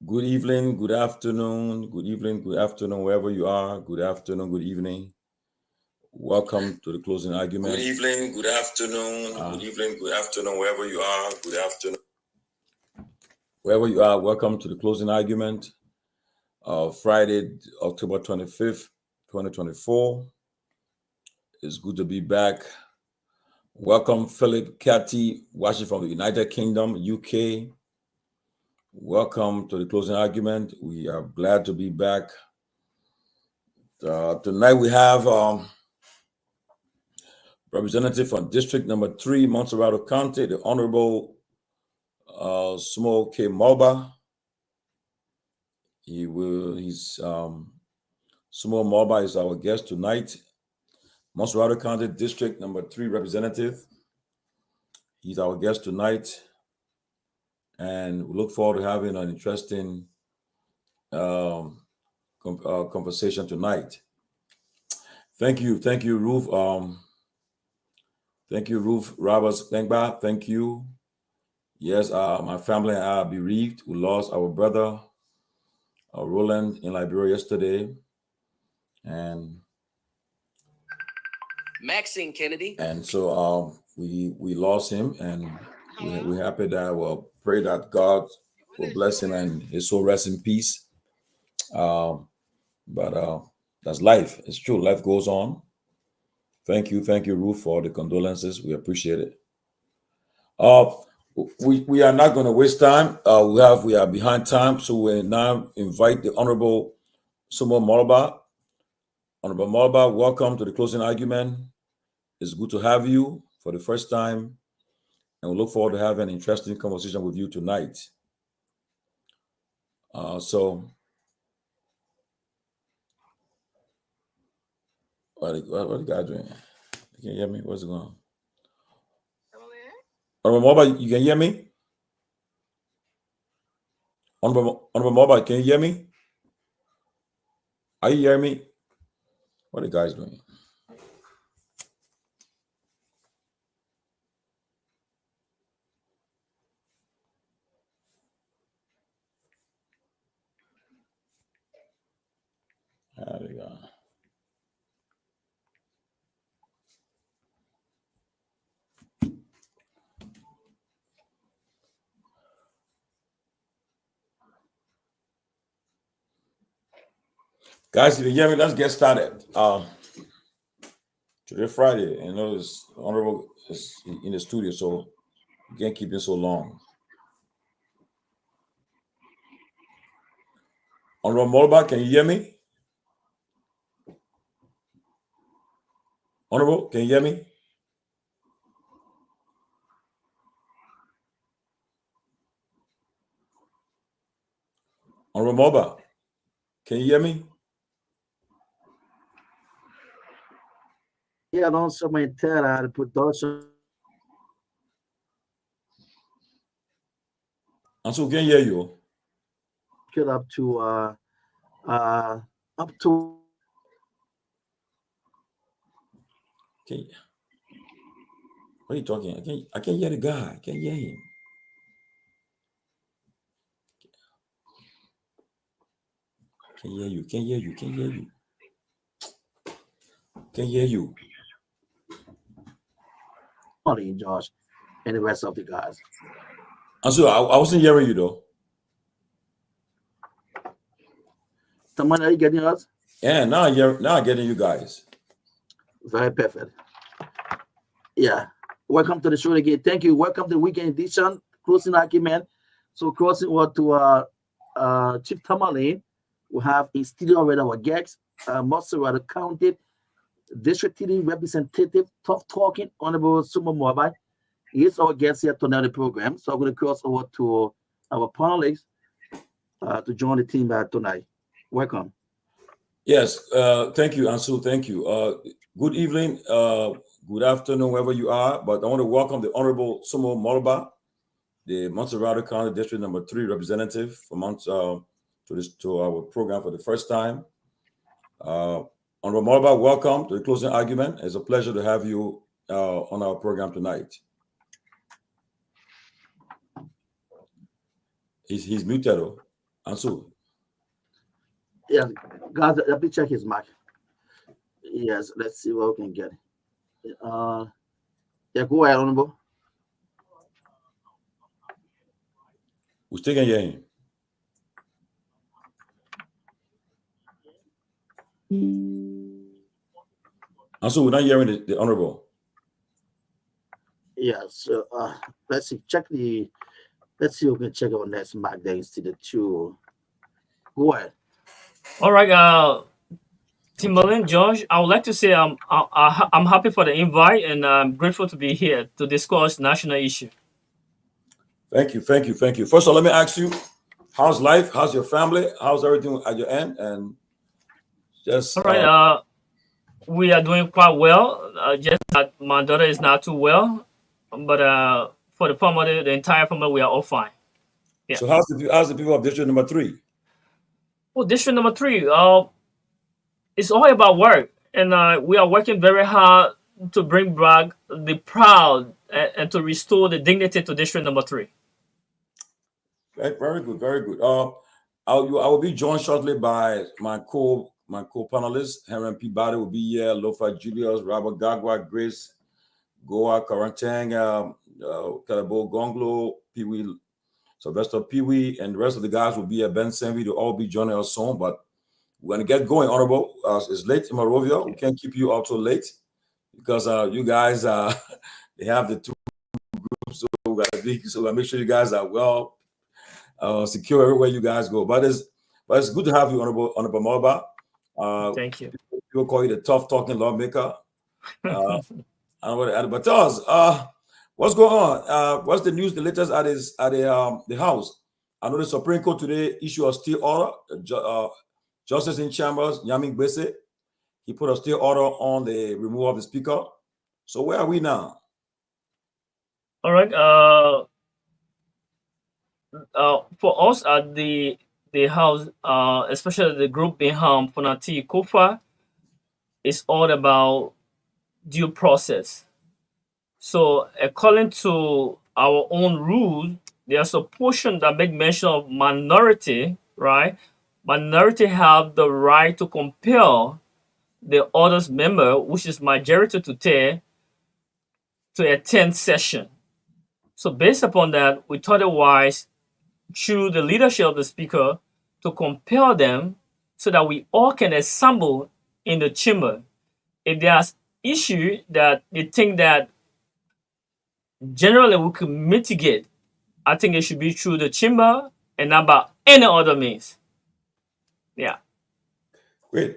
Good evening, good afternoon, good evening, good afternoon, wherever you are. Good afternoon, good evening. Welcome to the closing argument. Good evening, good afternoon, good evening, good afternoon, wherever you are. Good afternoon. Wherever you are, welcome to the closing argument. Friday, October 25th, 2024. It's good to be back. Welcome, Philip Catty, watching from the United Kingdom, UK. Welcome to the closing argument. We are glad to be back. Tonight we have representative from District Number 3, Montserrat County, the Honorable Smo K. Moba. Smo Moba is our guest tonight. Montserrat County District Number 3 representative. He's our guest tonight. And we look forward to having an interesting conversation tonight. Thank you, Ruth. Thank you, Ruth Roberts Bengba. Thank you. Yes, my family and I are bereaved. We lost our brother, Roland, in Liberia yesterday. And Maxine Kennedy. And so we lost him, and we're happy that we'll pray that God will bless him and his soul rest in peace. But that's life. It's true. Life goes on. Thank you, Ruth, for the condolences. We appreciate it. We are not going to waste time. We are behind time, so we now invite the Honorable Sumo Moroba. Honorable Moroba, welcome to the closing argument. It's good to have you for the first time, and we look forward to having an interesting conversation with you tonight. So, what the guy doing? You can hear me? What's going on? Honorable Moroba, you can hear me? Honorable Moroba, can you hear me? Are you hearing me? What are the guys doing? There we go. Guys, if you hear me, let's get started. Today, Friday, it's Honorable is in the studio, so you can't keep it so long. Honorable Moroba, can you hear me? Honorable, can you hear me? Honorable Moroba, can you hear me? Yeah, non so my terra production. Ansu, can hear you. Get up to up to. Okay. What are you talking? I can't hear the guy. I can't hear him. Can't hear you. Can't hear you. Can't hear you. Can't hear you. Morning, Josh, and the rest of the guys. Ansu, I wasn't hearing you though. Someone, are you getting us? Yeah, now I'm getting you guys. Very perfect. Yeah. Welcome to the show again. Thank you. Welcome to the weekend edition, closing argument. So crossing over to Chief Tomalin. We have in studio already our guests, Montserrat County District 3 Representative, tough talking, Honorable Sumo Moba. He is our guest here tonight on the program. So I'm going to cross over to our panelists to join the team tonight. Welcome. Yes, thank you, Ansu. Thank you. Good evening, good afternoon, wherever you are. But I want to welcome the Honorable Sumo Moroba, the Montserrat County District Number 3 representative to our program for the first time. Honorable Moroba, welcome to the closing argument. It's a pleasure to have you on our program tonight. He's muted though. Ansu. Yeah, guys, let me check his mic. Yes, let's see what we can get. Yeah, go ahead, Honorable. Who's taking your aim? Ansu, we're not hearing the honorable. Yeah, so let's see. Let's see if we can check our next mic there instead of two. Go ahead. All right, Timberland, George, I would like to say I'm happy for the invite and I'm grateful to be here to discuss national issue. Thank you. First of all, let me ask you, how's life? How's your family? How's everything at your end? And just All right, we are doing quite well. Just that my daughter is not too well, but for the family, the entire family, we are all fine. Yeah. So how's the people of district number 3? Well, district number 3, it's all about work, and we are working very hard to bring back the proud and to restore the dignity to district number 3. Very good. I will be joined shortly by my co-panelists. Henry Peabody will be here. Lofa Julius, Robert Garguah, Grace, Guar, Karantang, Kehleboe Gongloe, Pewee, Sylvester Pewee, and the rest of the guys will be here. Ben Sanvee. They'll all be joining us soon, but we're going to get going, Honorable. It's late in Monrovia. We can't keep you up so late because you guys, they have the 2 groups, so we gotta make sure you guys are well secure everywhere you guys go. But it's good to have you, Honorable Malba. Thank you. People call you the tough talking lawmaker. But tell us, what's going on? What's the news? The latest at the House. I know the Supreme Court today issued a stay order. Justice in Chambers, Nyaming Bese, he put a stay order on the removal of the speaker. So where are we now? All right. For us at the House, especially the group behind Fonati Kofa, is all about due process. So according to our own rules, there's a portion that make mention of minority, right? Minority have the right to compel the others member, which is majority to attend session. So based upon that, we thought it wise through the leadership of the speaker to compel them so that we all can assemble in the chamber. If there's issue that they think that generally we could mitigate, I think it should be through the chamber and not by any other means. Yeah. Great.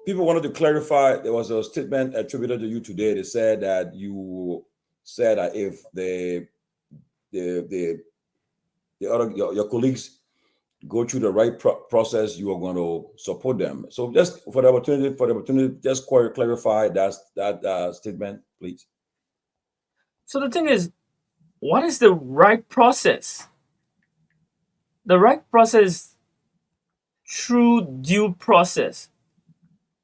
People wanted to clarify. There was a statement attributed to you today. They said that you said that if the other your colleagues go through the right process, you are going to support them. So just for the opportunity, just clarify that statement, please. So the thing is, what is the right process? The right process through due process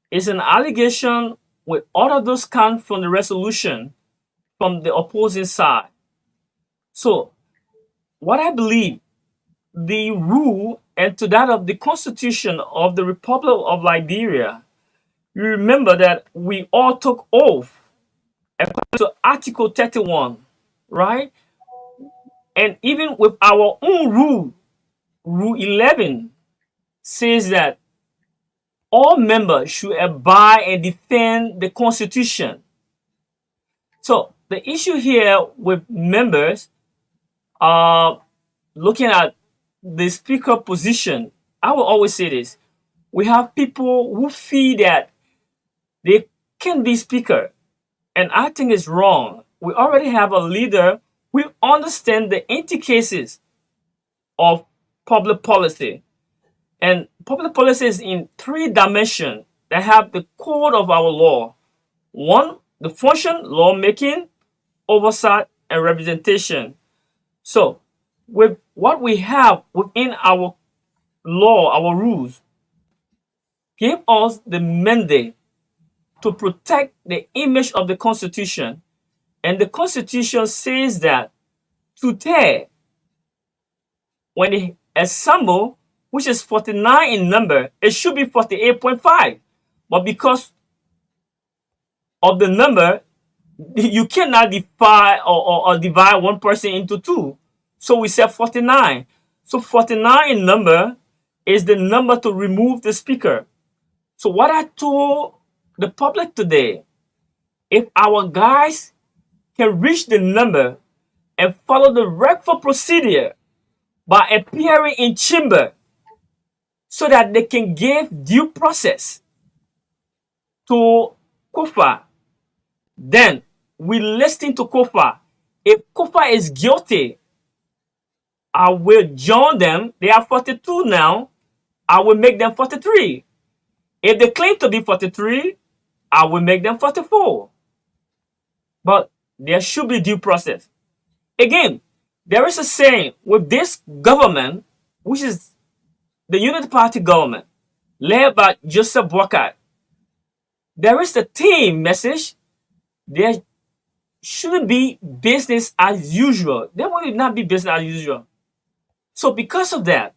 is an allegation with all of those count from the resolution from the opposing side. So what I believe the rule and to that of the Constitution of the Republic of Liberia, you remember that we all took oath according to Article 31, right? And even with our own rule, Rule 11 says that all members should abide and defend the Constitution. So the issue here with members looking at the speaker position, I will always say this. We have people who feel that they can be speaker, and I think it's wrong. We already have a leader who understands the intricacies of public policy. And public policy is in 3 dimensions that have the code of our law. 1, the function, lawmaking, oversight, and representation. So, with what we have within our law, our rules, give us the mandate to protect the image of the Constitution. And the Constitution says that today, when they assemble, which is 49 in number, it should be 48.5. But because of the number, you cannot divide or divide one person into two. So we said 49. So 49 in number is the number to remove the speaker. So what I told the public today, if our guys can reach the number and follow the rightful procedure by appearing in chamber so that they can give due process to Kofa, then we listen to Kofa. If Kofa is guilty, I will join them. They are 42 now. I will make them 43. If they claim to be 43, I will make them 44. But there should be due process. Again, there is a saying with this government, which is the Unity Party government, led by Joseph Boakai. There is the team message. There shouldn't be business as usual. There will not be business as usual. So because of that,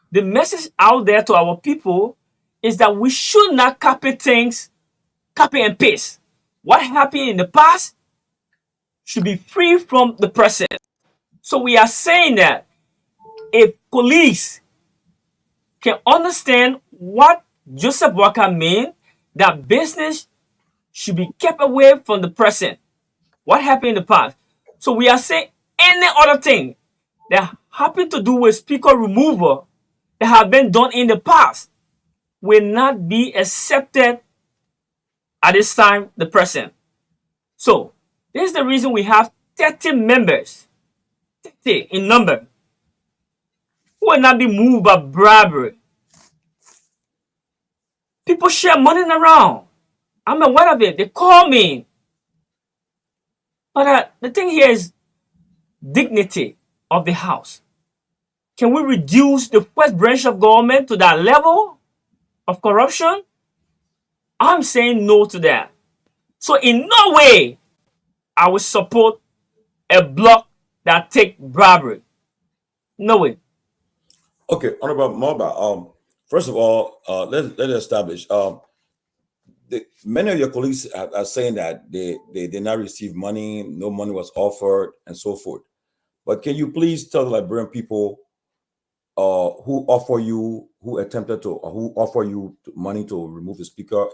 the message out there to our people is that we should not copy things, copy and paste. What happened in the past should be free from the present. So we are saying that if police can understand what Joseph Walker means, that business should be kept away from the present. What happened in the past? So we are saying any other thing that happened to do with speaker removal that have been done in the past will not be accepted at this time, the present. So this is the reason we have 30 members, 30 in number, who will not be moved by bribery. People share money around. I'm aware of it. They call me. But the thing here is dignity of the house. Can we reduce the first branch of government to that level of corruption? I'm saying no to that. So in no way I will support a bloc that take bribery. No way. Okay, Honorable Moba. First of all, let's establish. Many of your colleagues are saying that they did not receive money, no money was offered, and so forth. But can you please tell the Liberian people who offer you, who attempted to, or who offer you money to remove the speaker,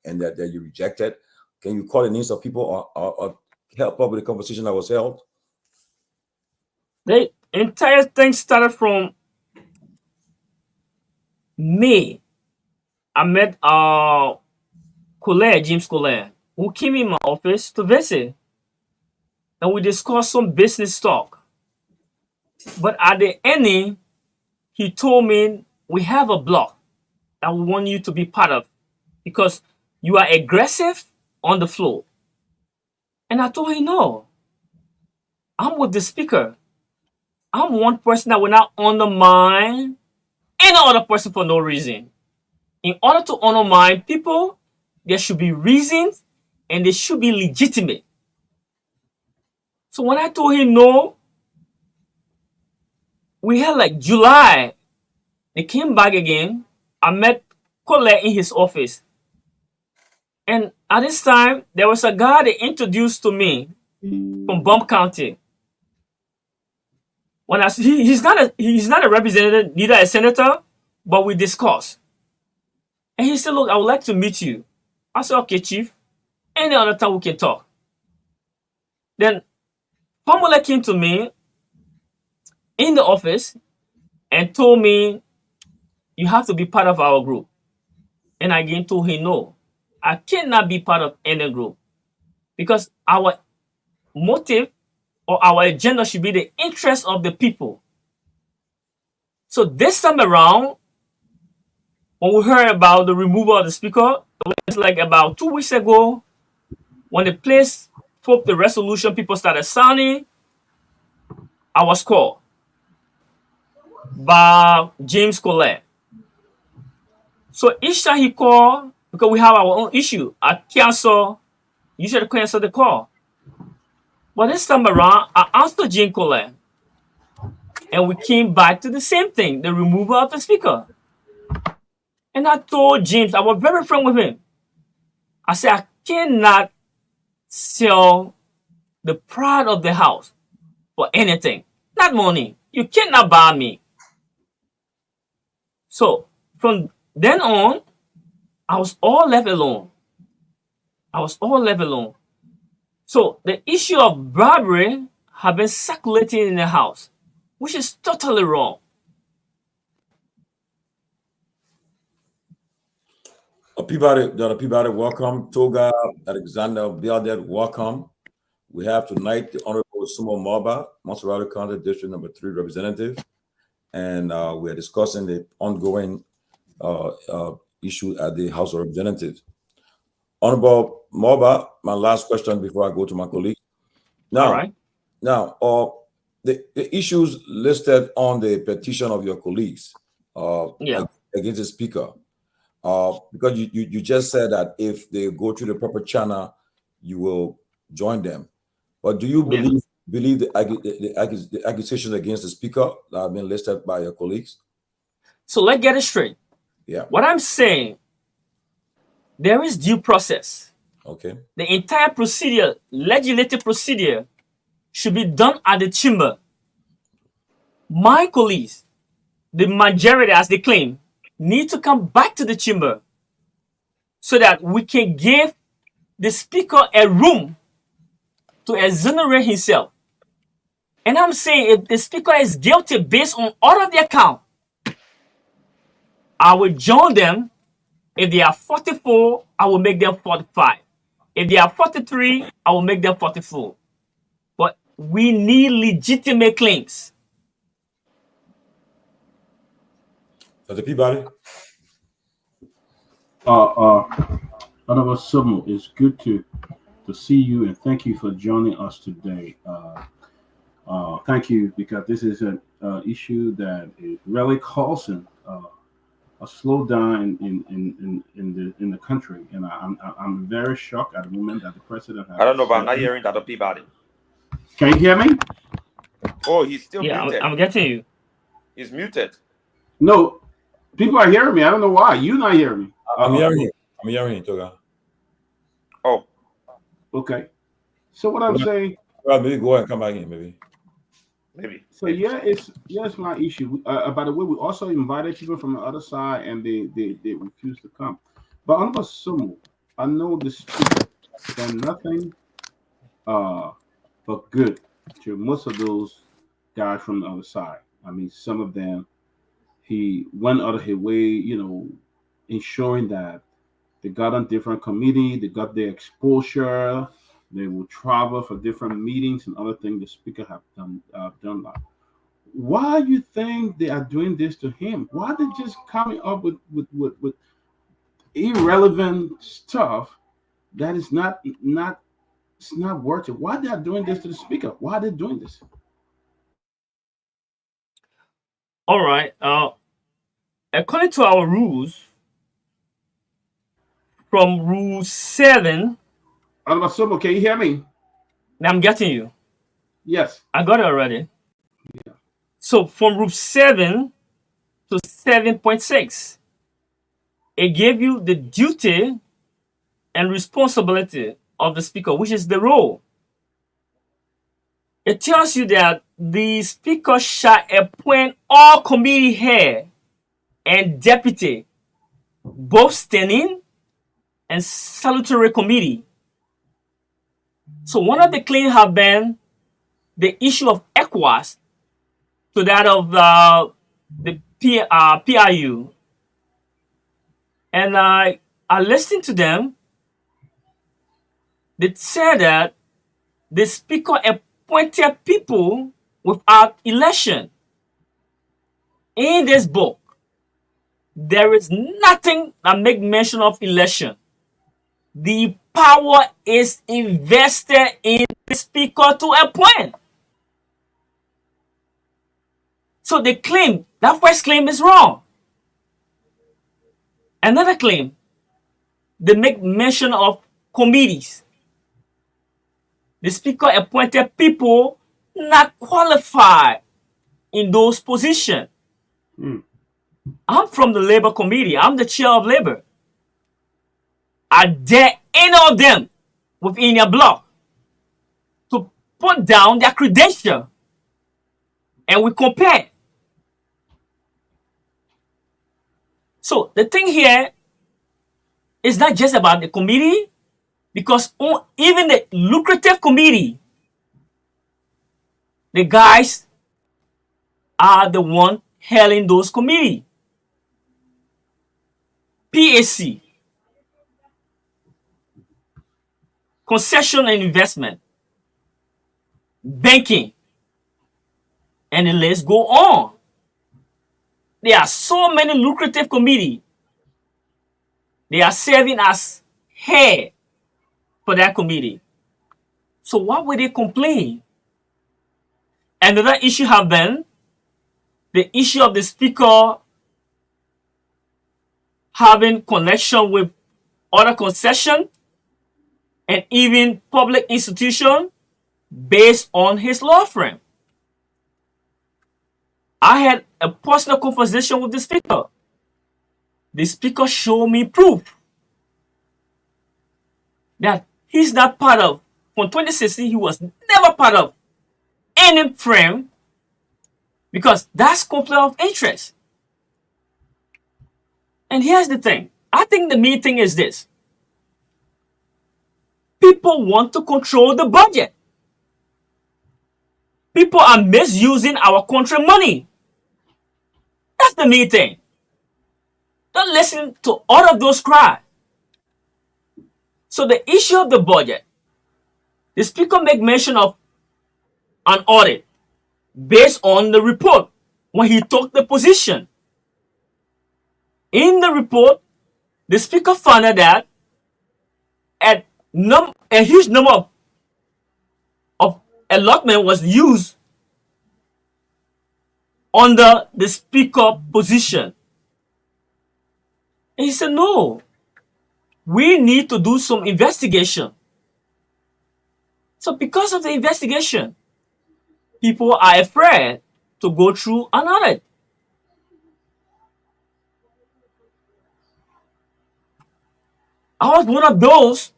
and that you rejected? Can you call the names of people or help up with the conversation that was held? The entire thing started from May. I met James Collier, who came in my office to visit, and we discussed some business talk. But at the ending, he told me, we have a block that we want you to be part of because you are aggressive on the floor. And I told him, no, I'm with the speaker. I'm one person that will not undermine any other person for no reason. In order to undermine people, there should be reasons and they should be legitimate. So when I told him no, we had like July. They came back again. I met Colette in his office. And at this time, there was a guy they introduced to me from Bump County. When he's not a representative, neither a senator, but we discussed. And he said, look, I would like to meet you. I said, okay, Chief. Any other time we can talk. Then Pamela came to me in the office and told me, you have to be part of our group. And I again told him, no, I cannot be part of any group because our motive or our agenda should be the interest of the people. So this time around, when we heard about the removal of the speaker, it was like about 2 weeks ago, when the place flipped the resolution, people started signing, I was called by James Colette. So each time he called, because we have our own issue, I usually cancel the call. But this time around, I asked James Colette, And we came back to the same thing, the removal of the speaker. And I told James, I was very frank with him. I said, I cannot sell the pride of the house for anything. Not money. You cannot buy me. So from then on, I was all left alone. So the issue of bribery have been circulating in the house, which is totally wrong. Peabody, welcome. Togar, Alexander, Bealded, welcome. We have tonight the Honorable Sumo Moba, Montserrat County District Number 3 representative, and we are discussing the ongoing issue at the House of Representatives. Honorable Moba, my last question before I go to my colleague. Now, the issues listed on the petition of your colleagues against the speaker, because you just said that if they go through the proper channel, you will join them. But do you believe the accusations against the speaker that have been listed by your colleagues? So let's get it straight. Yeah. What I'm saying, there is due process. Okay. The entire procedure, legislative procedure, should be done at the chamber. My colleagues, the majority, as they claim, need to come back to the chamber so that we can give the speaker a room to exonerate himself. And I'm saying if the speaker is guilty based on all of the account, I will join them. If they are 44, I will make them 45. If they are 43, I will make them 44. But we need legitimate claims. Dr. Peabody? Honorable Sumo, it's good to see you, and thank you for joining us today. Thank you, because this is an issue that is really causing a slowdown in the country, and I'm very shocked at the moment that the president has. I don't know, but I'm not hearing Dr. Peabody. Can you hear me? Oh, he's still muted. I'm getting you. He's muted. No, people are hearing me. I don't know why. You're not hearing me. I'm hearing you. I'm hearing you, Togar. Oh. Okay. So what I'm saying. Well, maybe go ahead and come back in, maybe. So it's my issue. By the way, we also invited people from the other side, and they refused to come. But Honorable Sumo, I know the speaker has done nothing but good to most of those guys from the other side. I mean, some of them, he went out of his way, ensuring that they got on different committee, they got their exposure, they will travel for different meetings and other things the speaker have done that. Why you think they are doing this to him? Why they just coming up with irrelevant stuff that is not worth it? Why they are doing this to the speaker? Why are they doing this? All right. According to our rules, from Rule 7. Sumo, can you hear me? I'm getting you. Yes. I got it already. Yeah. So from Rule 7 to 7.6, it gave you the duty and responsibility of the speaker, which is the role. It tells you that the speaker shall appoint all committee head and deputy, both standing and salutary committee. So one of the claims have been the issue of ECOWAS to that of the PIU. And I listened to them. They said that the speaker appointed people without election. In this book, there is nothing that make mention of election. The power is invested in the speaker to appoint. So the claim, that first claim is wrong. Another claim, they make mention of committees. The speaker appointed people not qualified in those positions. Mm. I'm from the Labor Committee. I'm the chair of Labor. I dare any of them within your block to put down their credential and we compare. So the thing here is not just about the committee, because even the lucrative committee, the guys are the one hailing those committees. PAC, concession and investment, banking, and the list go on. There are so many lucrative committees. They are serving as head for that committee. So why would they complain? Another issue have been the issue of the speaker having connection with other concession and even public institution based on his law firm. I had a personal conversation with the speaker. The speaker showed me proof that he's not part of, from 2016, he was never part of any firm, because that's conflict of interest. And here's the thing. I think the main thing is this. People want to control the budget. People are misusing our country money. That's the main thing. Don't listen to all of those cries. So the issue of the budget, the speaker make mention of an audit based on the report when he took the position. In the report, the speaker found out that a huge number of allotment was used under the speaker position. And he said, no, we need to do some investigation. So because of the investigation, people are afraid to go through an audit. I was one of those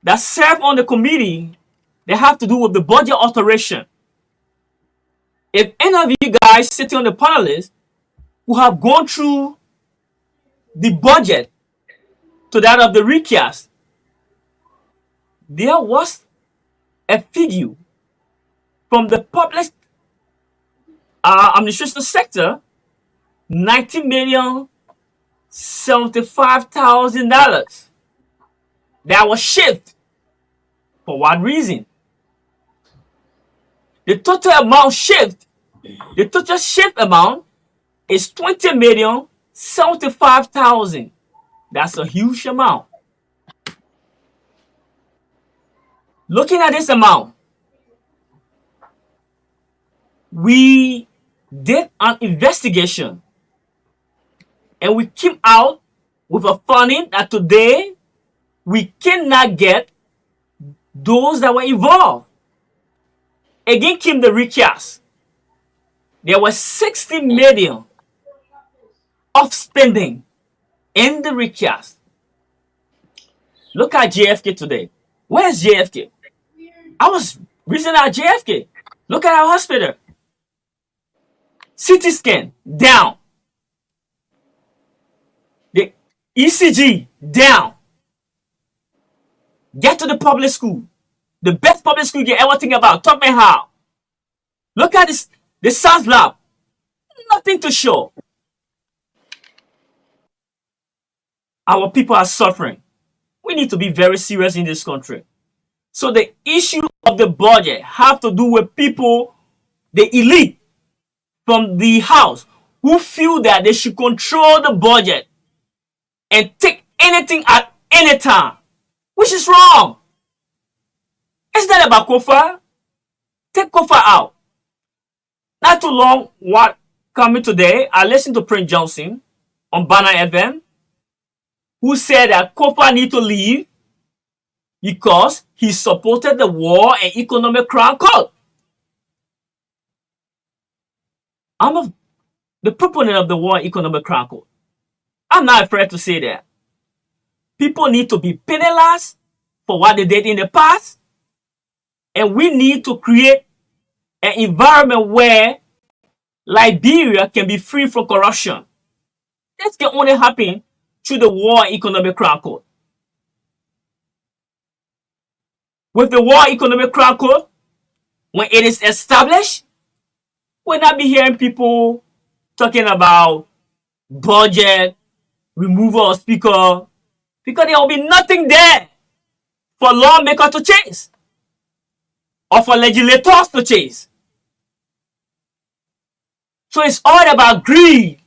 that serve on the committee that have to do with the budget alteration. If any of you guys sitting on the panelists who have gone through the budget to that of the recast, there was a figure from the public administration sector, $90,075,000 that was shifted. For what reason? The total amount shift, the total shift amount is $20,075,000. That's a huge amount. Looking at this amount, we did an investigation and we came out with a finding that today we cannot get those that were involved. Again came the recast. There was 60 million of spending in the recast. Look at JFK today. Where's JFK? I was recently at JFK. Look at our hospital. CT scan down. The ECG down. Get to the public school. The best public school you ever think about. Talk me how. Look at this. The science lab. Nothing to show. Our people are suffering. We need to be very serious in this country. So the issue of the budget have to do with people, the elite from the house, who feel that they should control the budget and take anything at any time, which is wrong. It's not about Kofa. Take Kofa out. Not too long, what coming today, I listened to Prince Johnson on Banner FM, who said that Kofa need to leave because he supported the war and economic crown cult. I'm the proponent of the War Economic Crime Code. I'm not afraid to say that. People need to be penalized for what they did in the past, and we need to create an environment where Liberia can be free from corruption. This can only happen through the War Economic Crime Code. With the War Economic Crime Code, when it is established, we'll not be hearing people talking about budget, removal of speaker, because there will be nothing there for lawmakers to chase or for legislators to chase. So it's all about greed.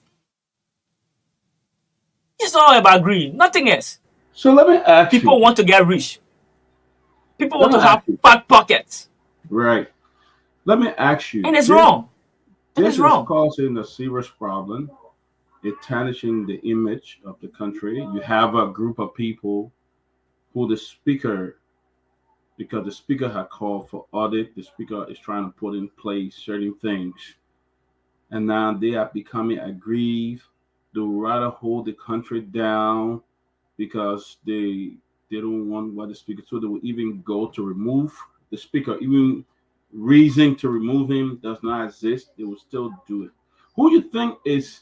It's all about greed, nothing else. So let me ask People you. want to get rich. People want Let to me have ask you. fat pockets. Right. Let me ask you. And it's wrong. And This it's is wrong. causing a serious problem. It's tarnishing the image of the country. You have a group of people who the speaker, because the speaker had called for audit, the speaker is trying to put in place certain things. And now they are becoming aggrieved. They would rather hold the country down because they don't want what the speaker. So they will even go to remove the speaker. Even reason to remove him does not exist. They will still do it. Who you think is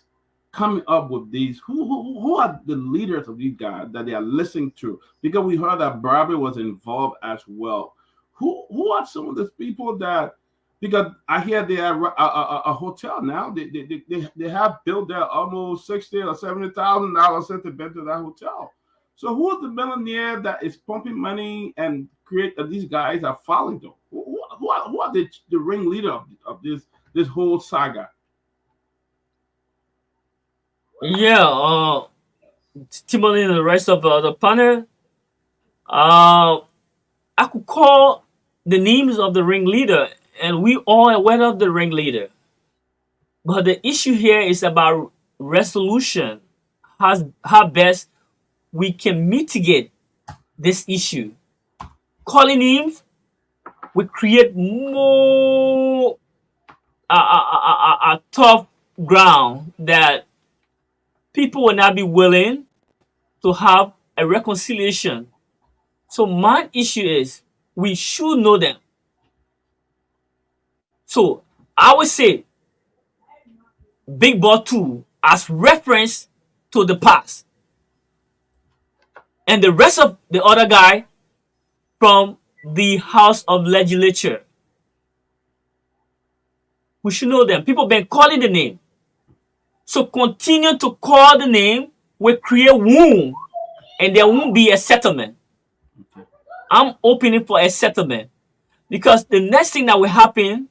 coming up with these? Who are the leaders of these guys that they are listening to? Because we heard that Barbie was involved as well. Who are some of these people that? Because I hear they are a hotel now. They have built there almost $60,000 or $70,000 since they've been to that hotel. So who is the millionaire that is pumping money and create that these guys are following them? Who are the ringleader of this whole saga? Yeah, Tomalin and the rest of the panel. I could call the names of the ringleader, and we all are aware of the ringleader. But the issue here is about resolution. How best we can mitigate this issue. Calling names will create more a tough ground that people will not be willing to have a reconciliation. So my issue is we should know them. So I would say Big Boy 2 as reference to the past. And the rest of the other guy from the House of Legislature. We should know them. People been calling the name. So continue to call the name will create wound and there won't be a settlement. I'm opening for a settlement because the next thing that will happen,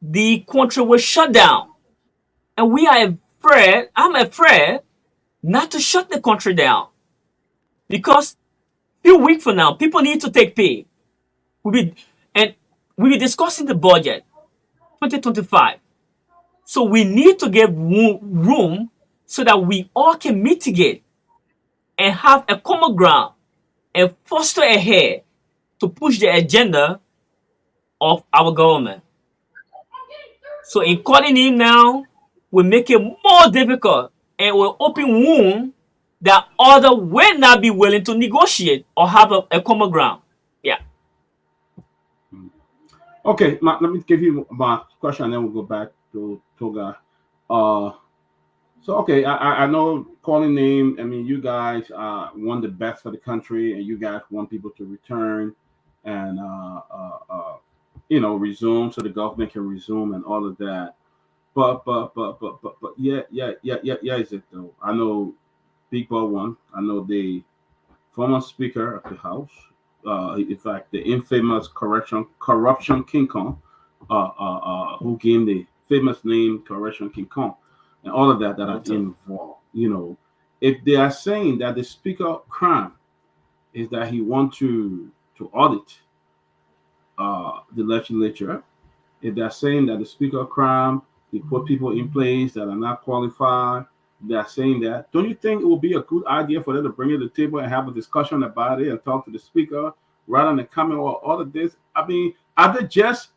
the country will shut down. And we are afraid, I'm afraid not to shut the country down because a few weeks from now, people need to take pay. We'll be discussing the budget 2025. So we need to give room so that we all can mitigate and have a common ground and foster ahead to push the agenda of our government. So in calling him now will make it more difficult and will open wound that others will not be willing to negotiate or have a common ground. Yeah. Okay, let me give you my question and then we'll go back to Togar. So okay, I know calling name. I mean, you guys want the best for the country, and you guys want people to return and resume so the government can resume and all of that. But yeah, is it though? I know Big Boy One. I know the former Speaker of the House. In fact, the infamous corruption King Kong, who gave the famous name Corruption King Kong, and all of that are involved. If they are saying that the Speaker crime is that he wants to audit the legislature, if they're saying that the Speaker crime he put people in place that are not qualified, they're saying that. Don't you think it would be a good idea for them to bring it to the table and have a discussion about it and talk to the Speaker rather than coming with all of this? I mean, are they just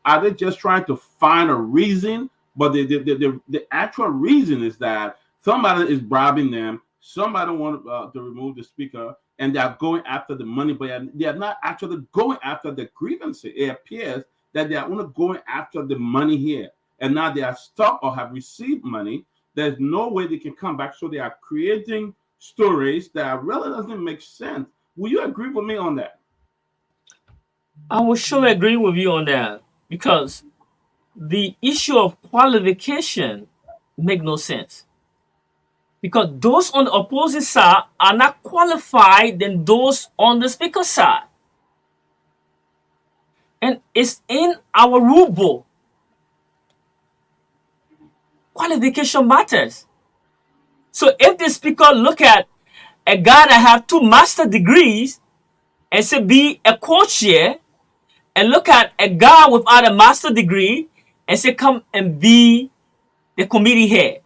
trying to find a reason But the actual reason is that somebody is bribing them. Somebody wants to remove the speaker, and they are going after the money, but they are not actually going after the grievances. It appears that they are only going after the money here, and now they are stuck or have received money. There's no way they can come back, so they are creating stories that really doesn't make sense. Will you agree with me on that? I will surely agree with you on that, because the issue of qualification make no sense. Because those on the opposing side are not qualified than those on the speaker side. And it's in our rule book. Qualification matters. So if the speaker look at a guy that have 2 master degrees and say be a co-chair, and look at a guy without a master degree and say come and be the committee head,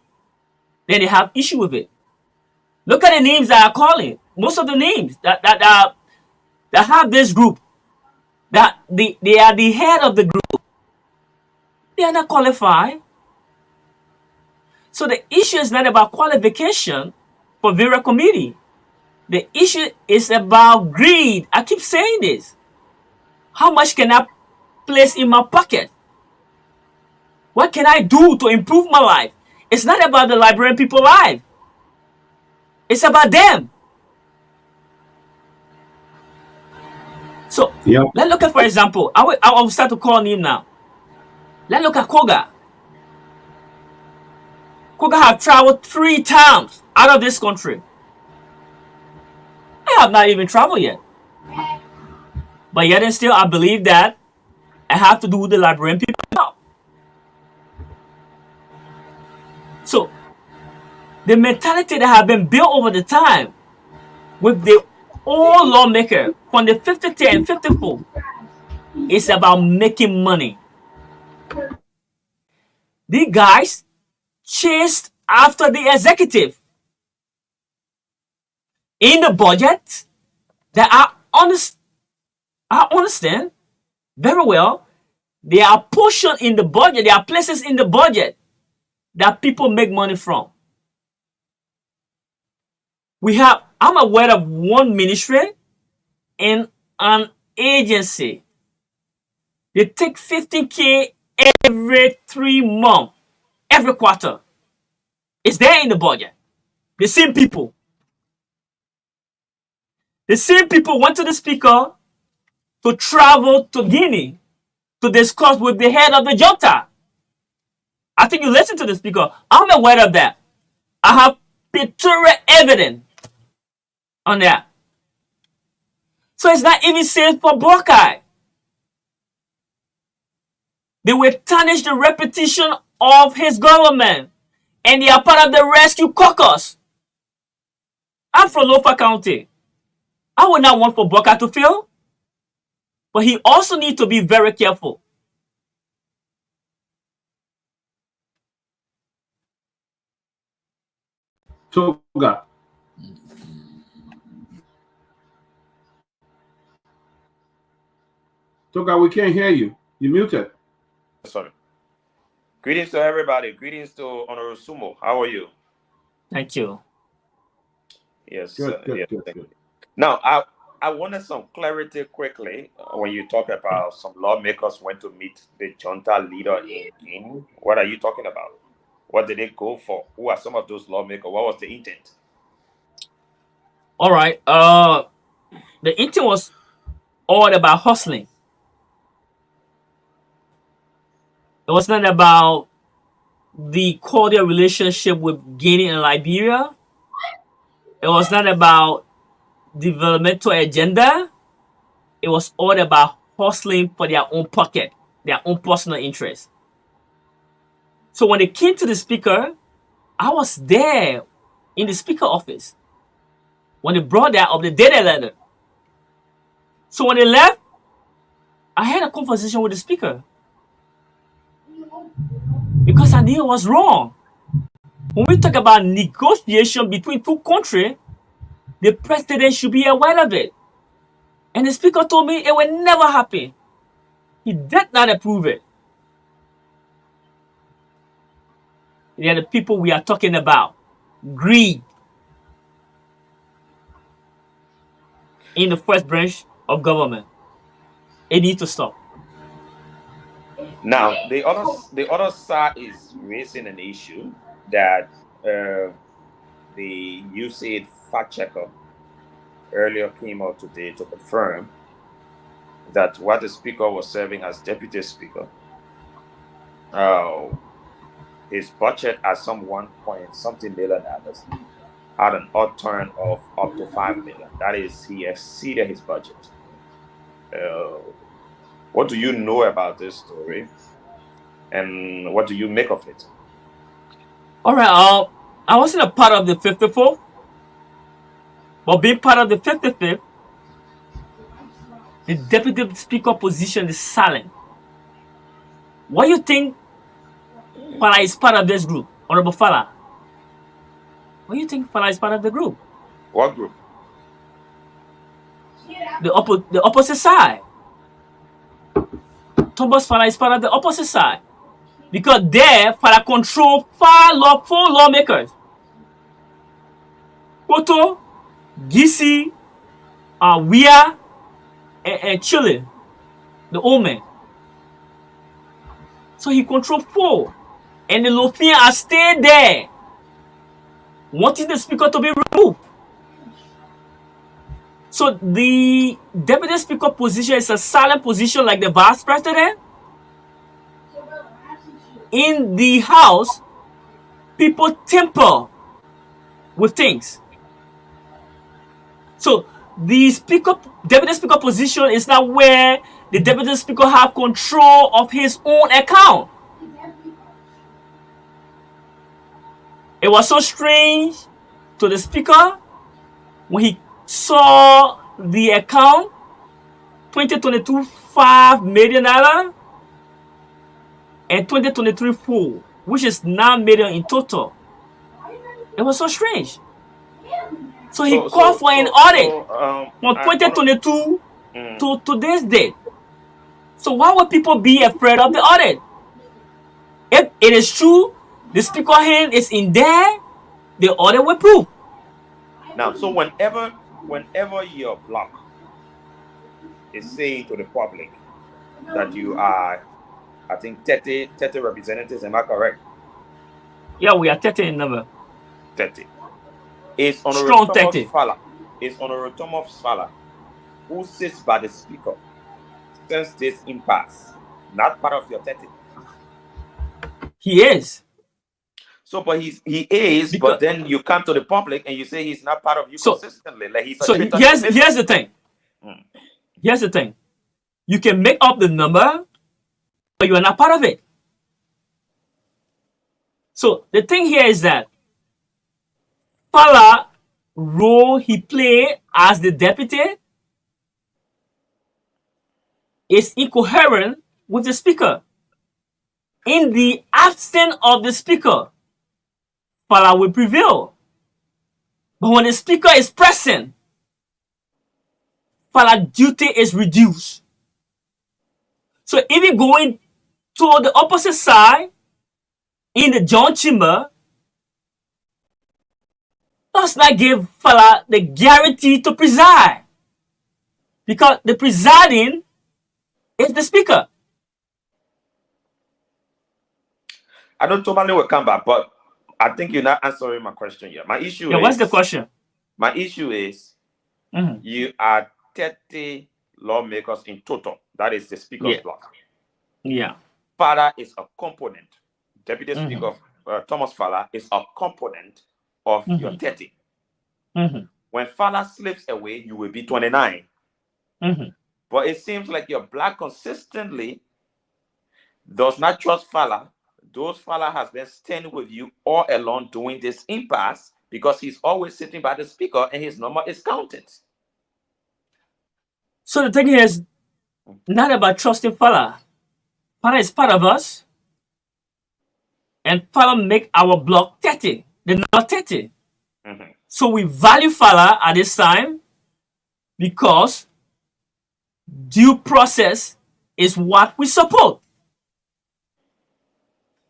then they have issue with it. Look at the names that are calling. Most of the names that have this group, that they are the head of the group, they are not qualified. So the issue is not about qualification for various committee. The issue is about greed. I keep saying this. How much can I place in my pocket? What can I do to improve my life? It's not about the Liberian people's life. It's about them. So let's look at, for example, I will start to call him now. Let's look at Koga. Koga have traveled 3 times out of this country. I have not even traveled yet. But yet and still, I believe that I have to do the Liberian people now. So, the mentality that have been built over the time with the old lawmaker from the 53 and 54 is about making money. These guys chased after the executive. In the budget, that I understand very well, there are portions in the budget, there are places in the budget that people make money from. I'm aware of one ministry and an agency. They take 15K every 3 months, every quarter. It's there in the budget. The same people. The same people went to the speaker to travel to Guinea to discuss with the head of the junta. I think you listen to the speaker. I'm aware of that. I have pictorial evidence on that. So it's not even safe for Buckeye. They will tarnish the reputation of his government, and they are part of the rescue caucus. I'm from Lofa County. I would not want for Buckeye to fail, but he also needs to be very careful. Togar. Togar, we can't hear you. You're muted. Sorry. Greetings to everybody. Greetings to Honorable Sumo. How are you? Thank you. Yes. Good. Now, I wanted some clarity quickly when you talk about some lawmakers went to meet the junta leader in Guinea. What are you talking about? What did they go for? Who are some of those lawmakers? What was the intent? All right. The intent was all about hustling. It was not about the cordial relationship with Guinea and Liberia. It was not about developmental agenda. It was all about hustling for their own pocket, their own personal interest. So when they came to the speaker, I was there in the speaker office when they brought that up the data letter. So when they left, I had a conversation with the speaker because I knew it was wrong. When we talk about negotiation between 2 countries, the president should be aware of it. And the speaker told me it will never happen. He did not approve it. they are the people we are talking about. Greed in the first branch of government. It needs to stop. Now, the other side is raising an issue that the USAID fact checker earlier came out today to confirm that what the speaker was serving as deputy speaker, his budget at some 1 point something million dollars had an odd turn of up to 5 million. That is, he exceeded his budget. What do you know about this story, and what do you make of it? All right. I wasn't a part of the 54th, but being part of the 55th, the deputy speaker position is silent. What do you think Fala is part of this group, Honorable Fala? What do you think Fala is part of the group? What group? The opposite side. Thomas Fala is part of the opposite side. Because there, Fala control four lawmakers. Koto, Gisi, Wea, and Chile, the old man. So he controlled 4. And the Lofian are staying there, wanting the speaker to be removed. So the deputy speaker position is a silent position like the vice president. In the house, people temper with things. So the deputy speaker position is not where the deputy speaker have control of his own account. It was so strange to the speaker when he saw the account 2022 $5 million and 2023 4, which is $9 million in total. It was so strange. So he called for an audit from 2022 to today's date. So why would people be afraid of the audit? If it is true, the speaker hand is in there, the audit will prove. Now, so whenever your block is saying to the public that you are, I think 30 representatives, am I correct? Yeah, we are 30 in number. 30. It's on Strong 30. Fala. It's on Thomas Fala, who sits by the speaker since this impasse, not part of your 30. He is. So, but he is, because, but then you come to the public and you say he's not part of you consistently. Like he's here's the thing. Here's the thing. You can make up the number, but you are not part of it. So the thing here is that Fala role he played as the deputy is incoherent with the speaker. In the absence of the speaker, Fala will prevail. But when the speaker is present, Fala's duty is reduced. So even going to the opposite side in the joint chamber does not give Fala the guarantee to preside. Because the presiding is the speaker. I know Tomalin will come back, but I think you're not answering my question yet. My issue is... What's the question? My issue is you are 30 lawmakers in total. That is the speaker's block. Yeah. Fala is a component. Deputy Speaker Thomas Fala is a component of your 30. When Fala slips away, you will be 29. But it seems like your block consistently does not trust Fala. Those Fala has been standing with you all along during this impasse because he's always sitting by the speaker and his number is counted. So the thing here is not about trusting Fala. Fala is part of us. And Fala make our block 30. They're not 30. So we value Fala at this time because due process is what we support.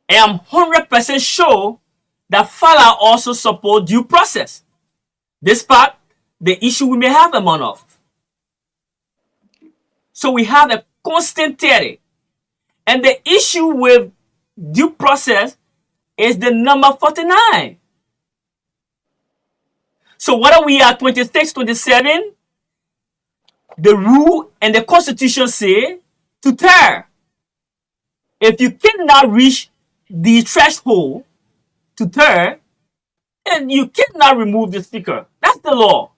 And I'm 100% sure that Fala also support due process, despite the issue we may have among us. So we have a constant theory. And the issue with due process is the number 49. So whether we are 26, 27, the rule and the constitution say to tear. If you cannot reach the threshold to tear, then you cannot remove the speaker. That's the law.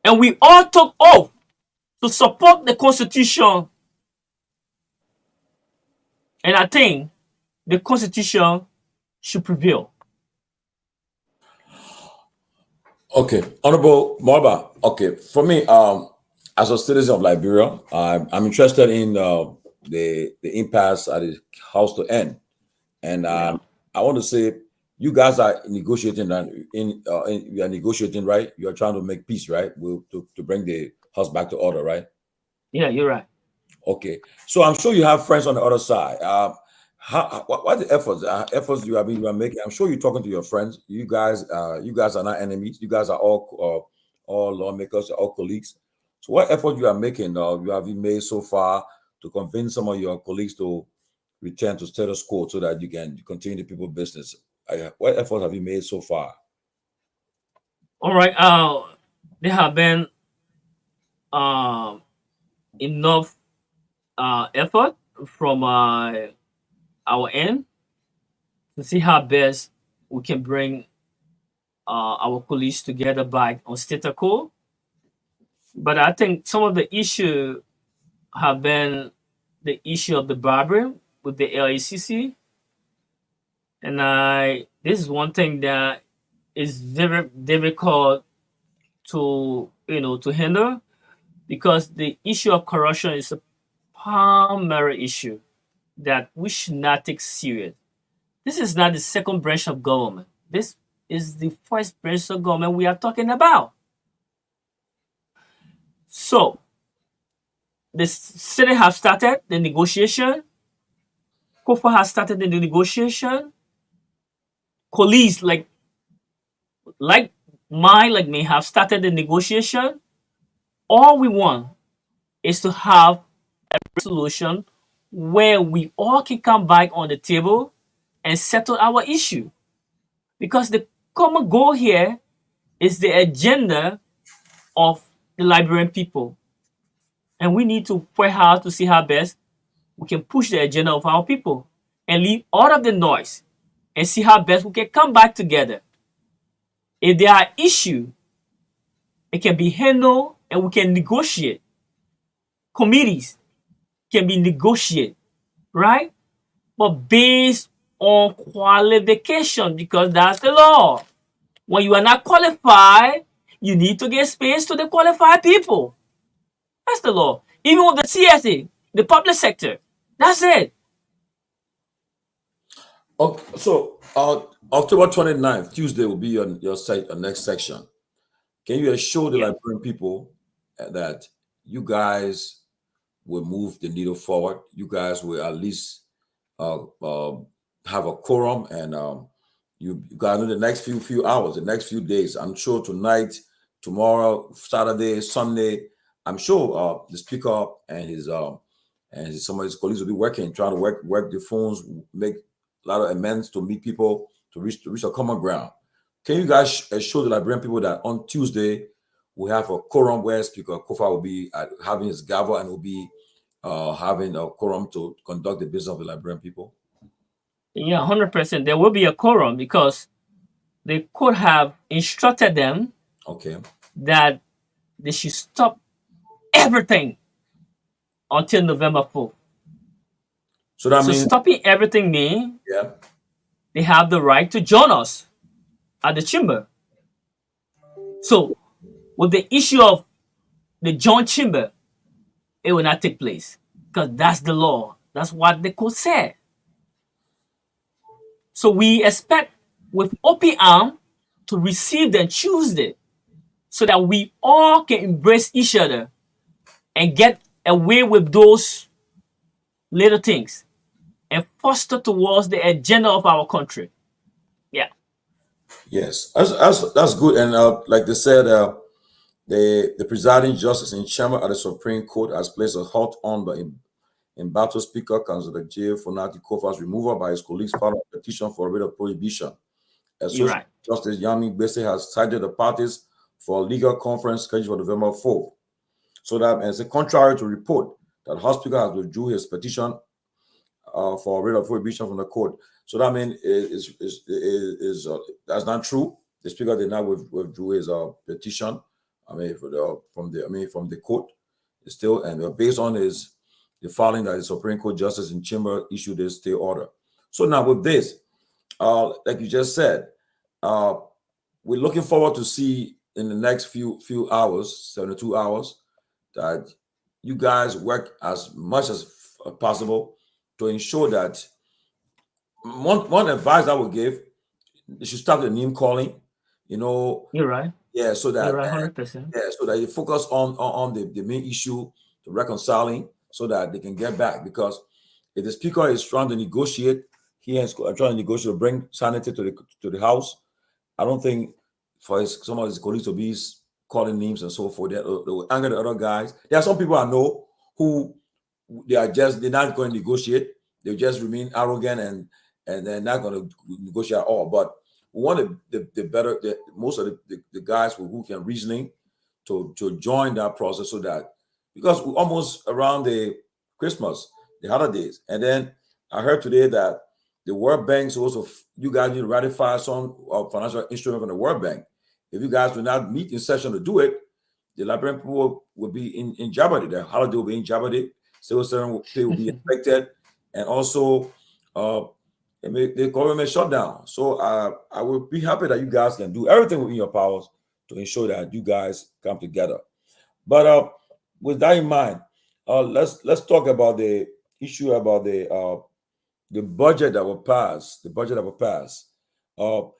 And we all took oath to support the constitution. And I think the constitution should prevail. Okay, Honorable Marba. Okay, for me, as a citizen of Liberia, I'm interested in the impasse at the House to end, and I want to say you guys are negotiating, you are negotiating, right? You are trying to make peace, right? To bring the House back to order, right? Yeah, you're right. Okay, so I'm sure you have friends on the other side. What are the efforts you are making? I'm sure you're talking to your friends. You guys are not enemies. You guys are all lawmakers, all colleagues. So what effort you are making, you have made so far to convince some of your colleagues to return to status quo so that you can continue the people business? What effort have you made so far? All right. There have been enough effort from our end to see how best we can bring our colleagues together back on status quo. But I think some of the issue have been the issue of the barber with the LACC. And this is one thing that is very difficult to handle, because the issue of corruption is a primary issue that we should not take serious. This is not the second branch of government. This is the first branch of government we are talking about. So the city have started the negotiation. Kofa has started the negotiation. Colleagues like me have started the negotiation. All we want is to have a solution where we all can come back on the table and settle our issue. Because the common goal here is the agenda of the Liberian people. And we need to work hard to see how best we can push the agenda of our people and leave all of the noise and see how best we can come back together. If there are issues, it can be handled and we can negotiate. Committees can be negotiated, right? But based on qualification, because that's the law. When you are not qualified, you need to give space to the qualified people. That's the law. Even with the CSA, the public sector, that's it. Okay, so October 29th, Tuesday, will be on your site, your next section. Can you assure the Liberian people that you guys will move the needle forward? You guys will at least have a quorum, and you got in the next few hours, the next few days. I'm sure tonight, tomorrow, Saturday, Sunday, I'm sure the speaker and some of his colleagues will be working, trying to work the phones, make a lot of amends to meet people to reach a common ground. Can you guys assure the Liberian people that on Tuesday we have a quorum where Speaker Kofa will be having his gavel and will be having a quorum to conduct the business of the Liberian people? Yeah, 100%. There will be a quorum because they could have instructed them that they should stop everything until November 4th. So that means stopping everything means they have the right to join us at the chamber. So with the issue of the joint chamber, it will not take place because that's the law. That's what the code said. So we expect with open arm to receive them Tuesday so that we all can embrace each other and get away with those little things and foster towards the agenda of our country. Yeah. Yes, that's good. And like they said, the presiding justice in chamber at the Supreme Court has placed a halt on the embattled Speaker Councilor J. Fonati Kofa's removal by his colleagues filed a petition for a writ of prohibition. You're Associate right. Justice Yami Gbese has cited the parties for a legal conference scheduled for November 4th. So that as a contrary to report that the House Speaker has withdrew his petition for a writ of prohibition from the court. So that means that's not true. The Speaker did not withdraw his petition. I mean, from the court. It's still, and based on the filing that the Supreme Court Justice in Chamber issued this stay order. So now with this, like you just said, we're looking forward to see in the next few hours, 72 hours, that you guys work as much as possible to ensure that one advice I would give, you should start the name calling, You're right. yeah, so that You're right, 100%. yeah, so that you focus on the main issue, to reconciling, so that they can get back. Because if the Speaker is trying to negotiate, he is trying to negotiate to bring sanity to the House. I don't think for some of his colleagues to be calling names and so forth, they will anger the other guys. There are some people I know who they're not going to negotiate. They just remain arrogant and they're not going to negotiate at all. But one of most of the guys who can reasoning to join that process, so that because we're almost around the Christmas, the holidays, and then I heard today that the World Bank also, you guys need to ratify some financial instrument from the World Bank. If you guys do not meet in session to do it, the Liberian people will be in jeopardy. The holiday will be in jeopardy. Civil servant pay will be affected, and also the government shut down. So I will be happy that you guys can do everything within your powers to ensure that you guys come together. But with that in mind, let's talk about the issue about the budget that will pass. The budget that will pass.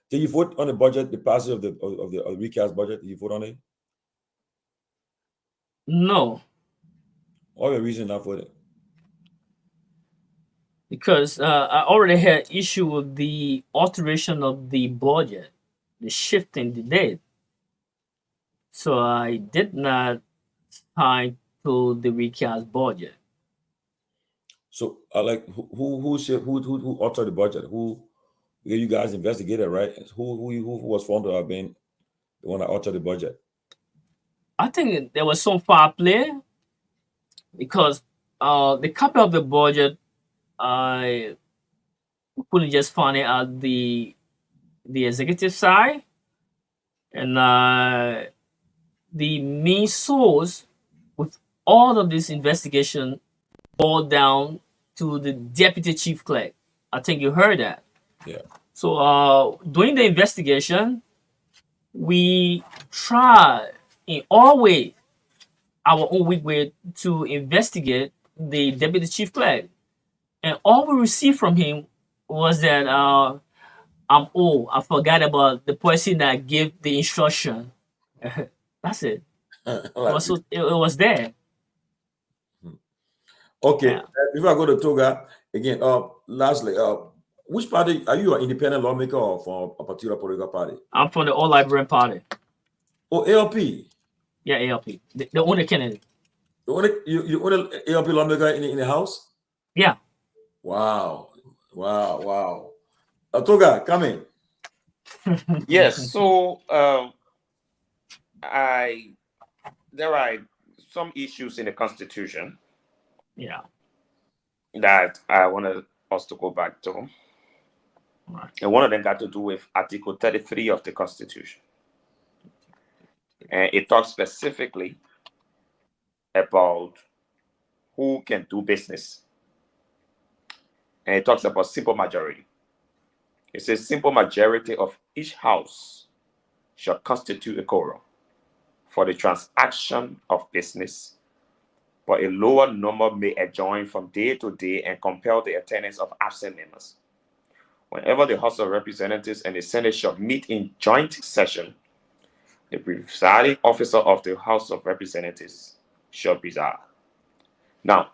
Did you vote on the budget? The passage of the recast budget. Did you vote on it? No, What the reason not voting? because I already had issue with the alteration of the budget, the shifting the date. So I did not tie to the recast budget. So like who altered the budget? Who you guys investigated, right? Who was found to have been the one that altered the budget? I think there was some foul play because the copy of the budget I couldn't just find it at the executive side, and the main source with all of this investigation boiled down to the deputy chief clerk. I think you heard that. Yeah. So during the investigation, we tried in our way, our own weak way, to investigate the deputy chief clerk, and all we received from him was that I forgot about the person that gave the instruction. That's it. It was there. Okay. Yeah. Before I go to Togar again, lastly, which party are you, an independent lawmaker or from a particular political party? I'm from the All Liberian Party. Oh, ALP. Yeah, ALP. The only candidate. You only ALP lawmaker in the House? Yeah. Wow. Togar, come in. Yes. So there are some issues in the Constitution. Yeah. That I wanted us to go back to. Right. And one of them got to do with Article 33 of the Constitution. And it talks specifically about who can do business. And it talks about simple majority. It says simple majority of each house shall constitute a quorum for the transaction of business, but a lower number may adjourn from day to day and compel the attendance of absent members. Whenever the House of Representatives and the Senate shall meet in joint session, the presiding officer of the House of Representatives shall preside. Now,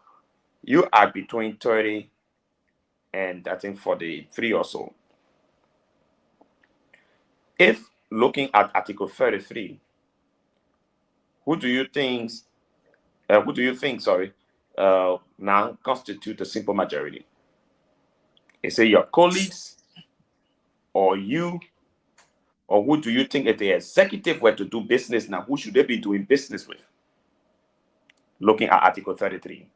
you are between 30 and I think 43 or so. If looking at Article 33, who do you think, now constitute a simple majority? Is it your colleagues or you? Or who do you think, if the executive were to do business now, who should they be doing business with? Looking at Article 33.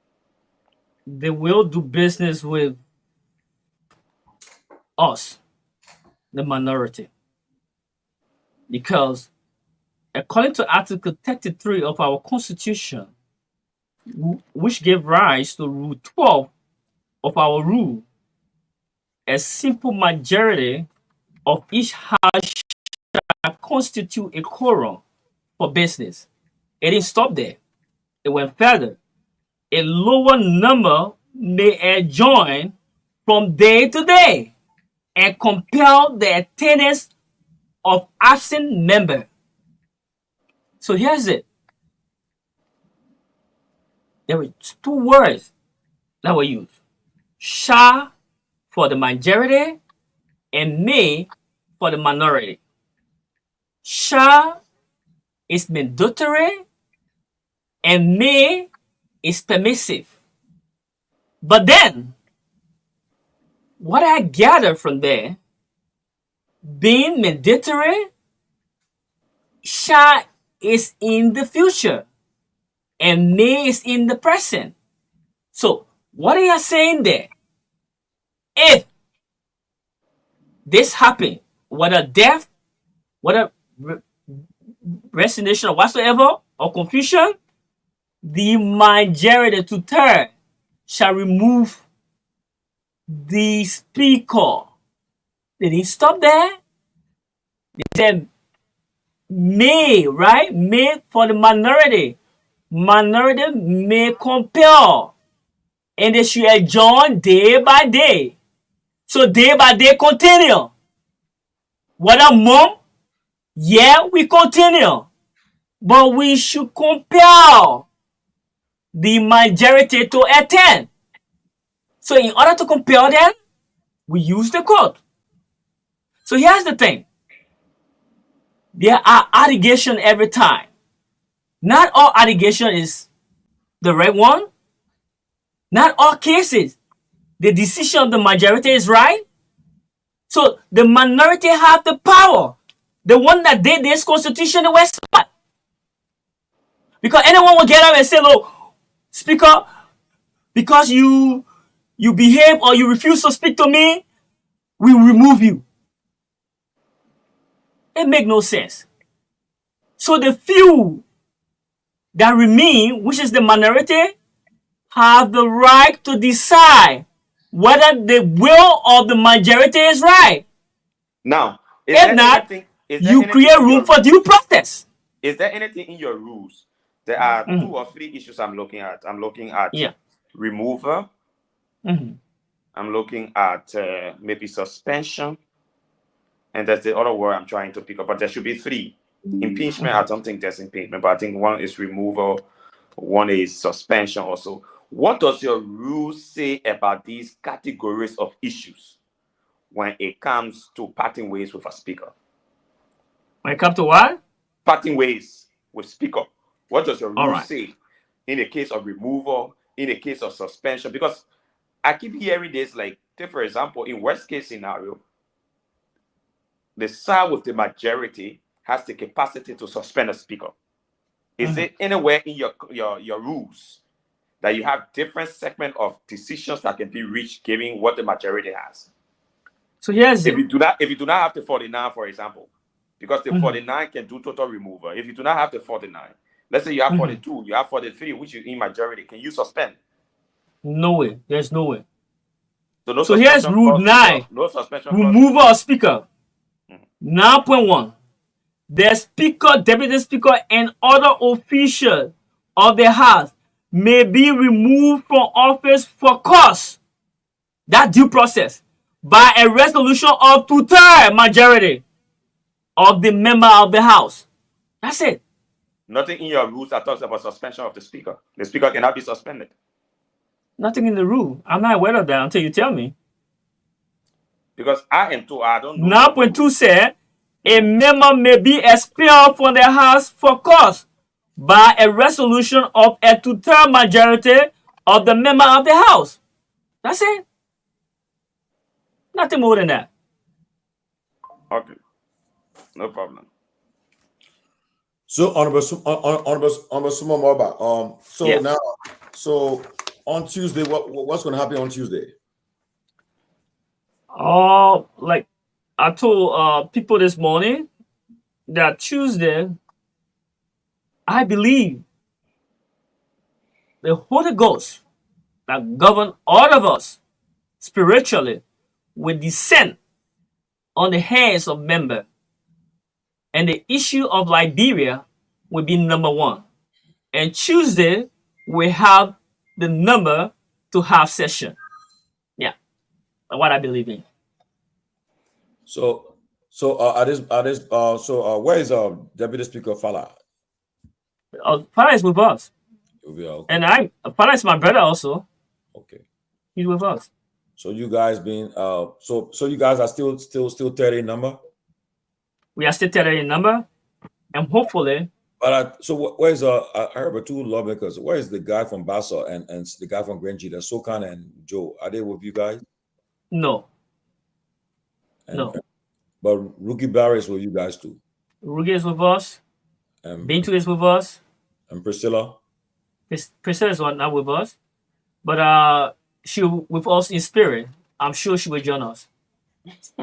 They will do business with us, the minority. Because according to Article 33 of our Constitution, which gave rise to Rule 12 of our rule, a simple majority of each house shall constitute a quorum for business. It didn't stop there. It went further. A lower number may adjourn from day to day and compel the attendance of absent member. So here's it. There were two words that were used. Shall for the majority and may for the minority. Shall is mandatory and may is permissive. But then, what I gather from there, being mandatory, shall is in the future and may is in the present. So, what are you saying there? If this happened, whether death, whether resignation or whatsoever, or confusion, the majority to turn shall remove the speaker. They didn't stop there. They said may, right? May for the minority. Minority may compel. And they should adjourn day by day. So day by day continue. Whether month, yeah, we continue. But we should compel the majority to attend. So in order to compel them, we use the court. So here's the thing. There are allegations every time. Not all allegation is the right one. Not all cases, the decision of the majority is right. So the minority have the power. The one that did this constitution, they were smart. Because anyone will get up and say, look, Speaker, because you behave or you refuse to speak to me, we remove you. It makes no sense. So the few that remain, which is the minority, have the right to decide whether the will of the majority is right. Now, if not, you create room for due process. Is there anything in your rules? There are 2 or 3 issues I'm looking at. I'm looking at removal. I'm looking at maybe suspension. And that's the other word I'm trying to pick up. But there should be 3. Impeachment, I don't think there's impeachment. But I think one is removal. One is suspension also. What does your rule say about these categories of issues when it comes to parting ways with a speaker? When it comes to what? Parting ways with speaker. What does your rule say in the case of removal, in the case of suspension? Because I keep hearing this, like, take for example, in worst case scenario, the side with the majority has the capacity to suspend a speaker. Is it anywhere in your rules that you have different segment of decisions that can be reached given what the majority has? So here's if you do not have the 49, for example, because the 49 can do total removal. If you do not have the 49, let's say you have 42, you have 43, which is in majority, can you suspend? No way. There's no way. So here's rule 9. No suspension. Removal of speaker. 9.1. The speaker, deputy speaker, and other officials of the house may be removed from office for cause. That due process by a resolution of 2/3 majority of the member of the house. That's it. Nothing in your rules that talks about suspension of the speaker. The speaker cannot be suspended. Nothing in the rule. I'm not aware of that until you tell me. Because I don't know. 9.2 said a member may be expelled from the House for cause by a resolution of a two-third majority of the member of the House. That's it. Nothing more than that. Okay. No problem. So honorable Sumo Morba. So Yeah. now, so on Tuesday, what's going to happen on Tuesday? Like I told people this morning that Tuesday, I believe the Holy Ghost that govern all of us spiritually will descend on the heads of members. And the issue of Liberia will be number one. And Tuesday, we have the number to have session. Yeah, that's what I believe in. So where is Deputy Speaker Fala? Father is with us. Okay. And Father is my brother also. Okay. He's with us. So you guys being so you guys are still 30 number? We are still telling a number, and hopefully. But where's I heard about two lawmakers. Where is the guy from Bassa and the guy from Grenji, the Sokan and Joe? Are they with you guys? No. No. But Rookie Barry is with you guys too. Rookie is with us. Bintu is with us. And Priscilla? Priscilla is not with us. But she with us in spirit. I'm sure she will join us.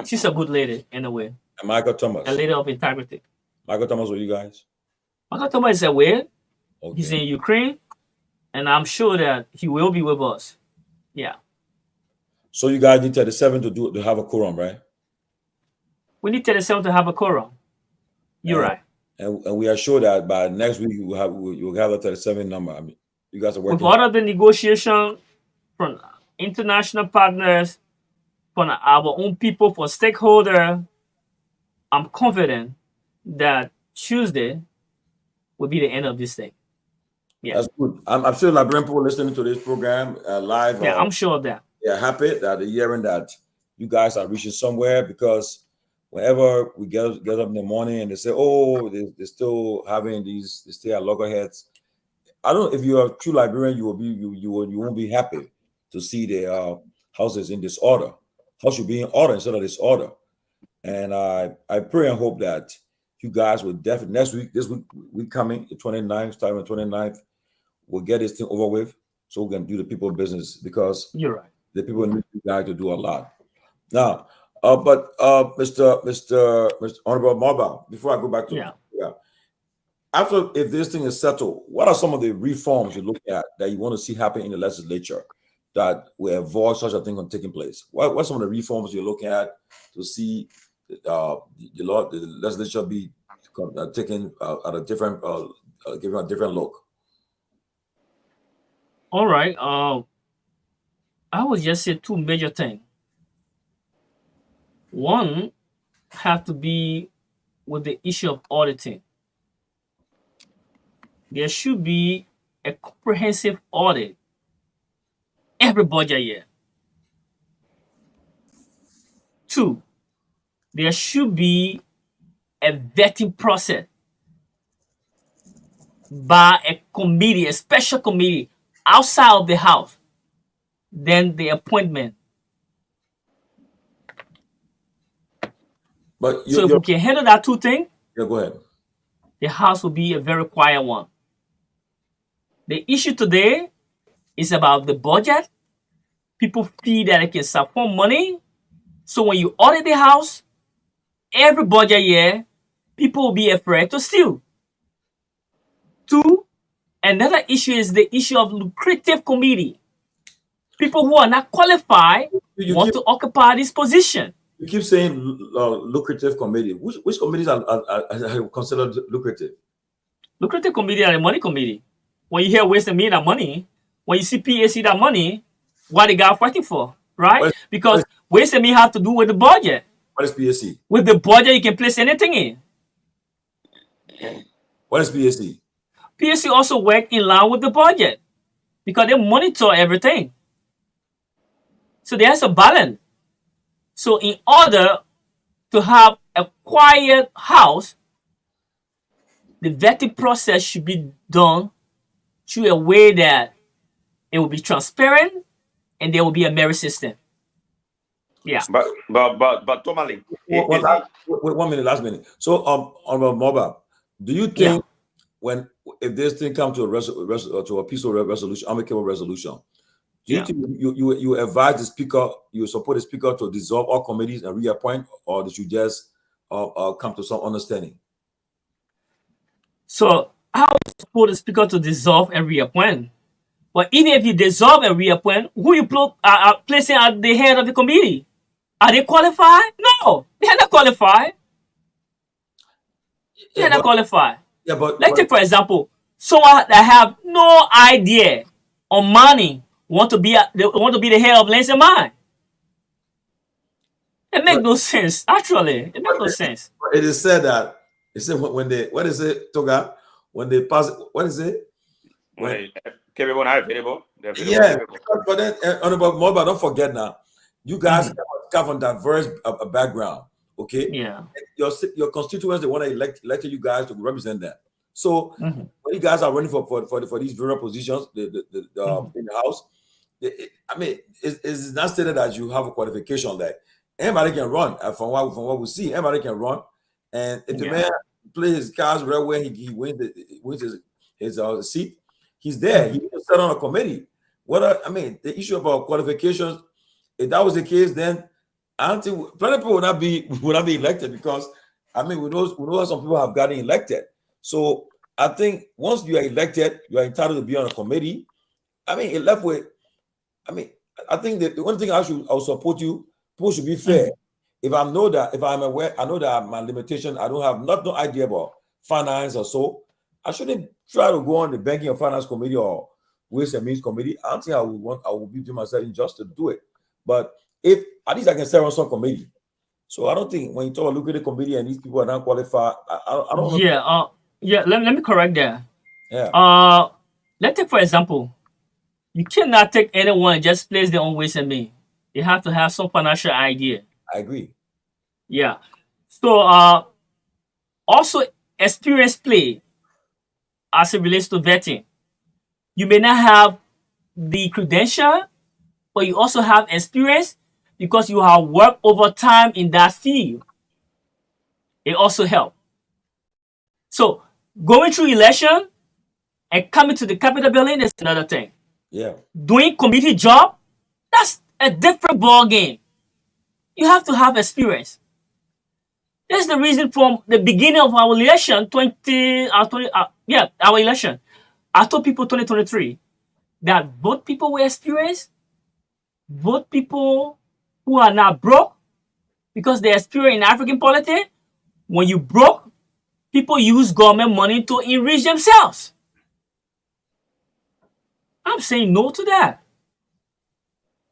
She's a good lady in a way. And Michael Thomas. A lady of integrity. Michael Thomas with you guys? Michael Thomas is away. Okay. He's in Ukraine. And I'm sure that he will be with us. Yeah. So you guys need 37 to have a quorum, right? We need 37 to have a quorum. You're right. And we are sure that by next week you'll have a 37 number. I mean, you guys are working. With all of the negotiation from international partners, from our own people, for stakeholder, I'm confident that Tuesday will be the end of this thing. Yeah, that's good. I'm sure Liberian people listening to this program live. Yeah, I'm sure of that. They're happy that they're hearing that you guys are reaching somewhere, because whenever we get up in the morning and they say, "Oh, they're still having these, they still at loggerheads." I don't know if you're a true Liberian, you won't be happy to see the houses in disorder. House should be in order instead of disorder. And I pray and hope that you guys will definitely this week coming, the 29th, starting the 29th, we'll get this thing over with so we can do the people business, because you're right. The people need you guys to do a lot. Now, Mr. Honorable Marba, before I go back to after, if this thing is settled, what are some of the reforms you look at that you want to see happen in the legislature that will avoid such a thing from taking place? What are some of the reforms you're looking at to see the legislature be taken at a different, given a different look? All right. I would just say two major things. One have to be with the issue of auditing. There should be a comprehensive audit every budget year. Two, there should be a vetting process by a committee, a special committee outside of the House, then the appointment. But so if we can handle that two things, go ahead. The House will be a very quiet one. The issue today is about the budget. People feel that they can support money. So when you audit the House, every budget year, people will be afraid to steal. Two, another issue is the issue of lucrative committee. People who are not qualified want to occupy this position. You keep saying lucrative committee. Which committees are considered lucrative? Lucrative committee are the money committee. When you hear waste and mean that money, when you see PAC that money, what the guy fighting for, right? Because waste and mean have to do with the budget. What is PAC? With the budget, you can place anything in. What is PAC? PAC also work in line with the budget because they monitor everything. So there's a balance. So in order to have a quiet house, the vetting process should be done through a way that it will be transparent and there will be a merit system. Yeah. But Tomalin, Wait, 1 minute, last minute. So on the mobile, do you think if this thing comes to a peaceful resolution, amicable resolution, do you think you advise the speaker, you support the speaker to dissolve all committees and reappoint, or did you just come to some understanding? So how is support the speaker to dissolve and reappoint? But even if you dissolve and reappoint, who you placing at the head of the committee? Are they qualified? No, they're not qualified. They're not qualified. Yeah, but let's take for example, someone that have no idea on money want to be the head of Lands and Mine. It makes no sense. Actually, it makes no sense. It is said that when they, what is it, Togar? When they pass, what is it? When Kehleboe not available. Yeah, but then Mobile, don't forget now, you guys come from diverse background. Okay. Yeah. Your constituents, they want to elected you guys to represent them. So when you guys are running for these various positions, in the house, I mean, it's not stated that you have a qualification that anybody can run. From what we see, anybody can run, and if the man plays his cards right where he wins his seat, he's there. He can sit on a committee. The issue about qualifications, if that was the case, then I don't think plenty of people would not be elected, because we know some people have gotten elected. So I think once you are elected, you are entitled to be on a committee. I think that the only thing I'll support you. People should be fair. If I'm aware, I know that my limitation. I don't have no idea about finance or so. I shouldn't try to go on the banking or finance committee or ways and means committee. I don't think I will be doing myself injustice to do it. But if at least I can serve on some committee. So I don't think when you talk about look at the committee and these people are not qualified, I don't know. Let me correct that. Yeah. Let's take for example, you cannot take anyone and just place their own ways and means. You have to have some financial idea. I agree. Yeah. So also experience play as it relates to vetting. You may not have the credential, but you also have experience because you have worked over time in that field. It also helps. So going through election and coming to the Capitol building is another thing. Yeah. Doing committee job, that's a different ball game. You have to have experience. That's the reason from the beginning of our election, our election. I told people 2023 that both people were experienced, both people who are not broke, because they experience in African politics. When you broke, people use government money to enrich themselves. I'm saying no to that.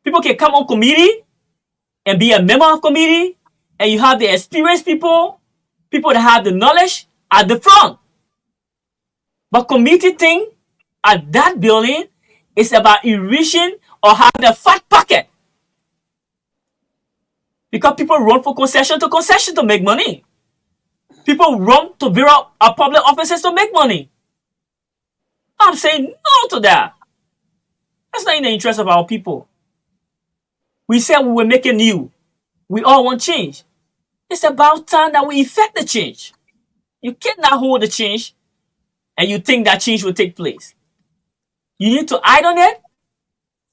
People can come on committee and be a member of committee, and you have the experienced people that have the knowledge at the front. But committee thing at that building is about enriching or having a fat pocket. Because people run from concession to make money. People run to various public offices to make money. I'm saying no to that. That's not in the interest of our people. We said we were making new. We all want change. It's about time that we effect the change. You cannot hold the change and you think that change will take place. You need to act on it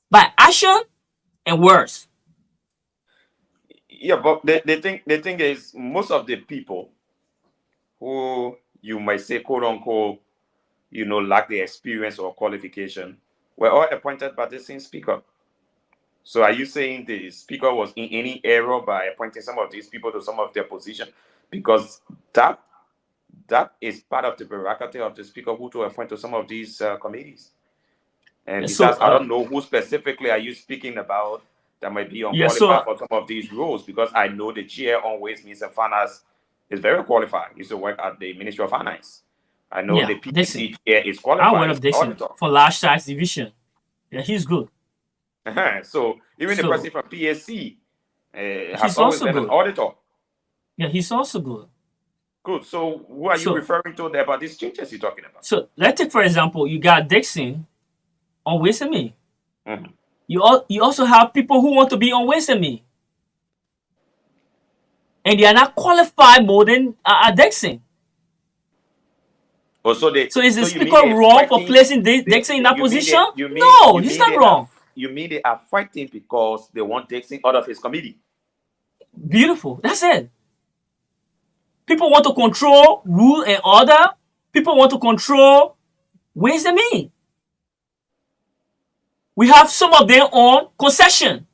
by action and words. Yeah, but the thing is, most of the people who you might say, quote unquote, lack the experience or qualification, were all appointed by the same speaker. So are you saying the speaker was in any error by appointing some of these people to some of their position? Because that is part of the bureaucracy of the speaker who to appoint to some of these committees. And besides, I don't know who specifically are you speaking about that might be unqualified for some of these roles, because I know the chair on Ways, Means and Finance is very qualified. He used to work at the Ministry of Finance. I know the PCC chair is qualified. I went up Dixon for large size division. Yeah, he's good. So even the So- person from PAC has He's always also been an good. auditor. Yeah, he's also good. Good. So who are you So- referring to there about these changes you're talking about? So let's take, for example, you got Dixon on Ways and Me. Mhm. You also have people who want to be on Ways and Me. And they are not qualified more than Dixon. Oh, so they. So is the so you mean speaker they're wrong for fighting- placing Dixon in that you mean position? you mean- No, you he's mean not they wrong. you mean they are fighting because they want Dixon out of his committee? Beautiful. That's it. People want to control rule and order. People want to control Ways and Me. We have some of them on concession.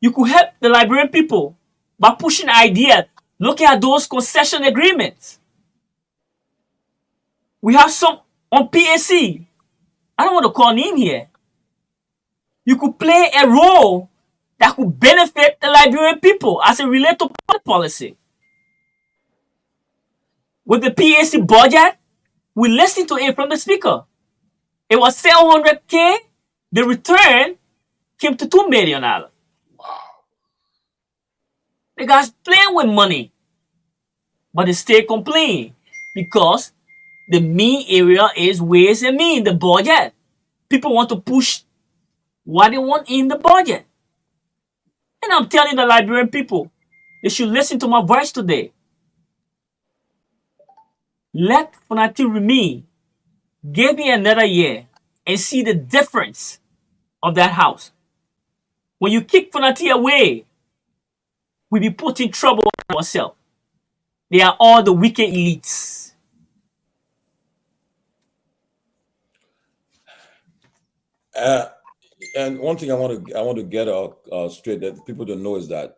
You could help the Liberian people by pushing ideas, looking at those concession agreements. We have some on PAC. I don't want to call name here. You could play a role that could benefit the Liberian people as it relates to public policy. With the PAC budget, we listened to it from the speaker. It was $700K. The return came to $2 million. Wow. The guys playing with money, but they still complain because the mean area is Ways and Me in the budget. People want to push what they want in the budget. And I'm telling the Liberian people, they should listen to my voice today. Let Funati remain. Give me another year and see the difference of that house. When you kick Funati away, we be putting trouble on ourselves. They are all the wicked elites. And one thing I want to get straight that people don't know is that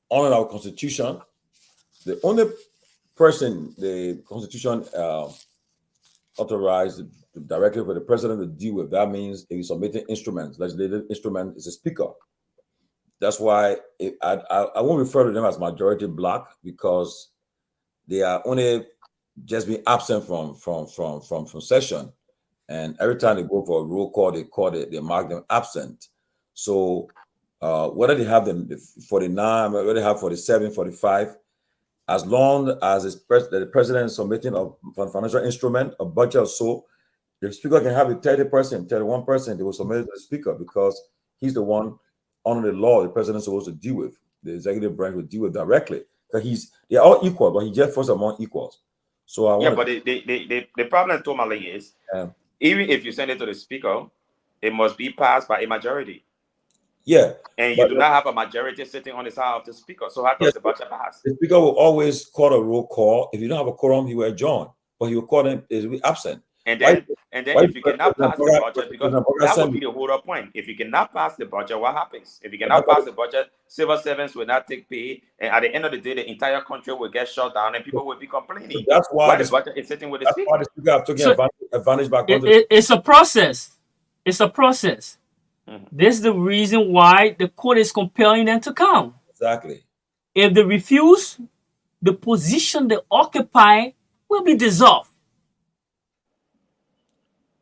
on our Constitution, the only person the Constitution authorized directly for the president to deal with, that means if he's submitting instruments, legislative instrument, is a speaker. That's why I won't refer to them as majority black, because they are only just being absent from session. And every time they go for a roll call, they mark them absent. So whether they have them 49, whether they have 47, 45, as long as the president is submitting a financial instrument, a budget or so, the speaker can have a 30%, 31%, they will submit it to the speaker, because he's the one under the law the president is supposed to deal with. The executive branch will deal with directly, because they're all equal, but he just first among equals. So but the problem, Tomalin, is even if you send it to the speaker, it must be passed by a majority. Yeah. And you do not have a majority sitting on the side of the speaker. So how does the budget pass? The speaker will always call a roll call. If you don't have a quorum, he will adjourn, but he will call them is absent. And then if you cannot pass the budget, because that would be the whole point. If you cannot pass the budget, what happens? If you cannot pass the budget, civil servants will not take pay, and at the end of the day, the entire country will get shut down, and people will be complaining. So that's why the budget is sitting with the speaker. That's why the speaker are taking advantage back. It's a process. It's a process. Mm-hmm. This is the reason why the court is compelling them to come. Exactly. If they refuse, the position they occupy will be dissolved.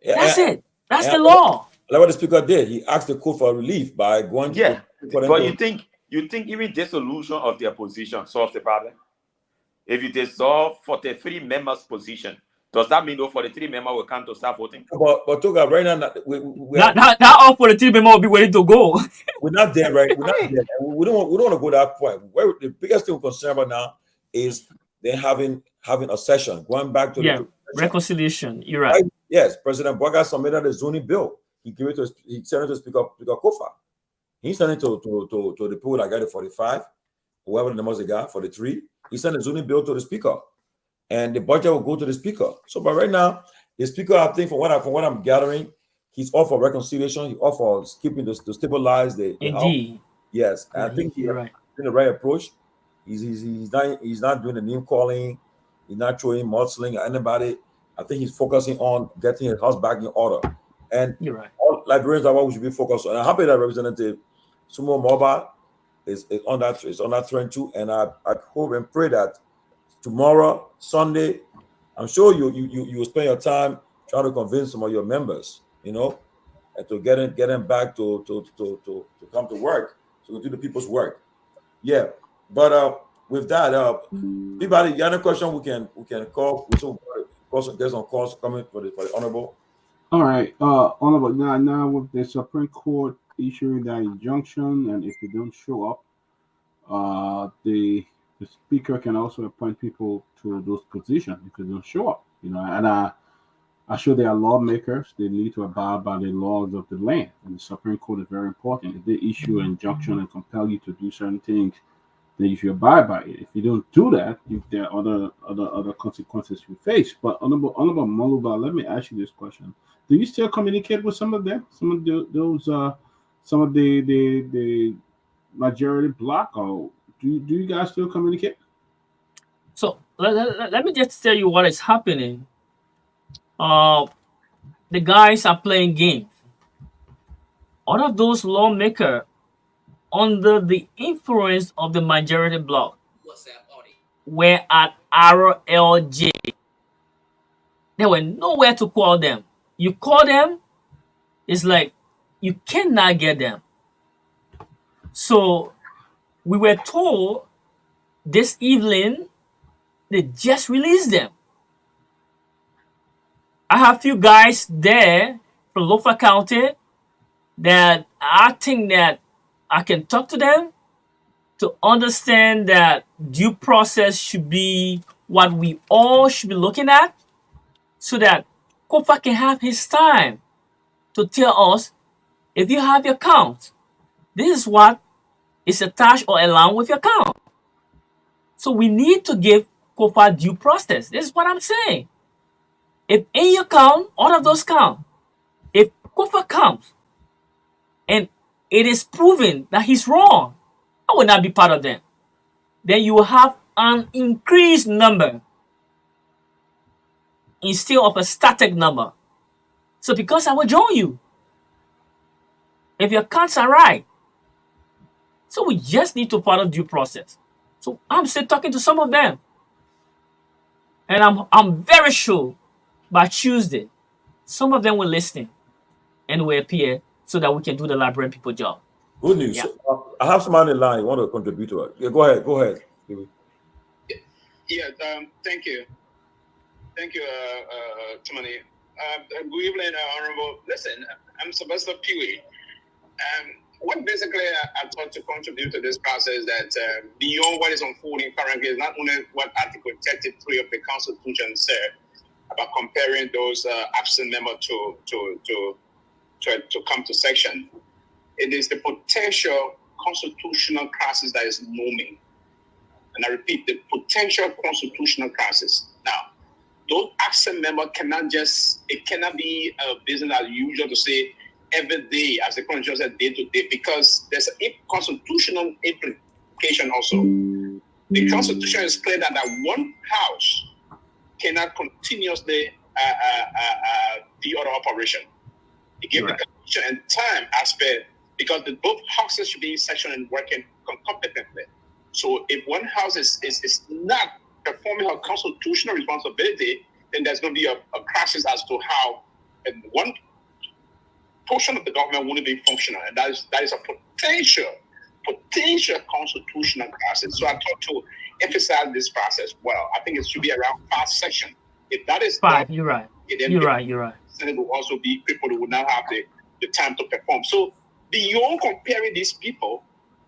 Yeah, that's it. That's the law. Like what the speaker did. He asked the court for relief by going to... But you think even dissolution of the opposition solves the problem? If you dissolve 43 members' position, does that mean those 43 members will come to start voting? But Togar, right now, not all 43 members will be ready to go. We're not there, right? We're not there. We don't want to go to that point. Where the biggest thing we're concerned about now is they having a session, going back to the reconciliation. You're right. Yes, President Boga submitted a zoning bill. He sent it to Speaker Kofa. He sent it to the people that got it 45, whoever the numbers they got, 43. He sent a zoning bill to the speaker, and the budget will go to the speaker. So, but right now, the speaker, I think, from what I'm gathering, he's all for reconciliation. He's all for keeping to stabilize the Indeed. Yes, and I think he's doing the right approach. He's not doing the name calling. He's not throwing mudslinging at anybody. I think he's focusing on getting his house back in order. And you're right. All Liberians are what we should be focused on. And I'm happy that Representative Sumo Mobile is on that trend too. And I hope and pray that tomorrow, Sunday, I'm sure you will spend your time trying to convince some of your members, and to get them back to come to work, to do the people's work. Yeah, but with that, anybody got any question? We can call. We still get some calls coming for the honorable. All right, Honorable. Now with the Supreme Court issuing that injunction, and if they don't show up, the speaker can also appoint people to those positions if they don't show up. And I'm sure they are lawmakers. They need to abide by the laws of the land, and the Supreme Court is very important. If they issue an injunction and compel you to do certain things, then you should abide by it. If you don't do that, there are other consequences you face. But Honorable Moluba, let me ask you this question: do you still communicate with some of them? Some of the majority bloc, or do you guys still communicate? So let me just tell you what is happening. The guys are playing games. All of those lawmakers under the influence of the majority bloc were at RLJ. There were nowhere to call them. You call them, it's like you cannot get them. So we were told this evening they just released them. I have few guys there from Lofa County that I think that I can talk to them to understand that due process should be what we all should be looking at, so that Kofa can have his time to tell us, if you have your count, this is what is attached or aligned with your count. So we need to give Kofa due process. This is what I'm saying. If in your count, all of those count, if Kofa comes and it is proven that he's wrong, I will not be part of them. Then you will have an increased number instead of a static number. So because I will join you, if your counts are right. So we just need to follow due process. So I'm still talking to some of them. And I'm very sure by Tuesday, some of them will listen and will appear so that we can do the Liberian people job. Good news. Yeah. I have somebody in line who want to contribute to it. Yeah, go ahead. Yeah, thank you. Thank you, Tomalin. Good evening, Honorable. Listen, I'm Sylvester Pewee. What basically I thought to contribute to this process that beyond what is unfolding currently is not only what Article 33 of the Constitution said about comparing those absent members to come to section. It is the potential constitutional crisis that is looming. And I repeat, the potential constitutional crisis. Now, those absent members cannot be a business as usual to say every day, as the Constitution said, day to day, because there's a constitutional implication also. The Constitution is clear that one house cannot continuously be out of operation. It gives the Constitution and time aspect, because both houses should be sectioned and working competently. So if one house is not performing her constitutional responsibility, then there's going to be a crisis as to how one portion of the government won't be functional, and that is a potential constitutional crisis. So I thought to emphasize this process. Well, I think it should be around 5 sections. If that is 5, you're right. You're right. Senate will also be people who will not have the time to perform. So beyond comparing these people,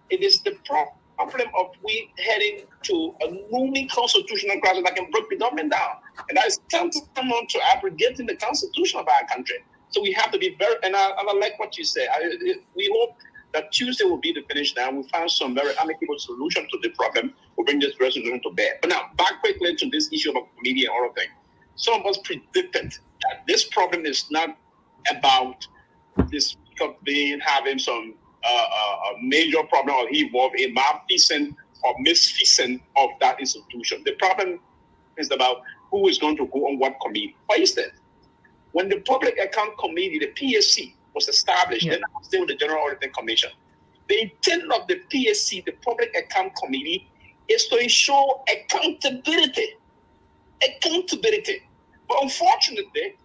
it is the problem of we heading to a looming constitutional crisis that can break the government down, and that is tantamount to abrogating the constitution of our country. So we have to be very, and I like what you said. We hope that Tuesday will be the finish line. We find some very amicable solution to the problem. We'll bring this resolution to bear. But now, back quickly to this issue of media and all of things. Some of us predicted that this problem is not about this being having some major problem or he involved in malfeasance or misfeasance of that institution. The problem is about who is going to go on what committee. For instance, when the Public Account Committee, the PAC, was established, then still the General Auditing Commission, the intent of the PAC, the Public Account Committee, is to ensure accountability. But unfortunately,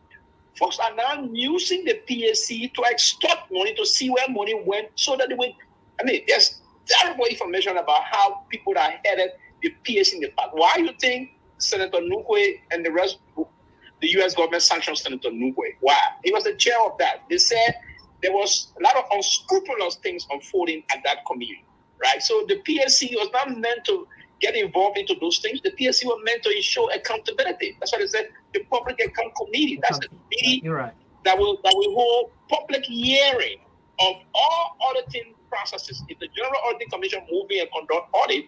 folks are now using the PAC to extort money, to see where money went, so that they will. I mean, there's terrible information about how people that headed the PAC in the past. Why you think Senator Nugwe and the rest, the U.S. government sanctioned Senator Nugwe? Why? He was the chair of that. They said there was a lot of unscrupulous things unfolding at that committee, right? So the PAC was not meant to get involved into those things. The PAC was meant to ensure accountability. That's why they said the Public Account Committee. That's the committee that will hold public hearing of all auditing processes. If the General Auditing Commission move in and conduct audit,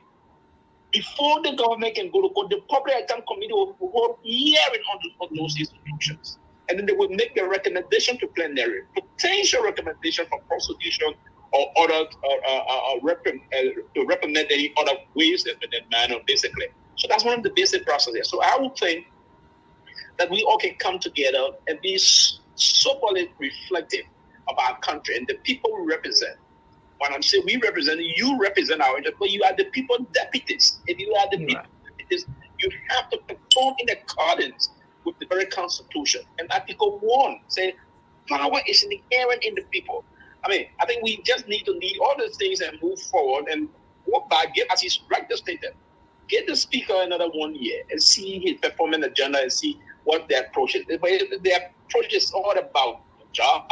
before the government can go to court, the Public Account Committee will hold hearing on those institutions. And then they will make a recommendation to plenary, potential recommendation for prosecution or other to recommend any other ways in that manner, basically. So that's one of the basic processes. So I would think that we all can come together and be so-called reflective of our country and the people we represent. When I'm saying we represent, you represent our interest, but you are the people deputies. If you are the people deputies, you have to perform in accordance with the very Constitution. And Article 1 saying power is inherent in the people. I mean, I think we just need to lead all those things and move forward and work back, as he's rightly stated, get the speaker another 1 year and see his performance agenda and see what their approach is. But their approach is all about job.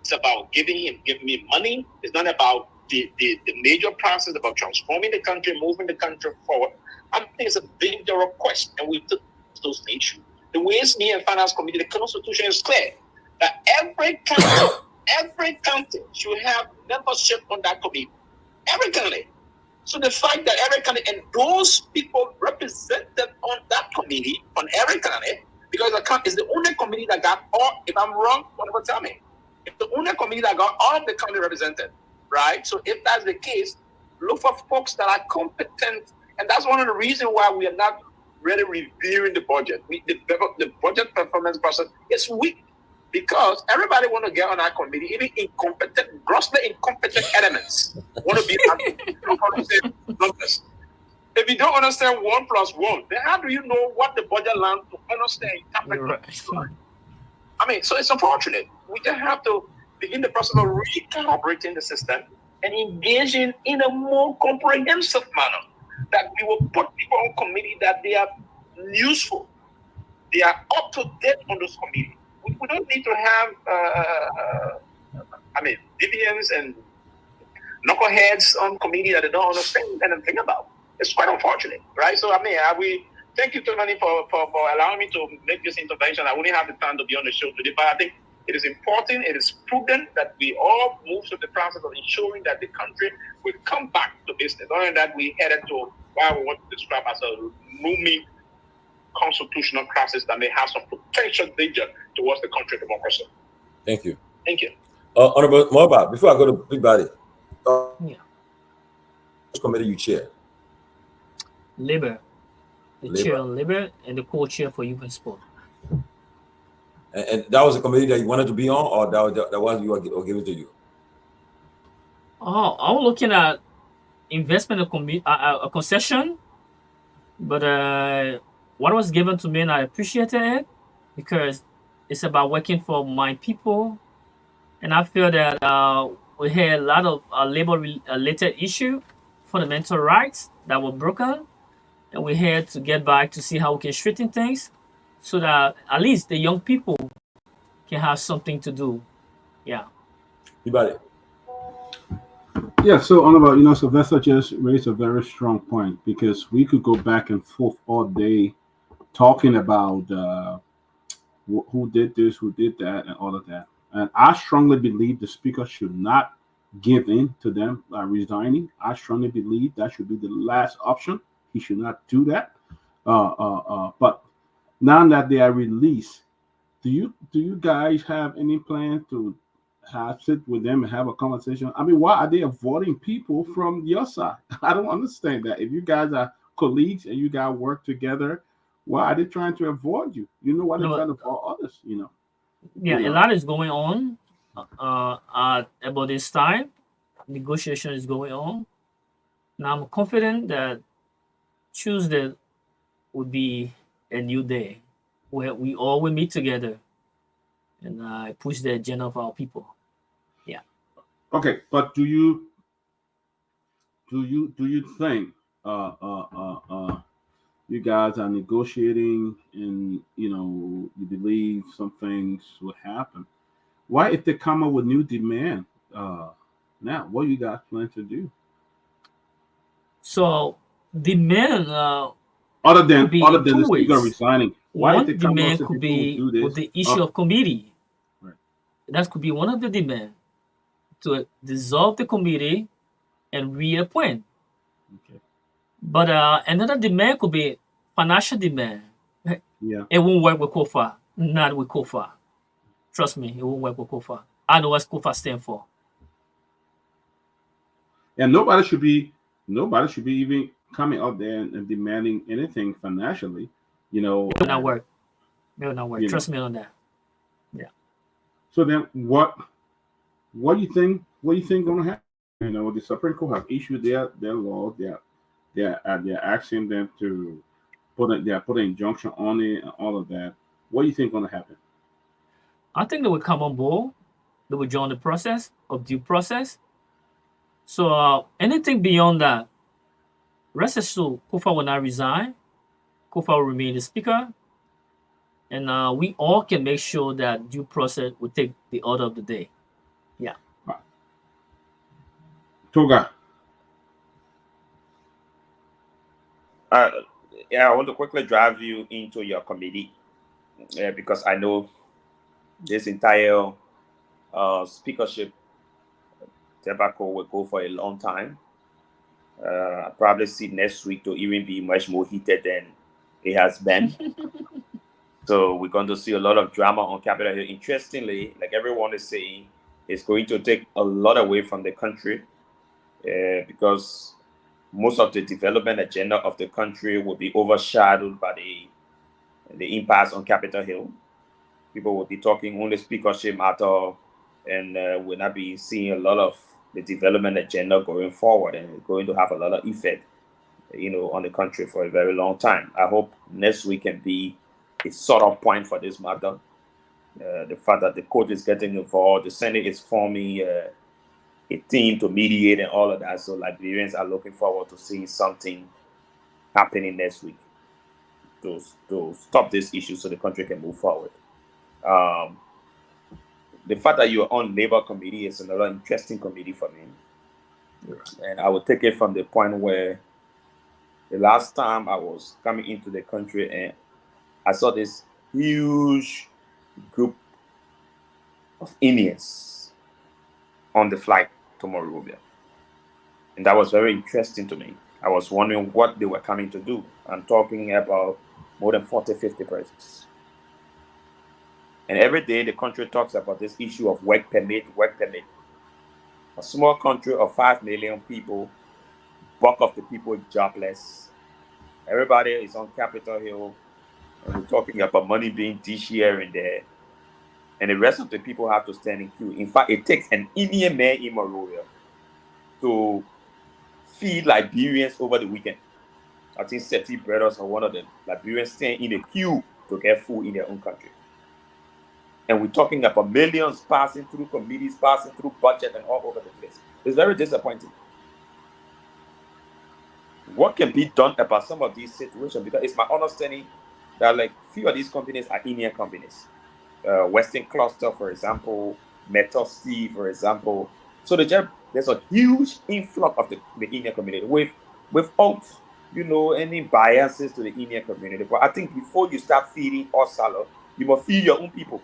It's about giving me money. It's not about the major process about transforming the country, moving the country forward. I think it's a dangerous quest, and we took those issues. The Ways, Means and Finance Committee, the Constitution is clear that every county should have membership on that committee. Every county. So the fact that every county and those people represented on that committee, on every county, because the county is the only committee that got all, if I'm wrong, whatever, tell me. It's the only committee that got all of the county represented, right? So if that's the case, look for folks that are competent. And that's one of the reasons why we are not really reviewing the budget. The budget performance process is weak because everybody want to get on our committee, even incompetent, grossly incompetent elements want to be numbers. If you don't understand 1 + 1, then how do you know what the budget line to understand? I mean, so it's unfortunate. We just have to begin the process of recalibrating the system and engaging in a more comprehensive manner. That we will put people on committee that they are useful, they are up to date on those committees. We don't need to have, deviants and knuckleheads on committee that they don't understand anything about. It's quite unfortunate, right? So we thank you, Tomalin, for allowing me to make this intervention. I wouldn't have the time to be on the show today, but I think it is important, it is prudent that we all move through the process of ensuring that the country will come back to business. Other than that, we headed to what we want to describe as a looming constitutional crisis that may have some potential danger towards the country democracy. Thank you. Thank you. Honorable Moba, before I go to Peabody, which committee you chair? Labor. The chair of Labor and the co-chair for Youth and Sport. And that was a committee that you wanted to be on, or that was you were given to you? Oh, I'm looking at investment a concession, but what was given to me, and I appreciated it because it's about working for my people, and I feel that we had a lot of labor-related issue, fundamental rights that were broken, and we had to get back to see how we can straighten things, so that at least the young people can have something to do. Yeah. Peabody. Yeah, so Honorable, Sylvester just raised a very strong point because we could go back and forth all day talking about who did this, who did that, and all of that. And I strongly believe the speaker should not give in to them by resigning. I strongly believe that should be the last option. He should not do that. But now that they are released, do you guys have any plan to sit with them and have a conversation? I mean, why are they avoiding people from your side? I don't understand that. If you guys are colleagues and you guys work together, why are they trying to avoid you? You know why they're trying to avoid others, Yeah, a lot is going on about this time. Negotiation is going on. Now I'm confident that Tuesday will be a new day where we all will meet together and push the agenda of our people. Yeah. Okay, but do you think you guys are negotiating, and you believe some things will happen? Why, if they come up with new demand, now what you guys plan to do? So demand Other could be in than two the speaker ways. resigning, why if One they come up demand say could people will be do with this? the issue of committee. Right. That could be one of the demand, to dissolve the committee and reappoint. Okay. But another demand could be financial demand. Yeah. It won't work with KOFA, not with KOFA. Trust me, it won't work with KOFA. I know what KOFA stands for. And nobody should be even coming out there and demanding anything financially. It will not work. It will not work. You Trust know. me on that. Yeah. So then, what do you think? What do you think going to happen? The Supreme Court have issued their law. They're asking them to put an injunction on it and all of that. What do you think going to happen? I think they will come on board. They will join the process of due process. So anything beyond that, rest assured, KOFA will not resign. KOFA will remain the speaker. And we all can make sure that due process will take the order of the day. Yeah. Togar. Yeah, I want to quickly drive you into your committee because I know this entire speakership debacle will go for a long time. I probably see next week to even be much more heated than it has been. So we're going to see a lot of drama on Capitol Hill. Interestingly, like everyone is saying, it's going to take a lot away from the country because most of the development agenda of the country will be overshadowed by the impasse on Capitol Hill. People will be talking only speakership matter, and we'll not be seeing a lot of the development agenda going forward, and it's going to have a lot of effect, on the country for a very long time. I hope next week can be a sort of point for this matter. The fact that the court is getting involved, the Senate is forming a team to mediate and all of that. So Liberians are looking forward to seeing something happening next week to stop this issue so the country can move forward. The fact that you're on Labor Committee is another interesting committee for me. And I will take it from the point where the last time I was coming into the country and I saw this huge group of Indians on the flight to Monrovia. And that was very interesting to me. I was wondering what they were coming to do. I'm talking about more than 40, 50 persons. And every day the country talks about this issue of work permit. A small country of 5 million people, bulk of the people jobless. Everybody is on Capitol Hill, and we're talking about money being dished here and there. And the rest of the people have to stand in queue. In fact, it takes an Indian man in Monrovia to feed Liberians over the weekend. I think Seti brothers are one of them. Liberians stand in the queue to get food in their own country. And we're talking about millions passing through committees, passing through budget and all over the place. It's very disappointing. What can be done about some of these situations? Because it's my understanding that few of these companies are Indian companies. Western Cluster, for example, Metal Steel, for example. So there's a huge influx of the Indian community without, any biases to the Indian community. But I think before you start feeding all salad, you must feed your own people.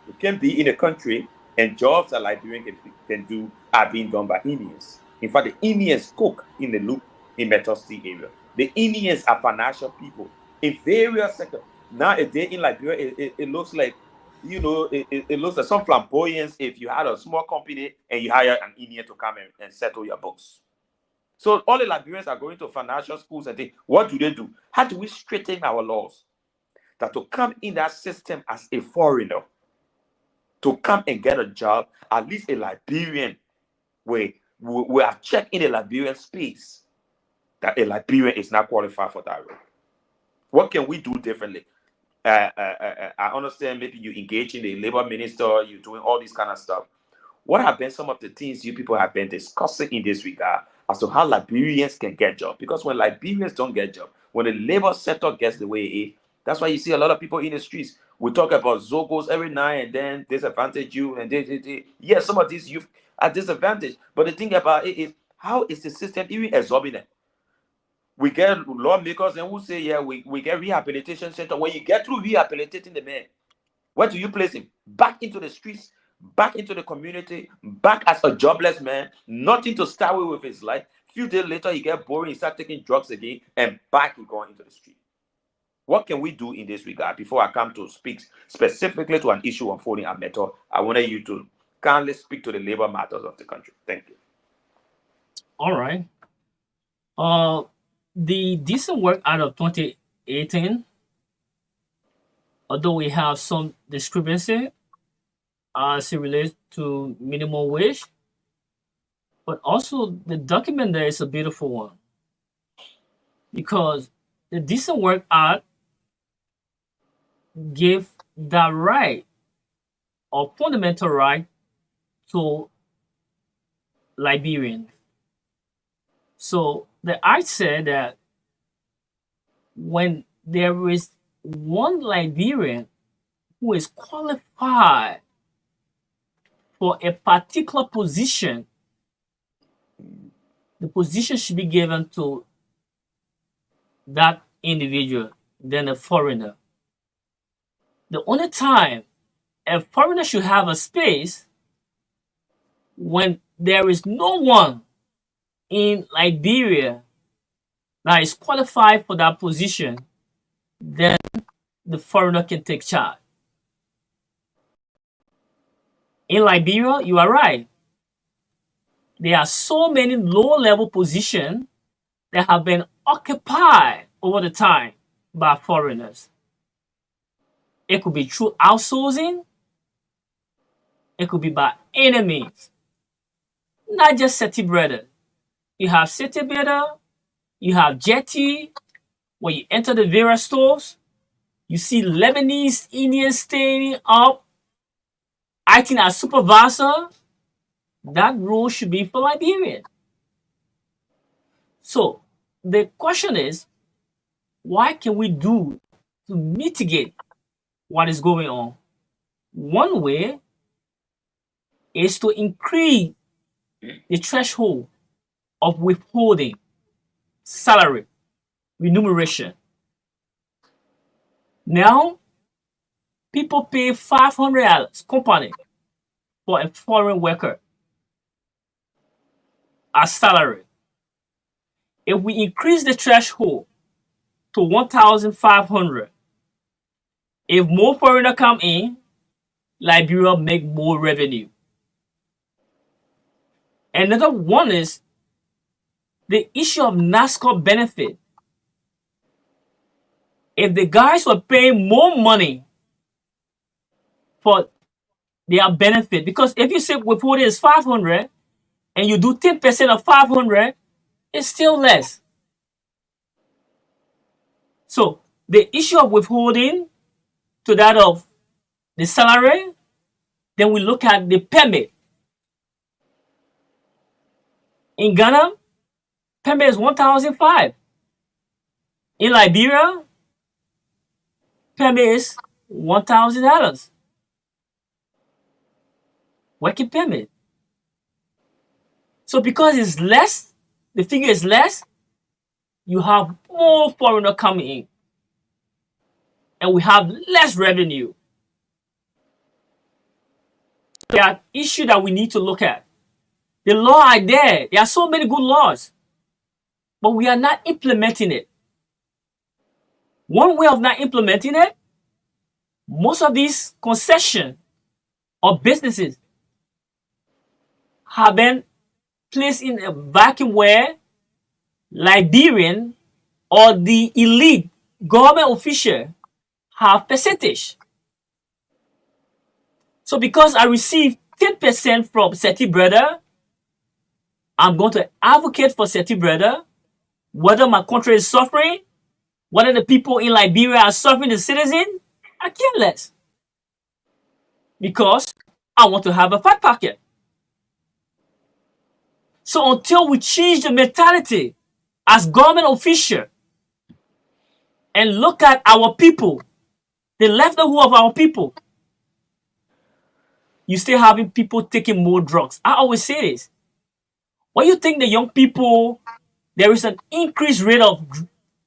You can be in a country and jobs that Liberian can do are being done by Indians. In fact, the Indians cook in the loop in Metal Steel area. The Indians are financial people in various sectors. Now, a day in Liberia, it looks like, it looks like some flamboyance if you had a small company and you hire an Indian to come and settle your books. So all the Liberians are going to financial schools and think, what do? How do we straighten our laws? That to come in that system as a foreigner, to come and get a job, at least a Liberian, we have checked in a Liberian space that a Liberian is not qualified for that role. What can we do differently? I understand maybe you engage in the labor minister, you're doing all this kind of stuff. What have been some of the things you people have been discussing in this regard as to how Liberians can get jobs? Because when Liberians don't get jobs, when the labor sector gets the way it is, that's why you see a lot of people in the streets. We talk about Zogos every night and then disadvantage you and yes, some of these youth are disadvantaged. But the thing about it is, how is the system even exorbitant? We get lawmakers and who say, yeah, we get rehabilitation center. When you get through rehabilitating the man, where do you place him? Back into the streets, back into the community, back as a jobless man, nothing to start with his life. Few days later, he get boring, he start taking drugs again, and back he going into the street. What can we do in this regard? Before I come to speak specifically to an issue unfolding at Metal, I wanted you to kindly speak to the labor matters of the country. Thank you. All right. The Decent Work Act of 2018, although we have some discrepancy as it relates to minimum wage, but also the document there is a beautiful one, because the Decent Work Act give that right, or fundamental right, to Liberians. So the act said that when there is one Liberian who is qualified for a particular position, the position should be given to that individual than a foreigner. The only time a foreigner should have a space when there is no one in Liberia that is qualified for that position, then the foreigner can take charge. In Liberia, you are right. There are so many low-level positions that have been occupied over the time by foreigners. It could be through outsourcing. It could be by any means. Not just City Brother. You have City Brother, you have Jetty. When you enter the various stores, you see Lebanese Indians staying up, acting as supervisor. That role should be for Liberian. So the question is, what can we do to mitigate what is going on? One way is to increase the threshold of withholding salary remuneration. Now, people pay $500 company for a foreign worker as salary. If we increase the threshold to 1,500, if more foreigners come in, Liberia make more revenue. Another one is the issue of NASCAR benefit. If the guys were paying more money for their benefit, because if you say withholding is 500 and you do 10% of 500, it's still less. So the issue of withholding to that of the salary, then we look at the permit. In Ghana, permit is $1,500. In Liberia, permit is $1,000. Working permit. So because it's less, the figure is less, you have more foreigners coming in. And we have less revenue. There are issues that we need to look at. The law are there. There are so many good laws. But we are not implementing it. One way of not implementing it, most of these concessions or businesses have been placed in a vacuum where Liberian or the elite government official have percentage. So because I receive 10% from Seti Brother, I'm going to advocate for Seti Brother, whether my country is suffering, whether the people in Liberia are suffering, the citizen, I care less because I want to have a fat pocket. So until we change the mentality as government official and look at our people, the livelihood of our people, you still having people taking more drugs. I always say this. When you think the young people, there is an increased rate of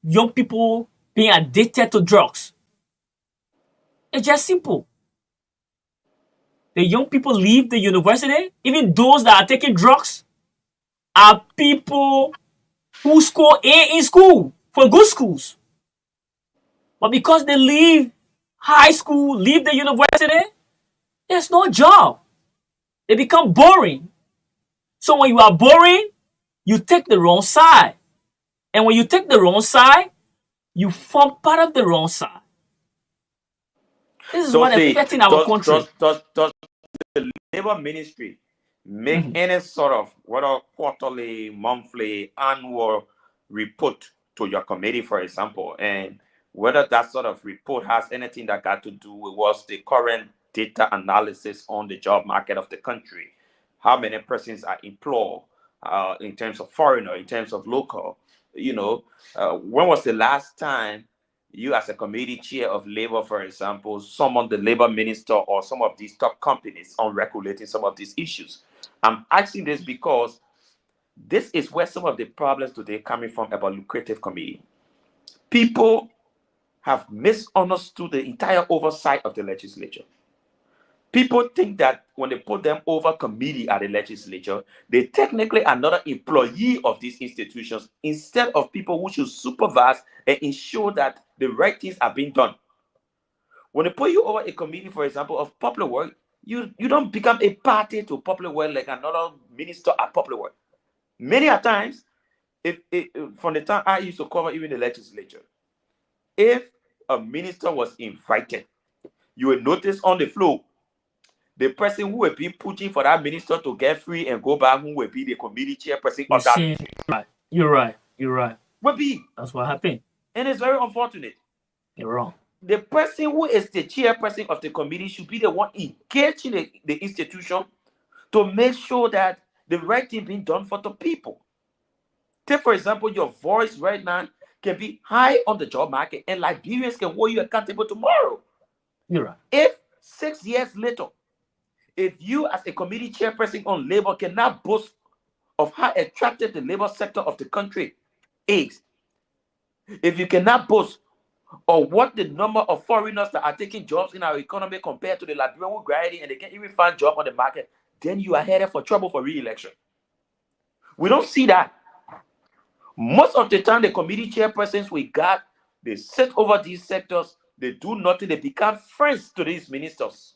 young people being addicted to drugs. It's just simple. The young people leave the university, even those that are taking drugs are people who score A in school for good schools. But because they leave high school, leave the university, there's no job. They become boring. So when you are boring, you take the wrong side. And when you take the wrong side, you form part of the wrong side. This is what affecting our country. Does the labor ministry make any sort of whether quarterly, monthly, annual report to your committee, for example, and whether that sort of report has anything that got to do with what's the current data analysis on the job market of the country, how many persons are employed in terms of foreigner, in terms of local, when was the last time you as a committee chair of labor, for example, summoned the labor minister or some of these top companies on regulating some of these issues? I'm asking this because this is where some of the problems today coming from about lucrative committee. People have misunderstood the entire oversight of the legislature. People think that when they put them over committee at the legislature, they technically are not an employee of these institutions instead of people who should supervise and ensure that the right things are being done. When they put you over a committee, for example, of public work, you don't become a party to public work like another minister at public work. Many a times, if from the time I used to cover even the legislature, if a minister was invited, you will notice on the floor, the person who will be pushing for that minister to get free and go back, who will be the committee chairperson of that meeting. Right. You're right. Will be. That's what happened. And it's very unfortunate. You're wrong. The person who is the chairperson of the committee should be the one engaging the institution to make sure that the right thing being done for the people. Take, for example, your voice right now can be high on the job market, and Liberians can hold you accountable tomorrow. You're right. If 6 years later, if you as a committee chairperson on labor cannot boast of how attractive the labor sector of the country is, if you cannot boast of what the number of foreigners that are taking jobs in our economy compared to the Liberian who graduating and they can't even find job on the market, then you are headed for trouble for re-election. We don't see that. Most of the time, the committee chairpersons we got, they sit over these sectors, they do nothing, they become friends to these ministers.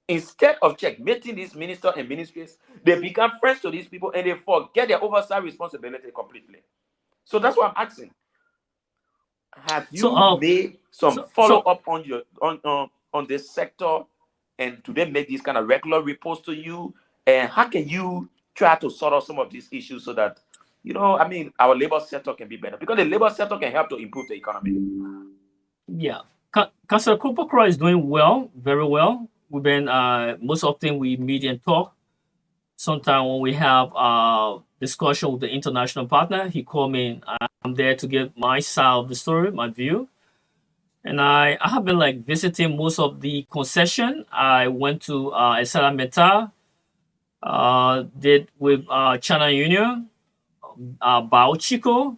Instead of checkmating these ministers and ministries, they become friends to these people and they forget their oversight responsibility completely. So that's what I'm asking. Have you made some follow-up on your on this sector, and do they make these kind of regular reports to you? And how can you try to sort out some of these issues so that our labor sector can be better? Because the labor sector can help to improve the economy. Yeah, Councillor Kupakra is doing well, very well. We've been most often we meet and talk. Sometimes when we have discussion with the international partner, he called me. I'm there to give my side of the story, my view. And I have been visiting most of the concession. I went to Esala Meta, did with China Union, Bao Chico,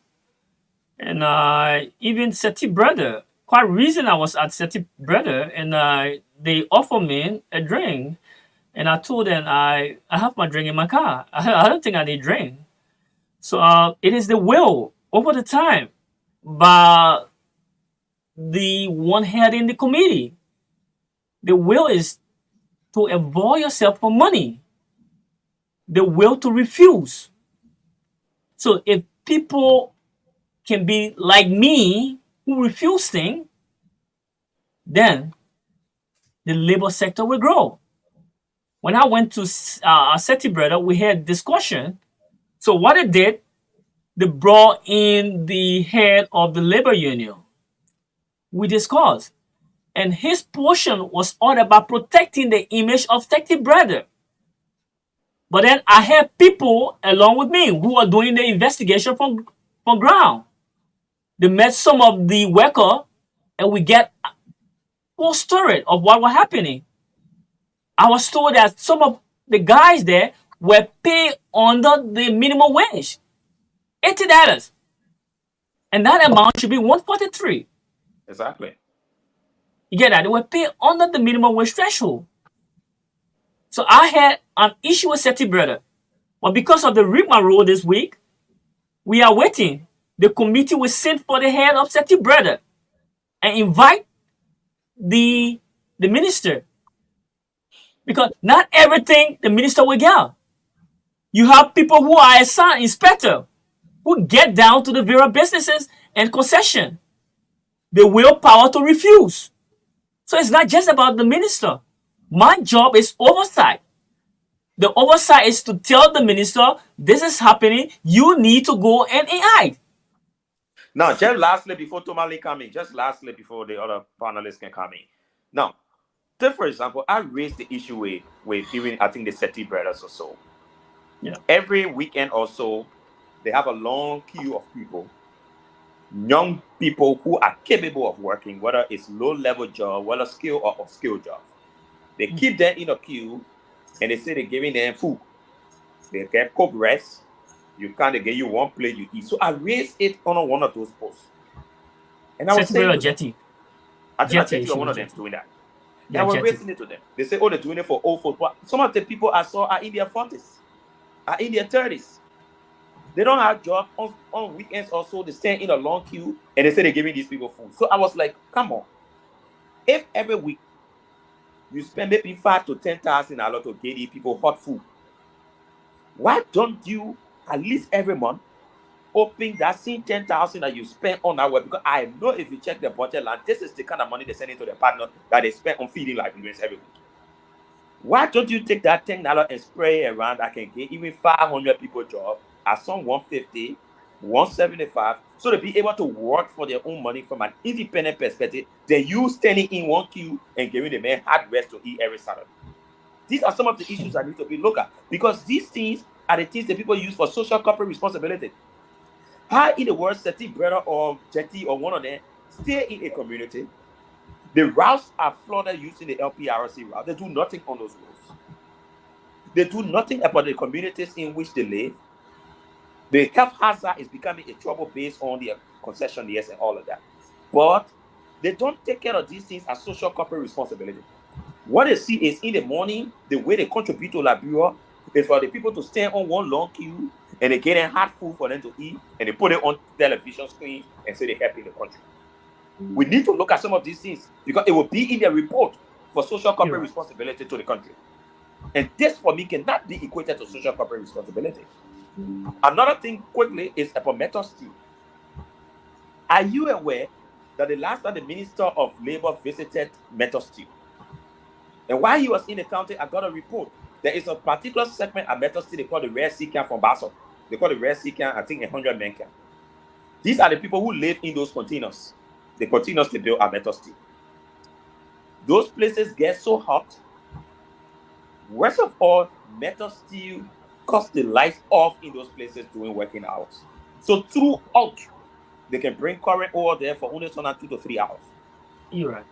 and even Seti Brother. Quite recent, I was at Seti Brother, and they offered me a drink. And I told them I have my drink in my car. I don't think I need drink. So it is the will over the time by the one head in the committee. The will is to avoid yourself for money. The will to refuse. So if people can be like me who refuse things, then the labor sector will grow. When I went to Seti Brother, we had discussion. So what it did, they brought in the head of the labor union. We discussed. And his portion was all about protecting the image of Seti brother. But then I had people along with me who are doing the investigation from ground. They met some of the worker and we get full story of what was happening. I was told that some of the guys there were paid under the minimum wage, $80. And that amount should be 143. Exactly. You get that? They were paid under the minimum wage threshold. So I had an issue with Seti brother. But because of the rigmarole this week, we are waiting. The committee will send for the head of Seti brother and invite the minister. Because not everything the minister will get. You have people who are assigned inspector who get down to the various businesses and concession. The willpower to refuse. So it's not just about the minister. My job is oversight. The oversight is to tell the minister, this is happening, you need to go and hide. Now, just lastly, before Tomalin come in, just lastly, before the other panelists can come in. Now, take for example, I raised the issue with even, I think, the Seti brothers or so. Yeah. Every weekend or so, they have a long queue of people, young people who are capable of working, whether it's low-level job, whether skill or upskill jobs. They keep them in a queue, and they say they're giving them food. They get cook rest. You can't get you one plate, you eat. So I raised it on one of those posts. And I was Seti saying brother to them, Jetty. I think Jetty, Jetty or one of them is doing that. Yeah, And I was Jetty. raising it to them. They say, oh, they're doing it for old folks. But some of the people I saw are in their 40s, are in their 30s. They don't have jobs on weekends or so. They stand in a long queue and they say they're giving these people food. So I was like, come on. If every week you spend maybe $5,000 to $10,000 to get these people hot food, why don't you at least every month open that same 10,000 that you spend on that work? Because I know if you check the budget line, this is the kind of money they send into the partner that they spend on feeding Liberians every week. Why don't you take that $10 and spray it around? I can get even 500 people job at some 150, 175, so to be able to work for their own money from an independent perspective. Then you standing in one queue and giving the man hard rest to eat every Saturday. These are some of the issues that need to be looked at, because these things are the things that people use for social corporate responsibility. How in the world Seti brother or Jetty or one of them stay in a community? The routes are flooded using the LPRC route. They do nothing on those roads. They do nothing about the communities in which they live. The health hazard is becoming a trouble based on their concessionaires and all of that. But they don't take care of these things as social corporate responsibility. What they see is in the morning, the way they contribute to Liberia is for the people to stand on one long queue and they get hot food for them to eat and they put it on television screens and say they're helping the country. We need to look at some of these things because it will be in their report for social corporate responsibility to the country. And this, for me, cannot be equated to social corporate responsibility. Another thing quickly is about metal steel. Are you aware that the last time the Minister of Labor visited metal steel, and while he was in the county, I got a report. There is a particular segment at metal steel they call the Rare Sea Camp from Basel. They call the Rare Sea Camp, I think, 100 men camp. These are the people who live in those containers. The containers they build at metal steel. Those places get so hot. Worst of all, metal steel cuts the lights off in those places during working hours. So throughout, they can bring current over there for only 2 to 3 hours. You're right.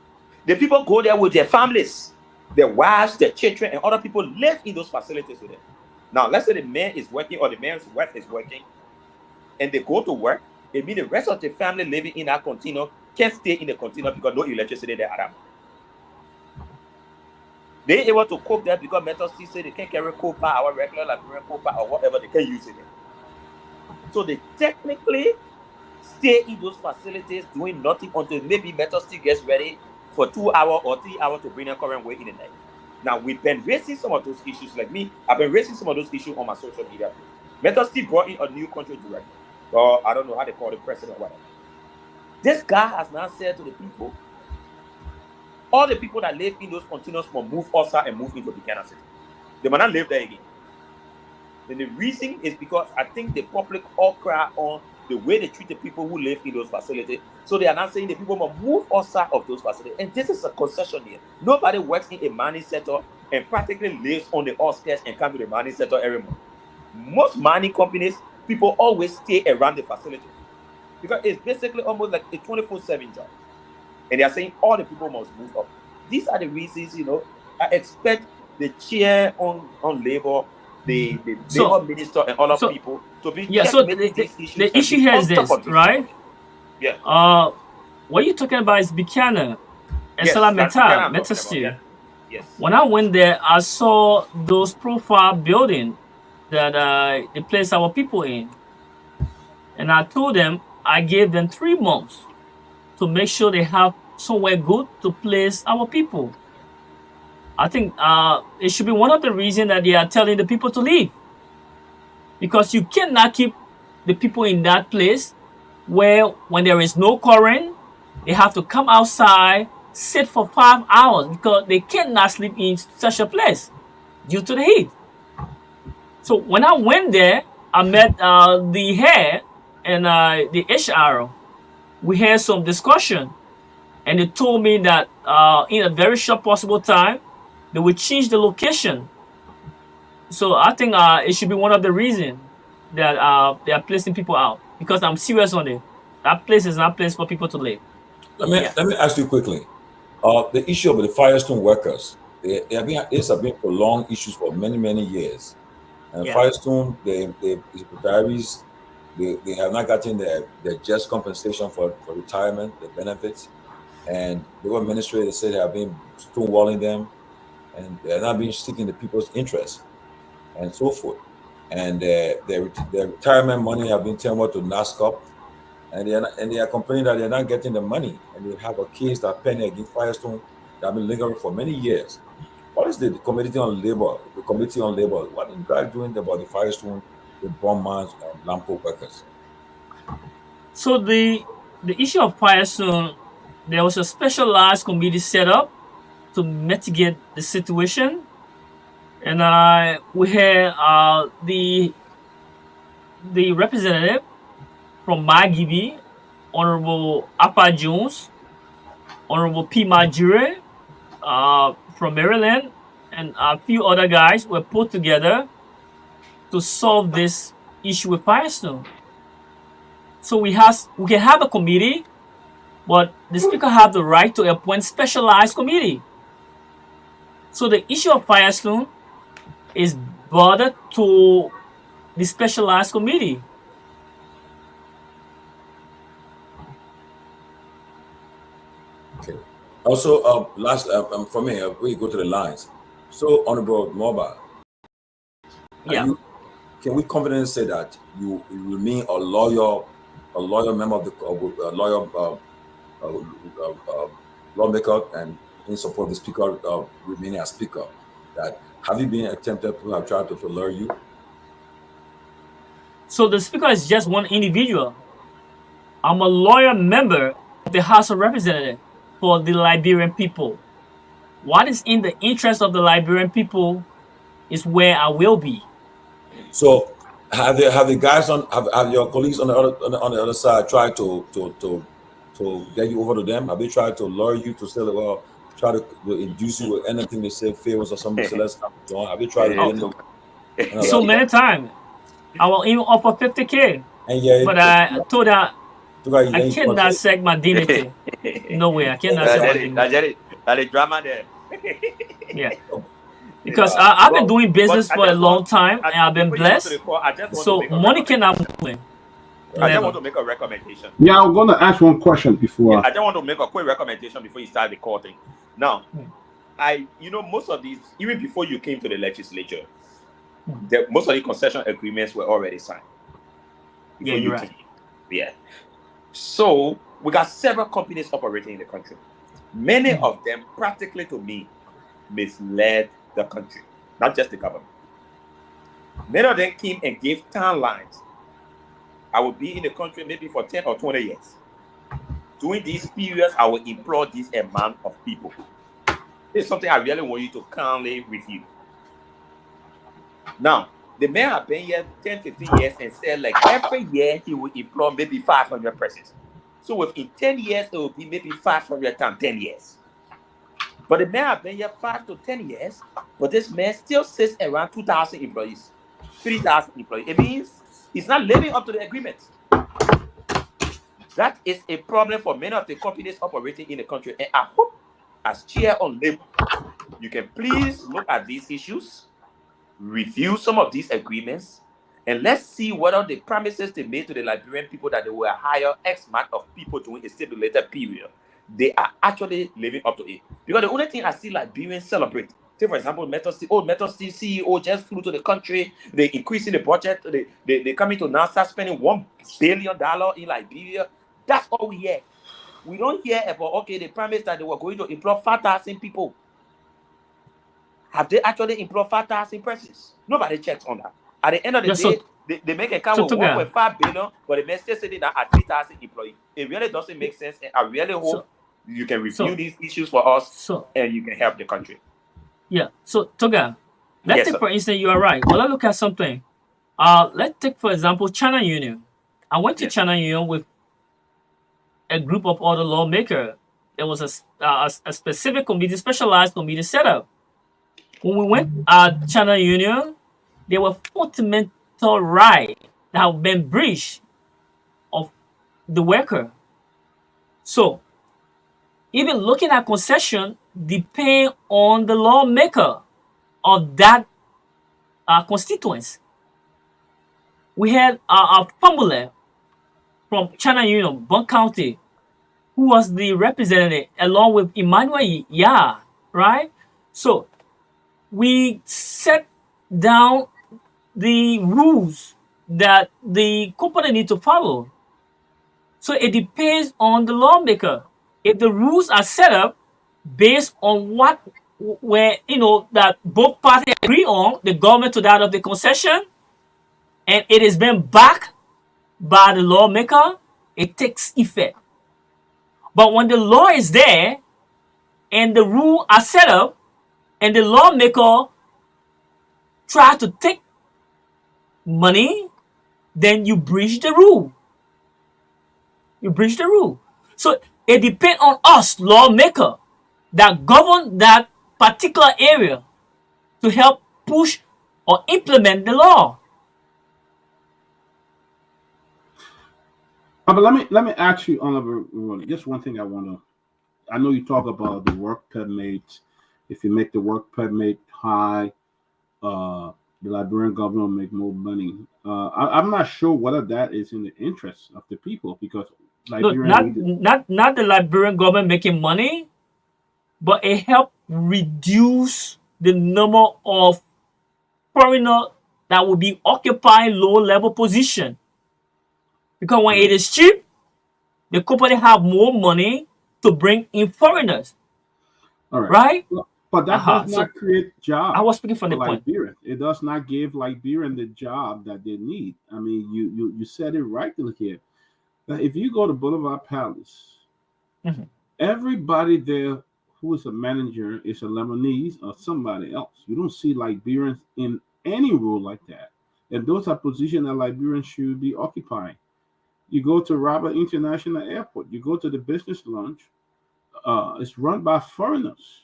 The people go there with their families, their wives, their children, and other people live in those facilities with them. Now, let's say the man is working or the man's wife is working, and they go to work. It means the rest of the family living in that container can't stay in the container because no electricity there around. They're able to cook there because metal steel say they can't carry coal power, our regular Liberian coal power, or whatever, they can use it. So they technically stay in those facilities doing nothing until maybe metal steel gets ready for 2 hours or 3 hours to bring a current way in the night. Now, we've been raising some of those issues. Like me, I've been raising some of those issues on my social media. Metal steel brought in a new country director, or I don't know how they call it, president or whatever. This guy has now said to the people, all the people that live in those containers will move outside and move into Buchanan City. They might not live there again. Then the reason is because I think the public all cry on the way they treat the people who live in those facilities. So they are not saying the people must move outside of those facilities. And this is a concession here. Nobody works in a mining sector and practically lives on the outskirts and come to the mining sector every month. Most mining companies, people always stay around the facility because it's basically almost like a 24/7 job. And they are saying all the people must move up. These are the reasons, I expect the chair on labor, the labor minister, and other people to be so checkmating these issues. the issue here is this, right? Yeah. What you're talking about is Buchanan and Yes, Salah that's what I'm Meta talking Steel. about, Yes. When I went there, I saw those profile building that they place our people in, and I told them I gave them 3 months to make sure they have somewhere good to place our people. I think it should be one of the reasons that they are telling the people to leave, because you cannot keep the people in that place where when there is no current, they have to come outside, sit for 5 hours because they cannot sleep in such a place due to the heat. So when I went there, I met the head and the HR. We had some discussion, and they told me that in a very short possible time, they will change the location. So I think it should be one of the reasons that they are placing people out, because I'm serious on it. That place is not a place for people to live. Let me ask you quickly. The issue of the Firestone workers, these have been prolonged issues for many years. And Firestone, the retirees, they have not gotten their just compensation for retirement, the benefits, and the administrators said they have been stonewalling them, and they are not being seeking the people's interest, and so forth. And their retirement money have been turned over to NASCOP, and they are complaining that they're not getting the money, and they have a case that pending against Firestone that have been lingering for many years. What is the Committee on Labor? The Committee on Labor, what are you guys doing about the Firestone, the bomb mines, and Lampo workers? So the issue of Firestone, there was a specialized committee set up to mitigate the situation, and we had the representative from Magibi, Honorable Apa Jones, Honorable P. Majure from Maryland, and a few other guys were put together to solve this issue with Firestone. So we can have a committee, but the speaker have the right to appoint specialized committee. So the issue of Firestone is brought to the specialized committee. Okay. Also, last for me, we go to the lines. So, Honorable Moba, can we confidently say that you remain a loyal member of the lawmaker and in support of the speaker remaining as speaker? That have you been attempted to have tried to lure you? So the speaker is just one individual. I'm a loyal member of the House of Representatives for the Liberian people. What is in the interest of the Liberian people is where I will be. So have the guys have your colleagues on the other side tried to get you over to them? Have they tried to lure you to say, well, try to induce you with anything they say favors or something? So let's join. Have they tried to get so many times? I will even offer 50K, but I told her I cannot sell my dignity. No way, I cannot sell my dignity. That's the drama there. Yeah. Because I've been doing business for a long time, and I've been blessed. So money cannot move. I just want to make a recommendation. Yeah, I'm going to ask one question before. I just want to make a quick recommendation before you start the recording. Now, most of these, even before you came to the legislature, most of the concession agreements were already signed. Yeah, you're right. Yeah. So we got several companies operating in the country. Many of them, practically to me, misled the country, not just the government. Many of them came and gave timelines. I will be in the country maybe for 10 or 20 years. During these periods, I will employ this amount of people. This is something I really want you to kindly review. Now, The man has been here 10, 15 years and said like every year he will employ maybe 500 persons. So within 10 years, it will be maybe 500 times 10 years. But the man has been here 5 to 10 years, but this man still sits around 2,000 employees, 3,000 employees. It means he's not living up to the agreement. That is a problem for many of the companies operating in the country. And I hope, as chair on labor, you can please look at these issues, review some of these agreements, and let's see whether the promises they made to the Liberian people that they will hire X amount of people during a stipulated period, they are actually living up to it. Because the only thing I see Liberians celebrate, take for example, old Metal Steel CEO just flew to the country, they increasing the budget, they coming to now start spending $1 billion in Liberia. That's all we hear. We don't hear about, okay, they promised that they were going to employ 5,000 people. Have they actually employed 5,000 persons? Nobody checks on that. At the end of the day, they make a count with 1.5 billion, but the man still sitting at 3,000 employees. It really doesn't make sense, and I really hope you can review these issues for us, and you can help the country. Yeah. So Togar, let's take for instance, you are right. Well, let's look at something. Let's take for example China Union. I went to China Union with a group of other lawmakers. There was a specific committee, specialized committee set up. When we went at China Union, there were fundamental rights that have been breached of the worker. So, even looking at concession depend on the lawmaker of that constituency. We had a family from China Union, Bong County, who was the representative, along with Emmanuel Ya, right? So, we set down the rules that the company need to follow. So it depends on the lawmaker. If the rules are set up based on that both parties agree on, the government to that of the concession, and it has been backed by the lawmaker, it takes effect. But when the law is there and the rules are set up, and the lawmaker try to take money, then you breach the rule. You breach the rule. So it depends on us, lawmaker, that govern that particular area to help push or implement the law. But let me ask you, Oliver, just one thing I know you talk about the work permit. If you make the work permit high, the Liberian government will make more money. I'm not sure whether that is in the interest of the people, because not the Liberian government making money, but it helped reduce the number of foreigners that will be occupying low-level position. Because when it is cheap, the company have more money to bring in foreigners. All right? But that does not create jobs. I was speaking from the point. It does not give Liberian the job that they need. I mean, you said it right here. That if you go to Boulevard Palace, everybody there who is a manager is a Lebanese or somebody else. You don't see Liberians in any role like that. And those are positions that Liberians should be occupying. You go to Rabat International Airport, you go to the business lounge, it's run by foreigners.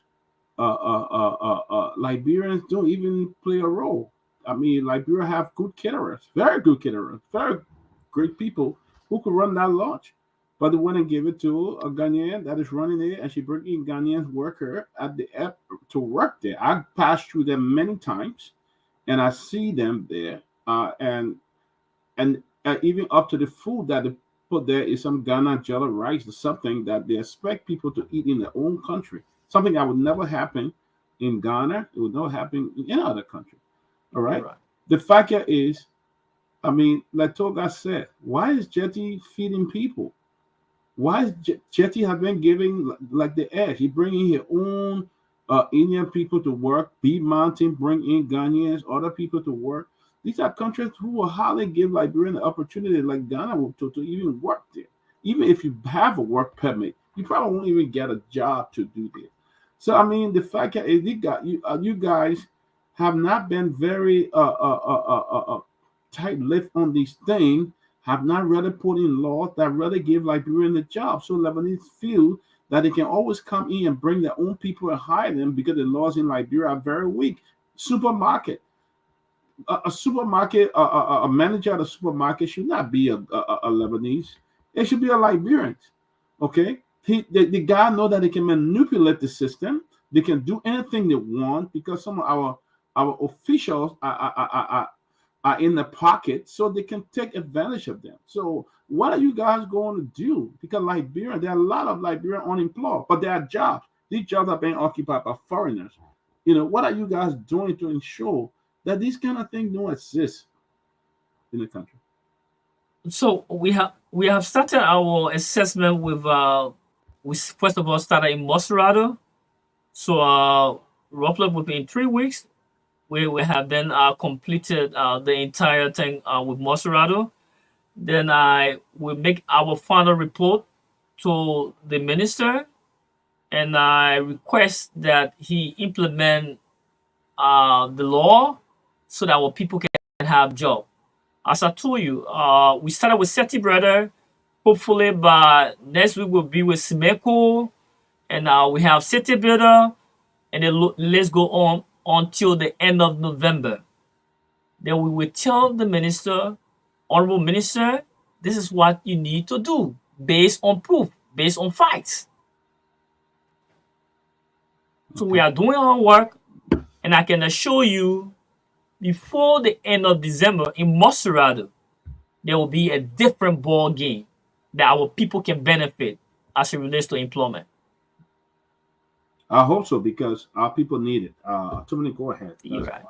Liberians don't even play a role. I mean, Liberia have good caterers, very good caterers, very great people who could run that lodge. But they went and give it to a Ghanaian that is running it, and she bring in Ghanaian worker at the app to work there. I passed through them many times, and I see them there. And even up to the food that they put there is some Ghana Jallah rice or something that they expect people to eat in their own country. Something that would never happen in Ghana. It would never happen in any other country. All right. The fact is, I mean, like Togar said, why is Jetty feeding people? Why is Jetty have been giving like the edge? He bringing his own Indian people to work. Beat Mountain bring in Ghanaians, other people to work. These are countries who will hardly give Liberian the opportunity like Ghana to even work there. Even if you have a work permit, you probably won't even get a job to do this. So, I mean, the fact that you guys have not been very tight-lipped on these things, have not really put in laws that really give Liberian the job. So Lebanese feel that they can always come in and bring their own people and hire them because the laws in Liberia are very weak. Supermarket. A supermarket, a manager at a supermarket should not be a Lebanese. It should be a Liberian. Okay? The guy know that they can manipulate the system. They can do anything they want because some of our officials are in the pocket, so they can take advantage of them. So what are you guys going to do? Because Liberia, there are a lot of Liberian unemployed, but there are jobs. These jobs are being occupied by foreigners. You know, what are you guys doing to ensure that these kind of things don't exist in the country? So we have started our assessment with we first of all started in Monserrado. So roughly within 3 weeks, we have then completed the entire thing with Monserrado. Then I will make our final report to the minister, and I request that he implement the law so that our people can have job. As I told you, we started with Seti Brother. Hopefully by next week we'll be with Simeko, and we have City Builder, and then let's go on until the end of November. Then we will tell the minister, honorable minister, this is what you need to do based on proof, based on facts. So we are doing our work, and I can assure you, before the end of December in Monserrado, there will be a different ball game that our people can benefit as it relates to employment. I hope so, because our people need it. Tomalin, go ahead. You're right.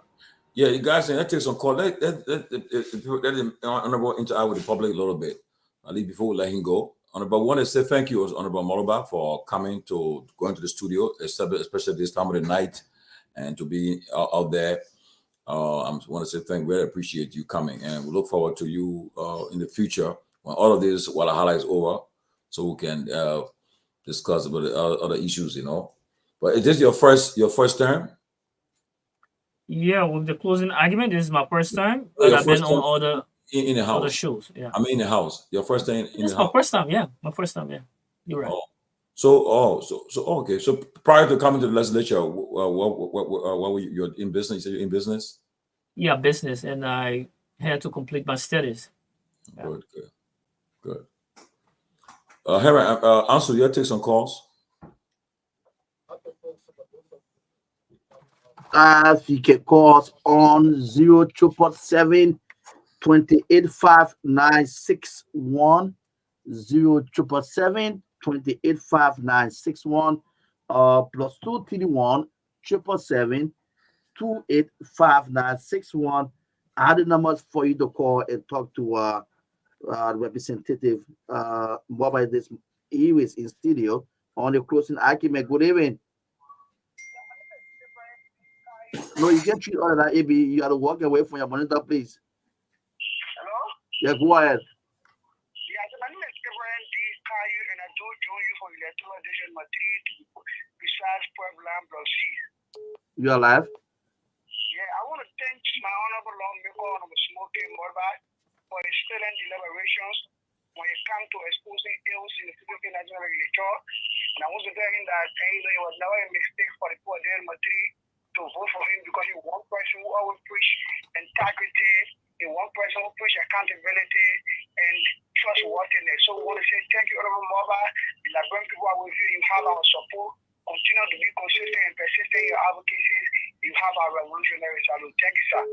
Yeah, you guys, that takes some call. Let him honorable interact with the public a little bit. At least before we let him go. Honorable, I want to say thank you, Honorable Moloba, for coming to going to the studio, especially this time of the night, and to be out there. I want to say thank you. Really appreciate you coming, and we look forward to you in the future when all of this Walhalla is over, so we can discuss about the other issues, you know. But is this your first term? Yeah, with the closing argument, this is my first time, Oh, but your I've been first on time in the other house. shows. Yeah, I mean, in the house. Your first time in this the is my house. first time. Yeah, my first time. Yeah, you're right. Okay. So prior to coming to the legislature, what were you in business? You said you're in business. Yeah, business, and I had to complete my studies. Yeah. Good. Henry, Ansu, you take some calls. You can call us on 0777 285 961 0777 285 961 plus 231 777 285 961. I had the numbers for you to call and talk to Representative Mobile this he is in studio on the closing argument. Good evening. No, you can't treat all of that, AB. You got to walk away from your monitor, please. Hello? Yeah, go ahead. Yeah, so my name is Abraham D. Caillou, and I do join you for electoral edition Madrid besides Puebla Block C. You are live? Yeah, I want to thank my honorable lawmaker, Honorable Smoking Morba, for his stellar deliberations when it comes to exposing ills in the Philippine National Legislature. And I want to tell him that it was never a mistake for the poor there in Madrid to vote for him, because he's one person who always preach integrity, he's one person who preach accountability and trustworthiness. So we want to say thank you, Honorable Morba. The Liberian people are with you. You have our support. Continue to be consistent and persistent in your advocacy. You have our revolutionary salute. Thank you, sir.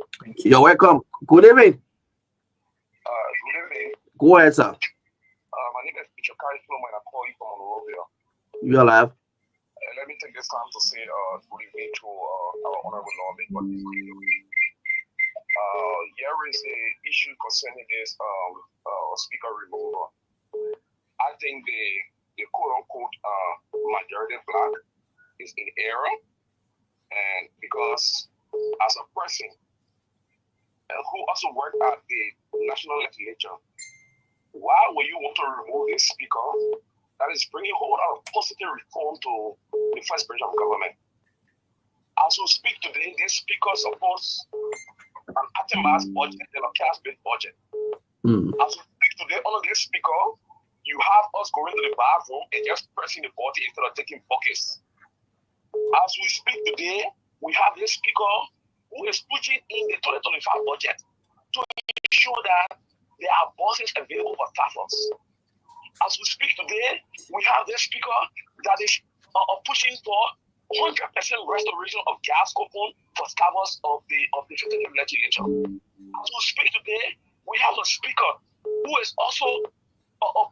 You're welcome. Good evening. Good evening. Go ahead, sir. My name is Bishop Kai Flomo, and I call you from Monrovia. You are live. Let me take this time to say good evening to our honorable lawmaker. Here is the issue concerning this speaker removal. I think the quote-unquote majority black is in error, and because as a person who also worked at the national legislature, why would you want to remove this speaker that is bringing a whole lot of positive reform to the first branch of government? As we speak today, this speaker supports an Atimas budget and a cash-based budget. As we speak today, under this speaker, you have us going to the bathroom and just pressing the button instead of taking buckets. As we speak today, we have this speaker who is pushing in the 2025 budget to ensure that there are buses available for staffers. As we speak today, we have this speaker that is pushing for 100% restoration of gas coupon for staffers of the executive legislature. As we speak today, we have a speaker who is also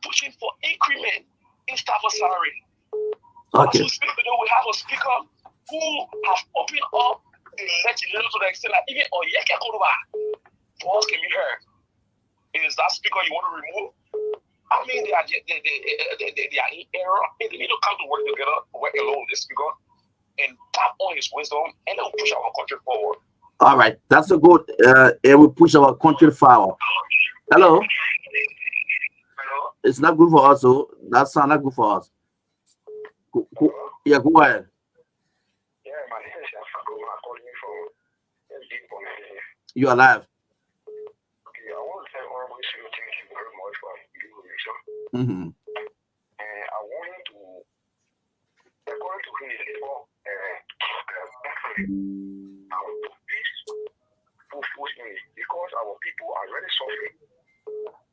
pushing for increment in staffer salary. As we speak today, we have a speaker who has opened up the legislature to the extent that even Oyeke Koruba voice can be heard. Is that speaker you want to remove? I mean, they are in error, and they need to come to work together, work alone with this speaker, and tap on his wisdom, and they'll push our country forward. All right, that's a good. It will push our country forward. Hello. It's not good for us, so that sounds not good for us. Yeah, go ahead. Yeah, my name is Afako. I'm calling you from SD. You're alive. Okay, I want to say honorable issue. Thank you very much for your information. Mm-hmm. And I want to, according to him, before this will force me because our people are really suffering.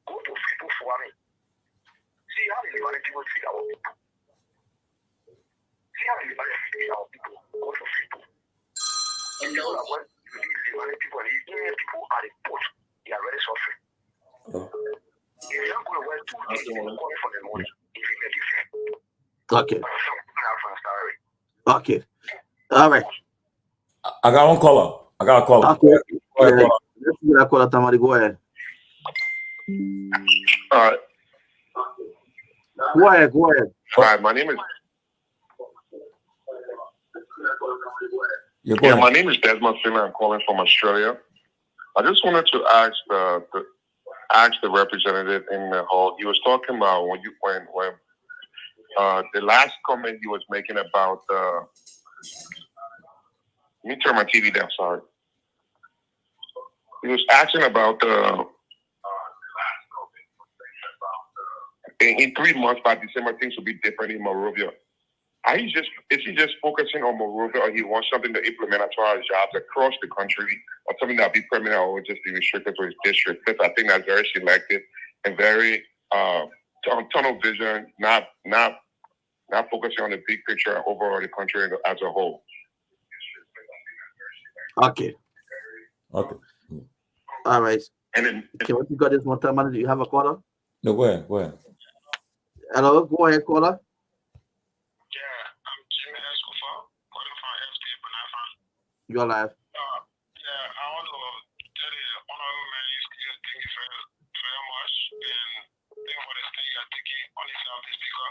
Go to people for me. See how the Liberia people treat our people. See how the Liberia treat our people. Go to people. And you know that when you leave Liberia people, the Indian people are the poor. They are really suffering. If you don't go to work 2 days, they're calling for the money. If you get different. Okay. Okay. All right. I got one caller. I got a caller. Okay. Go ahead, caller. Let's see that caller, Tamari. Go ahead. All right. Go ahead. Go ahead. All right. My name is. Yeah, my name is Desmond Finley. I'm calling from Australia. I just wanted to ask the representative in the hall. He was talking about when the last comment he was making about let me turn my TV down. Sorry. He was asking about in 3 months by December things will be different in Monrovia. Is he just focusing on Monrovia, or he wants something to implement as far as jobs across the country, or something that will be permanent, or just be restricted to his district? Because I think that's very selective and very tunnel vision, not focusing on the big picture and overall the country as a whole. Okay. Okay. All right. And then, can we got this one time? Do you have a caller? No, go ahead. Go ahead. Hello, go ahead, caller. You're alive. I want to tell the honorable man, thank you very much, and thank you for the stand you are taking on the side of the speaker.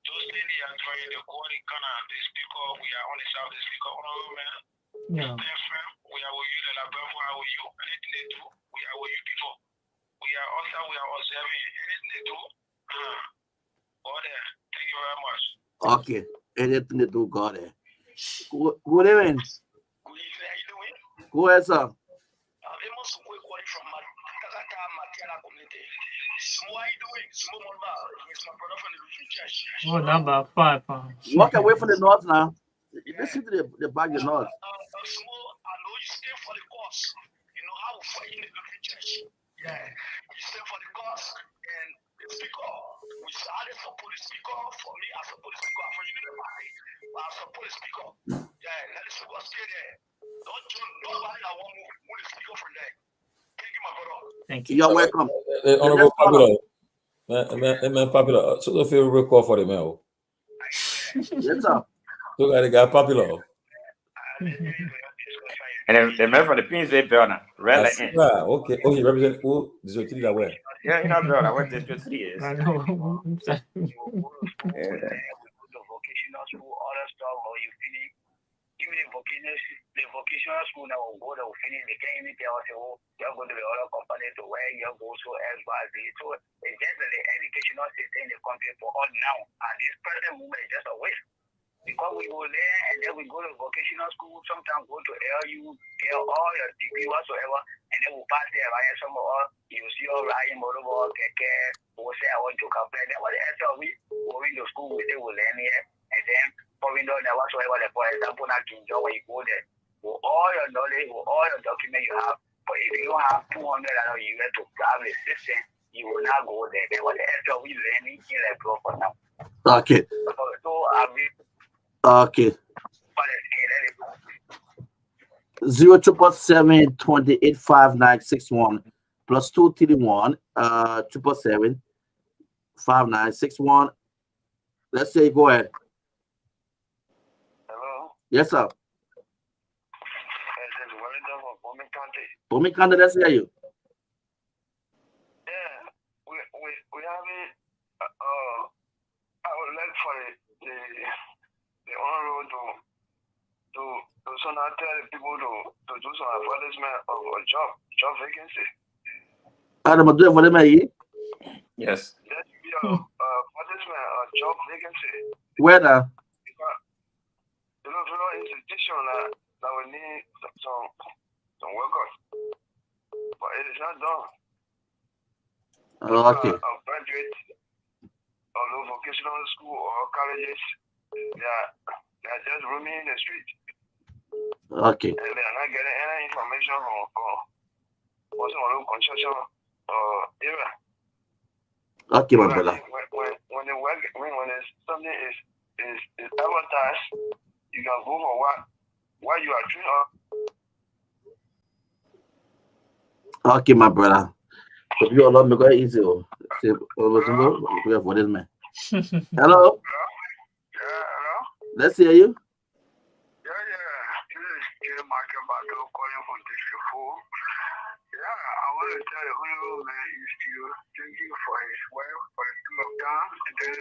Those things they are trying to call the speaker, we are on the side of the speaker, honorable man. Yeah. We are with you, the Labrador, we are with you. Anything they do, we are with you before. We are observing. Anything they do, go there. Thank you very much. Okay. Anything to do, go there. Good evening. Go ahead, sir. Oh, number 5. Walk away from the north now. Listen to the back of the north. I know you stay for the cause. You know how we fight in the church. Yeah. You stay for the cause, and the speaker, we started support the speaker. For me, I support the speaker. For you, I support the speaker. Yeah, let the speaker stay there. Don't join nobody. I want to move the speaker from there. Thank you, my brother. Thank you. You're welcome. Honorable Popular. Man, Popular. So the feel record for the mail. Yes, sir. So the guy Popular. And the man from the PNC Burner. Okay. Oh, he represents who? District 3 that way. Yeah, you know, Burner. What District 3 is. I know. Vocational school, other stuff, or you finish. Even the vocational school now will go to finish. They can't even tell us, oh, you're going to the other company to where you go so XYZ. So it's just the educational system in the country for us now. And this present movement is just a waste. Because we go there and then we go to vocational school, sometimes go to LU, get all your degree whatsoever, and then we pass there, right? Some of us, you see all riding motorball, we'll say I want to come back. Then what the hell we going to school, we say we'll learn here, and then probably don't know whatsoever, for example, not to enjoy when you go there. With all your knowledge, with all your documents you have, but if you don't have 200 US to travel assistance, you will not go there. Then what the hell we learning in the group for now? Okay. So I mean, Okay. 077 28 5961 plus 231 777 5961. Let's say go ahead. hello. Yes, sir. This is Wellington from Bowman County. Bowman County, let's hear you. Yeah, we having I would like for the honorable to somehow tell the people to do some advertisement of a job vacancy. Adam, do you have any? Yes. There should be a advertisement of job vacancy. Where now? Because institution that we need some workers, but it is not done. Okay. A graduate of no vocational school or colleges, they are just roaming in the street. Okay. And they are not getting any information from some construction area. Okay, my brother. When something is advertised, you can go for what you are doing. Okay, my brother. So you all make it easy. Say, we have what is man. Hello. Hello. Let's hear you. Yeah. This is Jay Market Battle calling from District 4. Yeah, I want to tell the honorable man thank you for his work for the two of them. And then,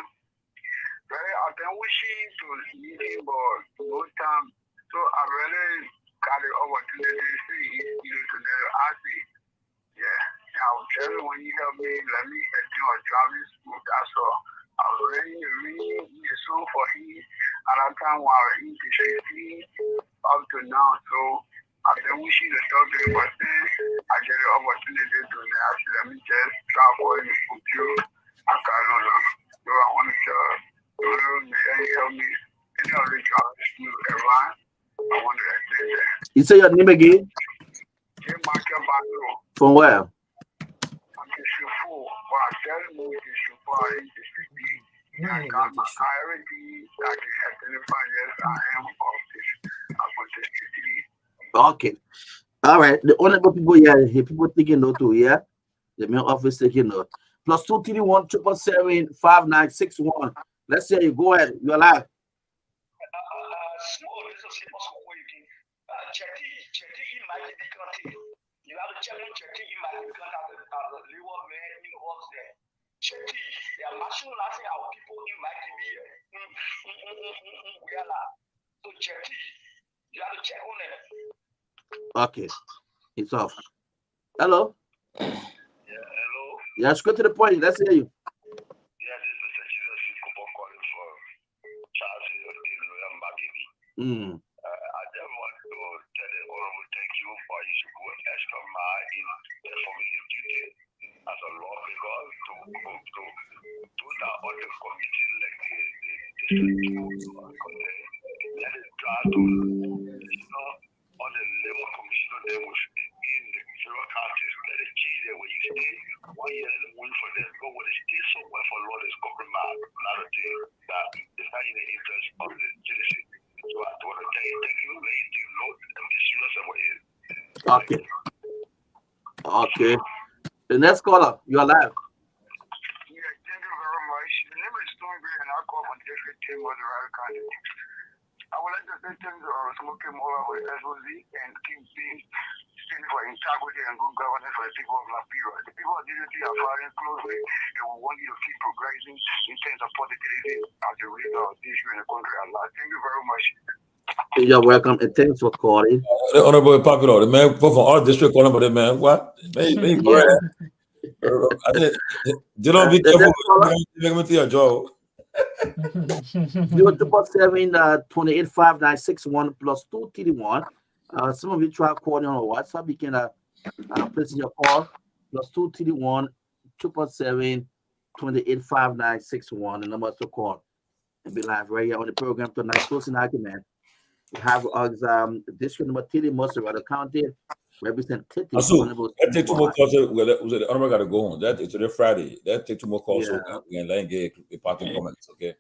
I've been wishing to meet him, but no time. So I really got the opportunity to see you to ask me. Yeah, I'll tell you when you help me, let me get you a driving school. That's all. I was really so for him. And I can't worry, he's 15 up to now. So I've been wishing to talk to him, but I get the opportunity to let me just travel and put you. I can't know. So I want to tell you, help me. Any of the driving school around, I want to extend that. You say your name again? From where? Okay. All right. The only people here, people taking note too, yeah? The main office taking note. Plus 231 777 5961. Let's say you go ahead. You're alive. You have to check in Chetty in my because of the labor man in works there. Chetty, they are marginalizing our people in my TV. So Chetty, you have to check on it. Okay. It's off. Hello? Yeah, hello? Yeah, go to the point. Let's hear you. Yeah, this is Mr. Jesus calling for Charles in Mbagini. I just want to tell the honorable thank you for his good extra mile in performing his duty as a lawmaker to that other committee like the that is glad to on the level commissioner there was in the federal counties let it change there where you stay 1 year and win for them but when it stays somewhere for law is compromise another thing that is not in the interest of the citizen. So I want to thank you, lady, Lord, and be serious about it. Okay. Okay. The next caller, you're alive. Yeah, thank you very much. The name is Torgbean, and I call from District Team of the Radical County. I would like to say thank you for smoking more with SOZ and keep being standing for integrity and good governance for the people of Liberia. The people of DDT are following closely and we want you to keep progressing in terms of positivity as a leader of this in the country. Allah. Thank you very much. You're welcome and thanks for calling. The honorable popular, the man from our district calling about the man. What? I think you don't be careful. Joe. 077 285 plus 231. Some of you try calling on WhatsApp. You can place in your call plus 231 777 285 The number to call and be live right here on the program tonight. Closing argument. We have district number 3, Monserrate County, Representative Honorable. That take 2 more calls. The honorable got to go on. That it's today Friday. That take 2 more calls so we can let him get a parting comments. Okay.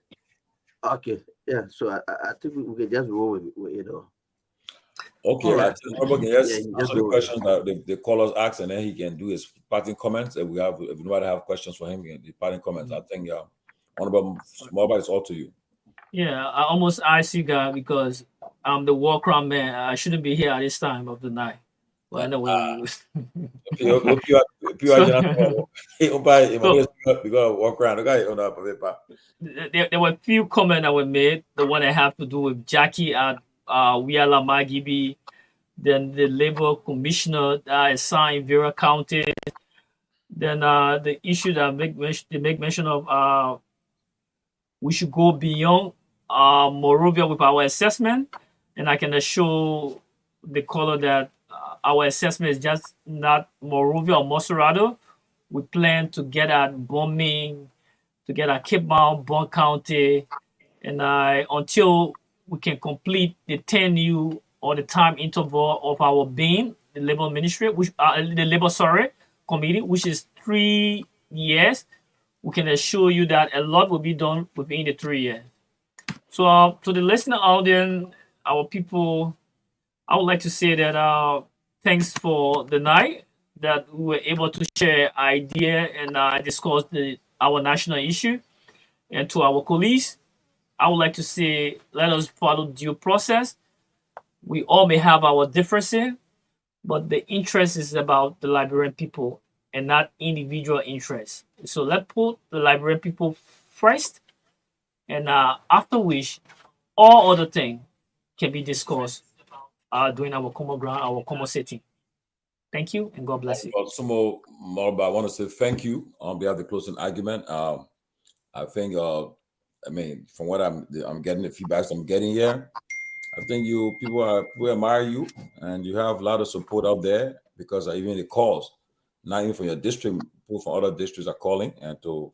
Okay. Yeah. So I think we can just roll with it. Okay. Right. I think honorable can just just answer the go questions that the callers ask, and then he can do his parting comments. And if nobody have questions for him, the parting comments. I think honorable Smallbite is all to you. Yeah, I almost asked you guys because I'm the war crime man. I shouldn't be here at this time of the night. Well, I know when you. There were a few comments that were made. The one that have to do with Jackie at Wiala Magibi, then the labor commissioner that is assigned in Vera County, then the issue that they make mention of we should go beyond Morovia with our assessment, and I can assure the caller that our assessment is just not Morovia or Monserrate. We plan to get at bombing, to get at Cape Mount, Bon County, and until we can complete the 10U or the time interval of our being, the labor ministry, which the labor committee, which is 3 years. We can assure you that a lot will be done within the 3 years. So to the listener audience, our people, I would like to say that thanks for the night that we were able to share idea and discuss our national issue. And to our colleagues, I would like to say, let us follow due process. We all may have our differences, but the interest is about the Liberian people and not individual interests. So let's put the Liberian people first, and after which all other things can be discussed during our common ground, our common setting. Thank you, and God bless you. Sumo Morba, I want to say thank you on behalf of the closing argument. I think, from what I'm getting, the feedbacks I'm getting here, I think people admire you, and you have a lot of support out there because even the calls, not even from your district, people from other districts are calling, and from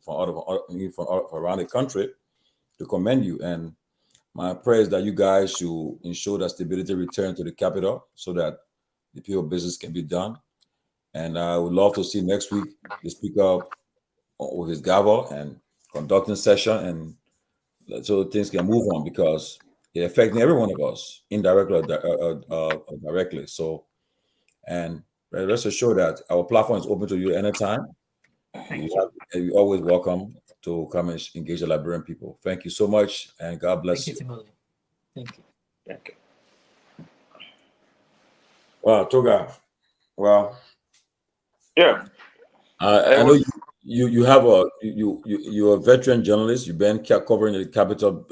around the country to commend you. And my prayer is that you guys should ensure that stability return to the capital so that the people business can be done. And I would love to see next week the speaker with his gavel and conducting session, and so things can move on because it affecting every one of us indirectly or directly. So, and rest assured that our platform is open to you anytime. You're always welcome to come and engage the Liberian people. Thank you so much, and God bless you. Thank you. Thank you. Wow, Togar. Well, yeah. I know you're a veteran journalist. You've been covering the Capitol,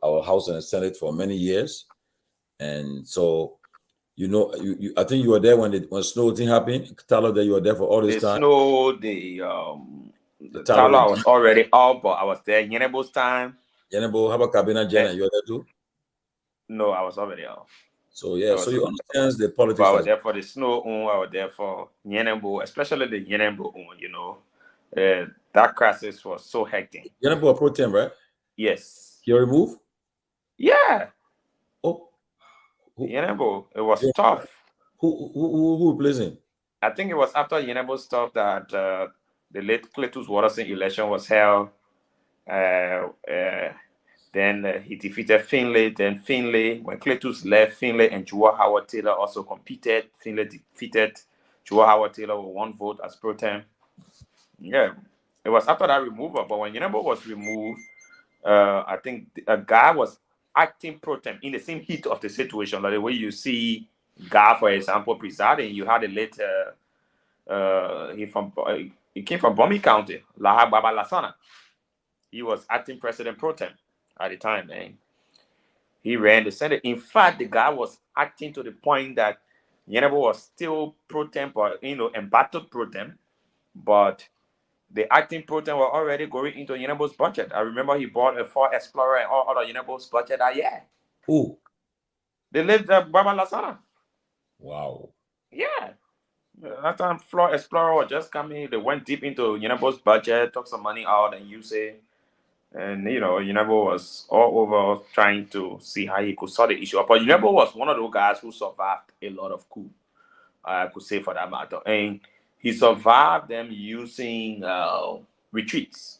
our House and the Senate for many years, and so I think you were there when snow thing happened. Tyler, that you were there for all this time. The Jallah was already up, but I was there. Nyenwolo's time. Nyenwolo, how about Kabina Jenna? You were there too? No, I was already out. So yeah, so you understand the politics. I was there for the snow. I was there for Nyenwolo, especially the Nyenwolo. That crisis was so hectic. Nyenwolo pro tem, right? Yes. You remove? Yeah. Oh. Nyenwolo, it was tough. Who replaced him? I think it was after Nyenwolo's stuff that the late Cletus Watterson election was held. Then he defeated Finlay. Then Finlay, when Cletus left, Finlay and Guar Howard Taylor also competed. Finlay defeated Guar Howard Taylor with 1 vote as pro tem. Yeah, it was after that removal. But when Nyenwolo was removed, I think a guy was acting pro tem in the same heat of the situation. Like the way you see Guar, for example, presiding, you had a later he came from Bomi County, Laha Baba Lasana. He was acting president pro tem at the time, and he ran the Senate. In fact, the guy was acting to the point that Nyenwolo was still pro tem, or embattled pro tem, but the acting protein were already going into Nyenwolo's budget. I remember he bought a Ford Explorer and all other Nyenwolo's budget that year. Who? They lived at Baba Lasana. Wow. Yeah. That time Ford Explorer was just coming. They went deep into Nyenwolo's budget, took some money out and used it. And Nyenwolo was all over trying to see how he could solve the issue. But Nyenwolo was one of those guys who survived a lot of coup. I could say for that matter. And he survived them using retreats.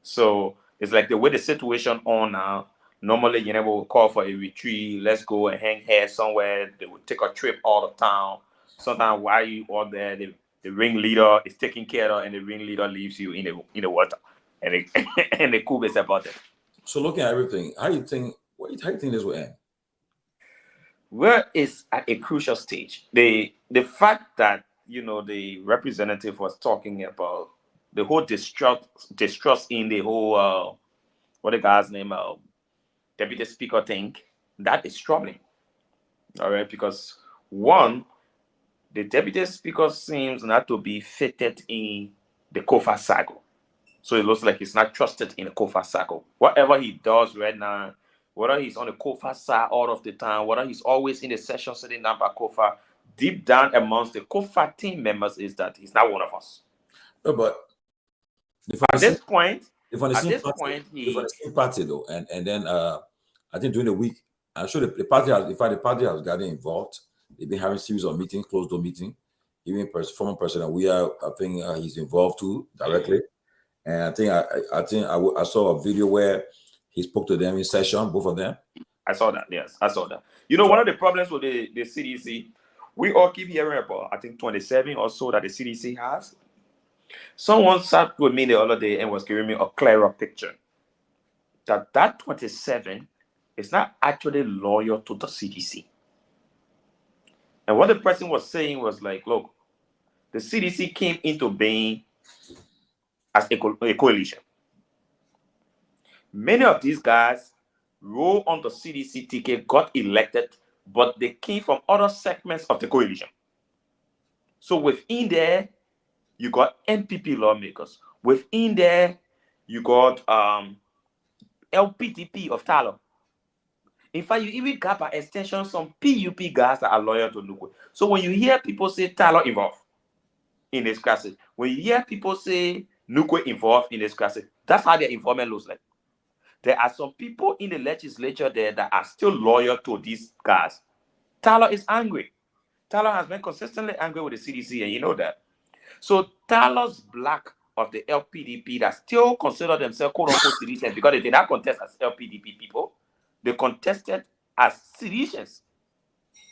So it's like the way the situation on now. Normally, Nyenwolo will call for a retreat. Let's go and hang here somewhere. They will take a trip all the town. Sometimes while you are there, the ringleader is taken care of, and the ringleader leaves you in the water, and and the coup is about it. So looking at everything, how do you think this will end? Where is at a crucial stage. The fact that the representative was talking about the whole distrust in the whole what the guy's name deputy speaker thing, that is troubling. All right, because one, the deputy speaker seems not to be fitted in the COFA cycle. So it looks like he's not trusted in the COFA cycle. Whatever he does right now, whether he's on the COFA side all of the time, whether he's always in the session sitting down by COFA, deep down amongst the COFA team members is that he's not one of us. No, but at this point, he for the same party though, and then I think during the week, I'm sure the party has gotten involved. They've been having series of meetings, closed door meeting. Even former president, I think he's involved too directly. And I think I saw a video where he spoke to them in session, both of them. I saw that. Yes, I saw that. One of the problems with the CDC, we all keep hearing about, I think 27 or so that the CDC has. Someone sat with me the other day and was giving me a clearer picture that 27 is not actually loyal to the CDC. And what the person was saying was like, look, the CDC came into being as a coalition. Many of these guys rolled on the CDC ticket, got elected, but they came from other segments of the coalition. So within there, you got MPP lawmakers. Within there, you got LPTP of Tyler. In fact, you even got by extension some PUP guys that are loyal to Nukwe. So when you hear people say Tyler involved in this crisis, when you hear people say Nukwe involved in this crisis, that's how their involvement looks like. There are some people in the legislature there that are still loyal to these guys. Tyler is angry. Tyler has been consistently angry with the CDC, and you know that. So Tyler's black of the LPDP that still consider themselves quote-unquote seditious because they did not contest as LPDP people. They contested as seditious.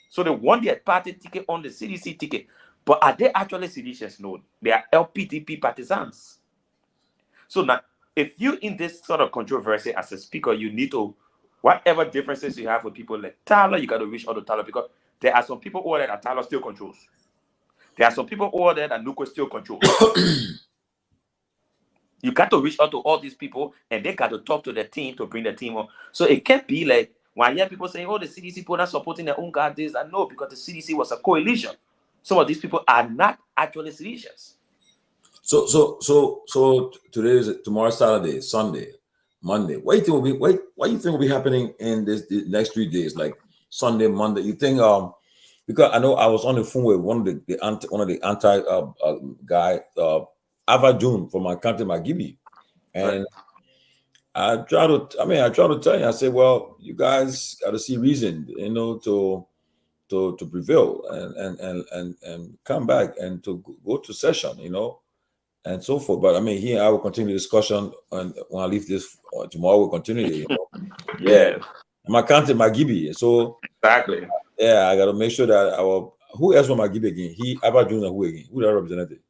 So they won their party ticket on the CDC ticket. But are they actually seditious? No. They are LPDP partisans. So now, if you in this sort of controversy as a speaker, you need to, whatever differences you have with people like Tyler, you got to reach out to Tyler because there are some people over there that Tyler still controls. There are some people over there that Nukwe still controls. You got to reach out to all these people and they got to talk to the team to bring the team on. So it can't be like when I hear people saying, oh, the CDC people are not supporting their own guys. I know because the CDC was a coalition. Some of these people are not actually seditious. So tomorrow, Saturday, Sunday, Monday. What do you think will be happening in the next 3 days, like Sunday, Monday? You think because I know I was on the phone with one of the anti guy, Ava June from my county, Magibi, and I try to tell you. I say, well, you guys got to see reason, to prevail and come back and to go to session, and so forth. But I mean, here I will continue the discussion, and when I leave this tomorrow, we'll continue. Yeah, my county, Magibi. So exactly. Yeah, I got to make sure that who else from Magibi again? He, Abba June, and who again? Who the representative?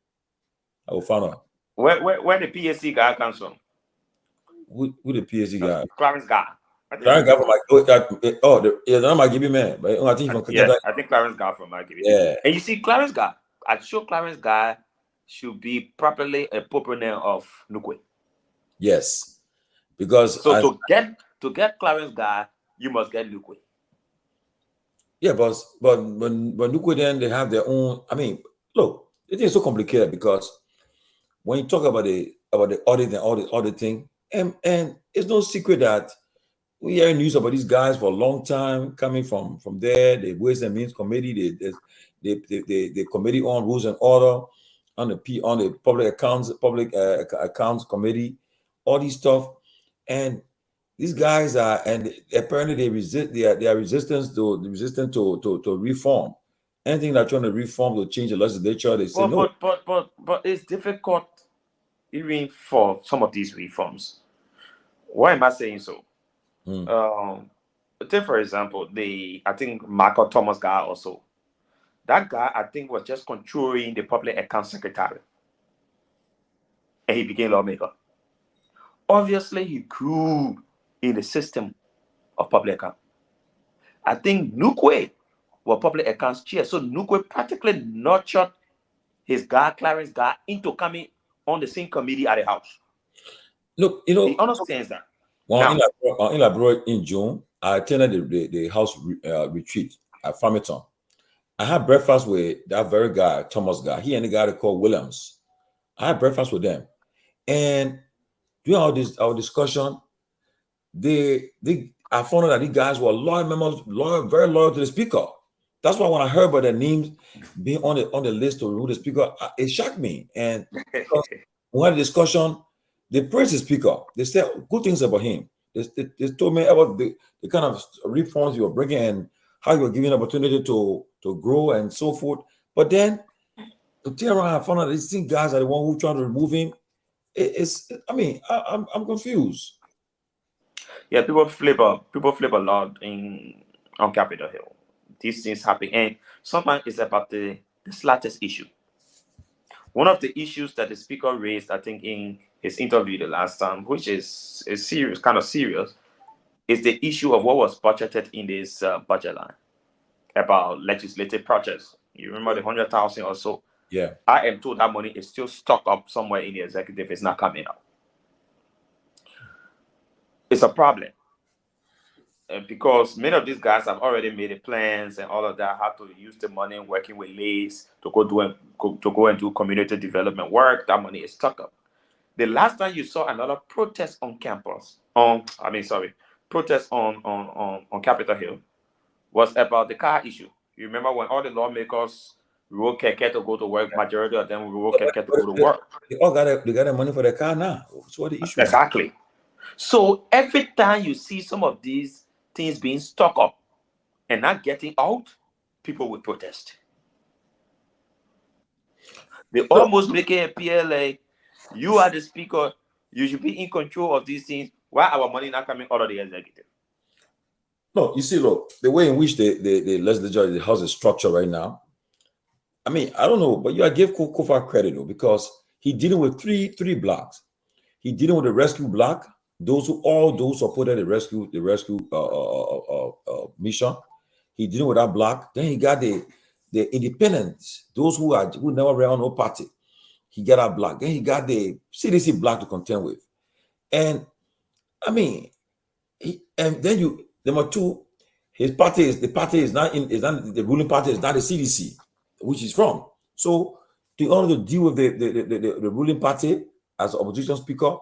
I will find out. Where the PSC guy comes from? Who the PSC guy? Clarence guy. Clarence guy from not Magibi man, but I think from I think Clarence guy from Magibi. Yeah, and you see, Clarence guy. I'm sure Clarence guy should be properly a proponent of Nukwe. Yes, because to get Clarence guy, you must get Nukwe. Yeah, but Nukwe then they have their own. I mean, look, it is so complicated because when you talk about the audit and all the auditing, and it's no secret that we hear news about these guys for a long time coming from there. The Ways and Means Committee, the Committee on Rules and Order, on the Public Accounts Committee, all these stuff, and these guys are, and apparently they are resistant to reform. Anything they're trying to reform to change the legislature, they say no. But it's difficult even for some of these reforms. Why am I saying so? Take for example, I think Michael Thomas guy also. That guy, I think, was just controlling the public account secretary, and he became lawmaker. Obviously, he grew in the system of public account. I think Nukwe was public accounts chair, so Nukwe practically nurtured his guy, Clarence guy, into coming on the same committee at the House. Look, he understands that. In June, I attended the House retreat at Farmington. I had breakfast with that very guy, Thomas guy. He and the guy they called Williams. I had breakfast with them, and during our discussion, I found out that these guys were loyal members, very loyal to the speaker. That's why when I heard about their names being on the list to remove the speaker, it shocked me. And we had a discussion. They praised the speaker. They said good things about him. They told me about the kind of reforms you were bringing and how you were giving opportunity to grow and so forth. But then to turn around, I found out these guys are the one who trying to remove him. I'm confused. Yeah, people flip a lot on Capitol Hill. These things happen, and sometimes it's about the slightest issue. One of the issues that the speaker raised, I think, in his interview the last time, which is serious, kind of serious, is the issue of what was budgeted in this budget line about legislative projects. You remember the 100,000 or so? Yeah. I am told that money is still stuck up somewhere in the executive. It's not coming out. It's a problem. Because many of these guys have already made the plans and all of that, how to use the money working with Lays to go and do community development work. That money is stuck up. The last time you saw another protest on campus, protest on Capitol Hill, was about the car issue. You remember when all the lawmakers rode keke to go to work, majority of them rode keke to go to work. They got the money for the car now. That's what the issue is. Exactly. So every time you see some of these things being stuck up and not getting out, people will protest. They almost make it appear like you are the speaker, you should be in control of these things. Why our money not coming out of the executive? No, you see, look, the way in which the legislature, the House is structured right now. I mean, I don't know, but you give Kofa credit though, because he dealing with three blocks. He dealing with the rescue block. Those who supported the rescue mission, he dealing with that block. Then he got the independents, those who never ran no party. He got that block. Then he got the CDC block to contend with. And I mean, number two, the ruling party is not the CDC, which is from. So in order to deal with the ruling party as opposition speaker,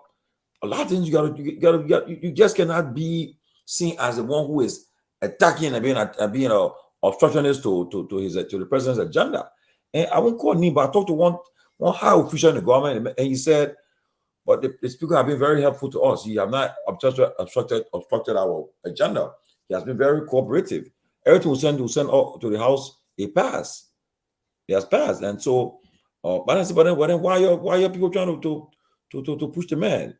a lot of things you just cannot be seen as the one who is attacking and being a obstructionist to the president's agenda. And I won't call him, but I talked to one high official in the government, and he said, but the speaker have been very helpful to us. He have not obstructed our agenda. He has been very cooperative. Everything we send to the House, it passed. It has passed. And so, but then why are people trying to push the man?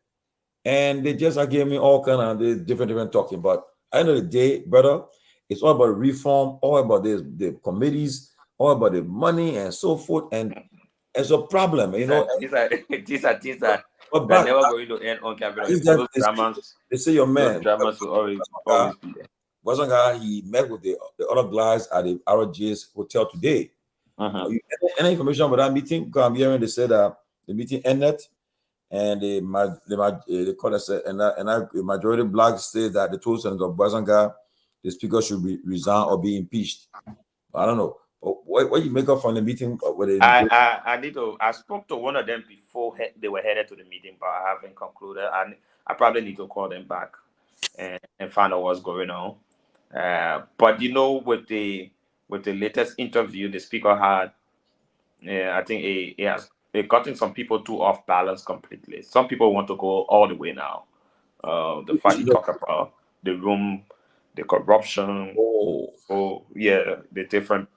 And they just gave me all kind of different talking. But at the end of the day, brother, it's all about reform, all about the committees, all about the money and so forth. And it's a problem, you know. These are they're never going to end on Capitol. They say your man. Those dramas will always be there. Wasn't guy, he met with the other guys at the RJ's hotel today. Any information about that meeting? Because I'm hearing they said the meeting ended. And the majority black said that the total Senator Bazanga, the speaker should resign or be impeached. I don't know. What you make up from the meeting? I spoke to one of them before they were headed to the meeting, but I haven't concluded. And I probably need to call them back and find out what's going on. But with the latest interview the speaker had, I think it has gotten some people too off balance completely. Some people want to go all the way now. The fact he talked about the room, the corruption, the different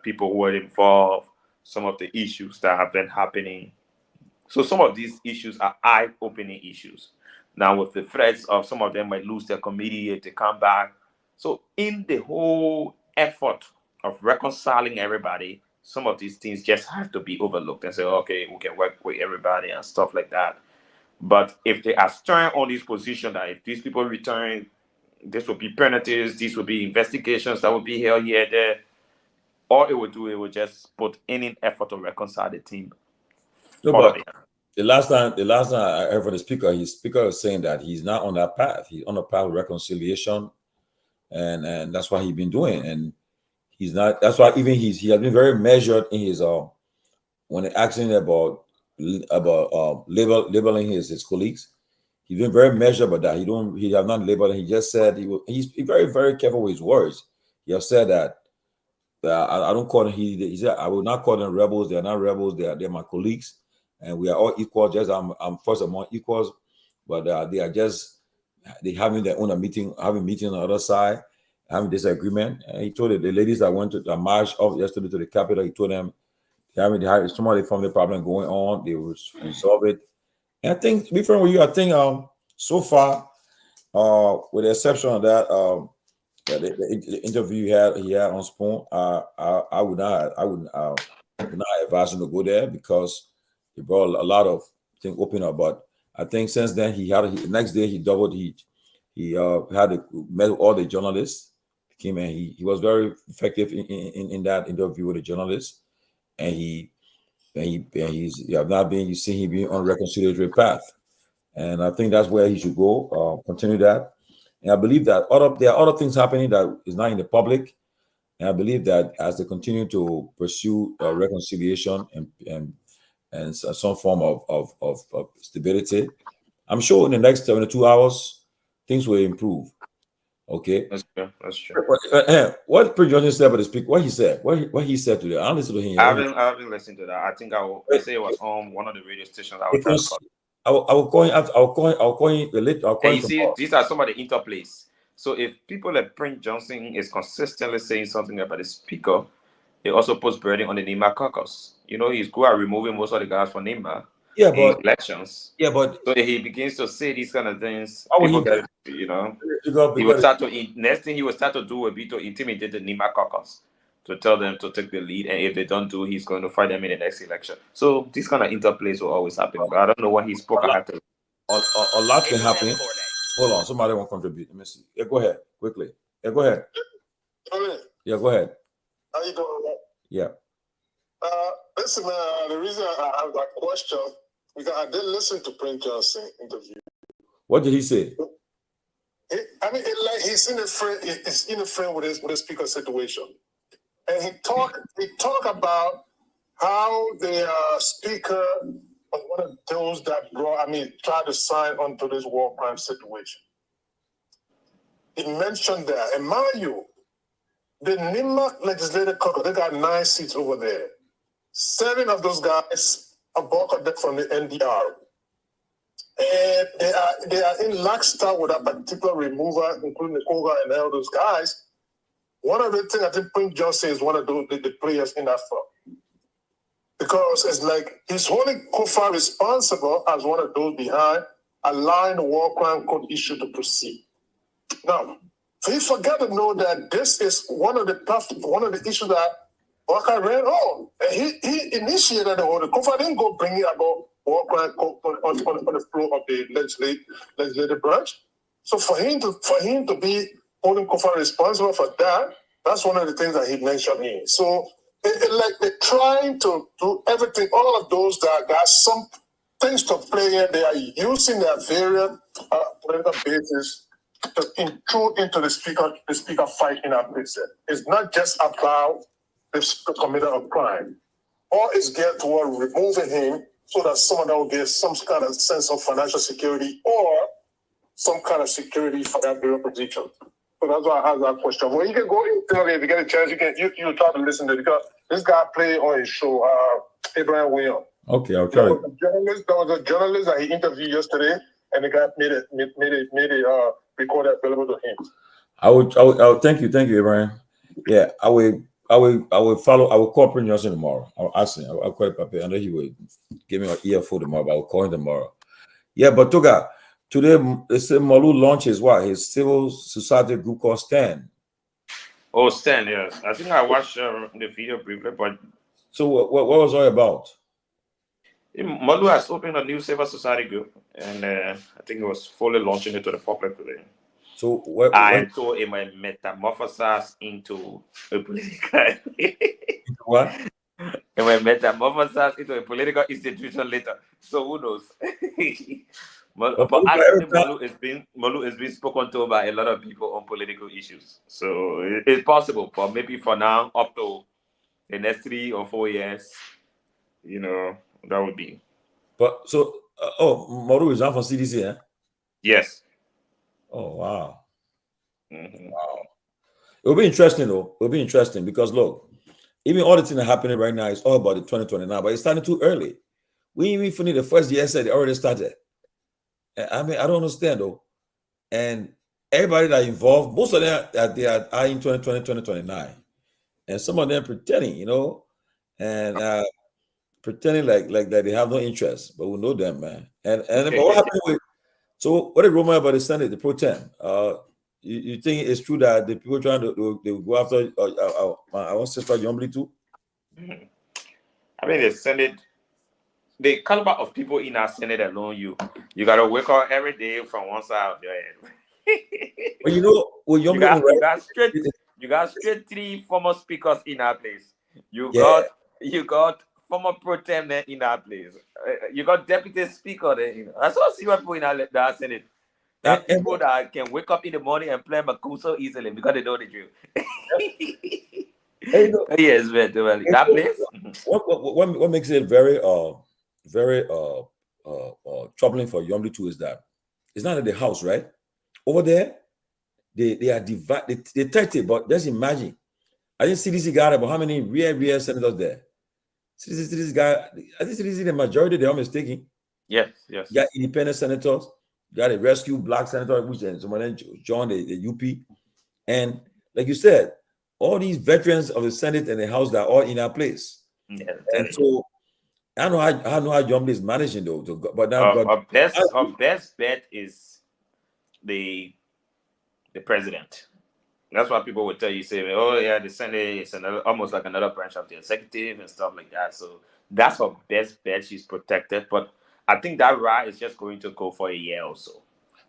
people who were involved, some of the issues that have been happening. So some of these issues are eye-opening issues. Now with the threats of some of them might lose their committee if they come back. So in the whole effort of reconciling everybody, some of these things just have to be overlooked and say, okay, we can work with everybody and stuff like that. But if they are stern on this position that if these people return, this will be penalties, these will be investigations that will be held here, there, all it would do, it would just put any effort to reconcile the team. But the last time I heard from the speaker, was saying that he's not on that path. He's on a path of reconciliation, and that's what he's been doing. And he's not. That's why even he has been very measured in his when asking about labeling his colleagues. He's been very measured about that. He has not labeled. He just said he's very, very careful with his words. He has said that I don't call them. He said I will not call them rebels. They are not rebels. They're my colleagues, and we are all equal. Just I'm first among equals, but they having their own meeting on the other side, having disagreement. And he told the ladies that went to the march off yesterday to the Capitol. He told them somebody from the problem going on. They will resolve it. And I think, to be frank with you, I think so far, with the exception of that, the interview he had on Spoon, I would not advise him to go there because he brought a lot of things open up. But I think since then the next day he doubled. He met with all the journalists. Came and he was very effective in that interview with the journalists, and you see him being on a reconciliatory path, and I think that's where he should go. Continue that, and I believe that there are other things happening that is not in the public, and I believe that as they continue to pursue reconciliation and some form of stability, I'm sure in the next 72 hours things will improve. Okay, that's true. What Prince Johnson said about the speaker, what he said today, I listened to him. I haven't listened to that. I think they say it was on one of the radio stations. I will call you later. And you see, these are some of the interplays. So if people like Prince Johnson is consistently saying something about the speaker, he also puts burden on the Nima caucus. He's Guar removing most of the guys from Nima. In elections. Yeah, but so he begins to say these kind of things. People get, he will start to next thing he will start to do will be to intimidate the Nima caucus to tell them to take the lead, and if they don't do, he's going to fight them in the next election. So these kind of interplays will always happen. But I don't know what he spoke about. A lot can happen. Hold on, somebody want to contribute. Let me see. Yeah, go ahead quickly. Yeah, go ahead. Yeah, go ahead. How you doing? Yeah. Listen, the reason I have that question because I did listen to Prince Johnson interview. What did he say? He's in the frame with his speaker situation, and he talk about how the speaker was one of those that tried to sign onto this war crime situation. He mentioned that, and mind you, the Nima Legislative Caucus, they got 9 seats over there. 7 of those guys are bucketed from the NDR. And they are in lockstep with that particular remover, including the Togar and all those guys. One of the things I think Prince Johnson is one of the players in that front. Because it's like he's holding Kofa responsible as one of those behind allowing the war crime code issue to proceed. Now, he forgot to know that this is one of the issues that Waka ran on. And he initiated the order. Kofa didn't go bring it about war crime on the floor of the legislative branch. So for him to be holding Kofa responsible for that, that's one of the things that he mentioned here. So they're trying to do everything, all of those that got some things to play in, they are using their various political bases to intrude into the speaker fight in our prison. It's not just about they've committed a crime, or is geared toward removing him so that someone that will get some kind of sense of financial security or some kind of security for that very position. So that's why I asked that question. Well, you can go in if you get a chance. You try to listen to it because this guy played on his show, Abraham Williams. Okay, I'll try. There was a journalist that he interviewed yesterday, and the guy made it recorded available to him. I would thank you, Abraham. Yeah, I will follow. I will call Prince Johnson tomorrow. I'll ask him. I'll call Pape. I know he will give me an earful tomorrow, but I'll call him tomorrow. Yeah, but Togar, today they say Malu launches his civil society group called Stand. Oh, Stand, yes. I think I watched the video briefly, but so what was all about? Malu has opened a new civil society group, and I think it was fully launching it to the public today. So I told him I metamorphosis into a political. What? And we metamorphosis into a political institution later. So who knows? But I think Malu is being spoken to by a lot of people on political issues. So it's possible, but maybe for now, up to the next 3 or 4 years, that would be. But so, Malu is out for CDC, eh? Yes. Oh, wow. Mm-hmm. Wow. It'll be interesting, though. It'll be interesting because, look, even all the things that are happening right now is all about the 2029, but it's starting too early. We even finished the first year, said it already started. I mean, I don't understand, though. And everybody that involved, most of them they are in 2020, 2029. And some of them pretending, and pretending like that they have no interest, but we know them, man. And but what happened with? So what did rumor about the Senate, the pro tem? You think it's true that the people trying to they go after our sister Yombly too? Mm-hmm. I mean, the Senate, the caliber of people in our Senate alone, you gotta wake up every day from one side of your head. Well, you got straight 3 former speakers in our place. You got former pro tem in our place. You got deputy speaker there. I saw several people in our Senate. There are people that can wake up in the morning and play Maku so easily because they know the drill. Yes, man. That place. What makes it very troubling for Yombly too is that it's not at the House, right? Over there, they are divided. They 30, but just imagine. I think CDC got about how many real senators there? CDC guy, I think CDC the majority, they're mistaken. Yes. You got independent senators, you got a rescue black senator, which is someone then joined the UP. And like you said, all these veterans of the Senate and the House that are all in our place. Yeah, and so I know how Yombly is managing though. But now our best bet is the president. That's why people would tell you, say, oh yeah, the Senate is almost like another branch of the executive and stuff like that. So that's her best bet. She's protected. But I think that ride is just going to go for a year or so.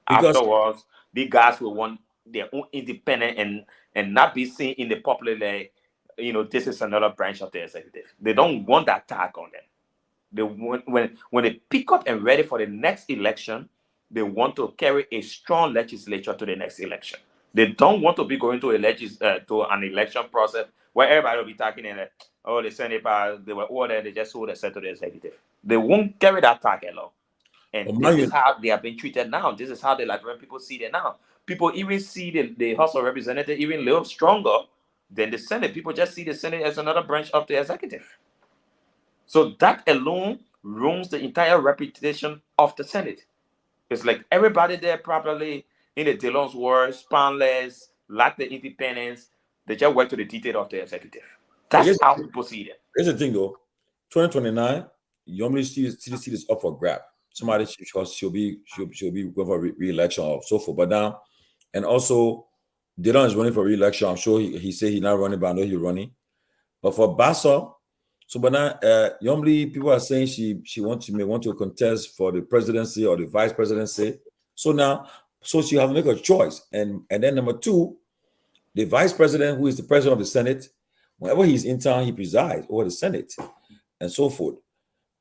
Afterwards, the guys will want their own independent and not be seen in the popular, this is another branch of the executive. They don't want that tag on them. They want, when they pick up and ready for the next election, they want to carry a strong legislature to the next election. They don't want to be going to an election process where everybody will be talking in the Senate, they were ordered, they just hold a set to the executive. They won't carry that tag along. And this is how they have been treated now. This is how the Liberian people see it now. People even see the House of Representatives even a little stronger than the Senate. People just see the Senate as another branch of the executive. So that alone ruins the entire reputation of the Senate. It's like everybody there probably in the Dillon's word, spanless, lack the independence. They just work to the detail of the executive. That's how people see it. Here's the thing, though. 2029, Yombly CDC is up for grab. Somebody she'll be going for re-election or so forth. But now, and also, Dillon is running for re-election. I'm sure he said he's not running, but I know he's running. But for Bassa, so but now Yombly, people are saying she may want to contest for the presidency or the vice presidency. So she have to make a choice. And then number 2, the vice president, who is the president of the Senate, whenever he's in town, he presides over the Senate and so forth.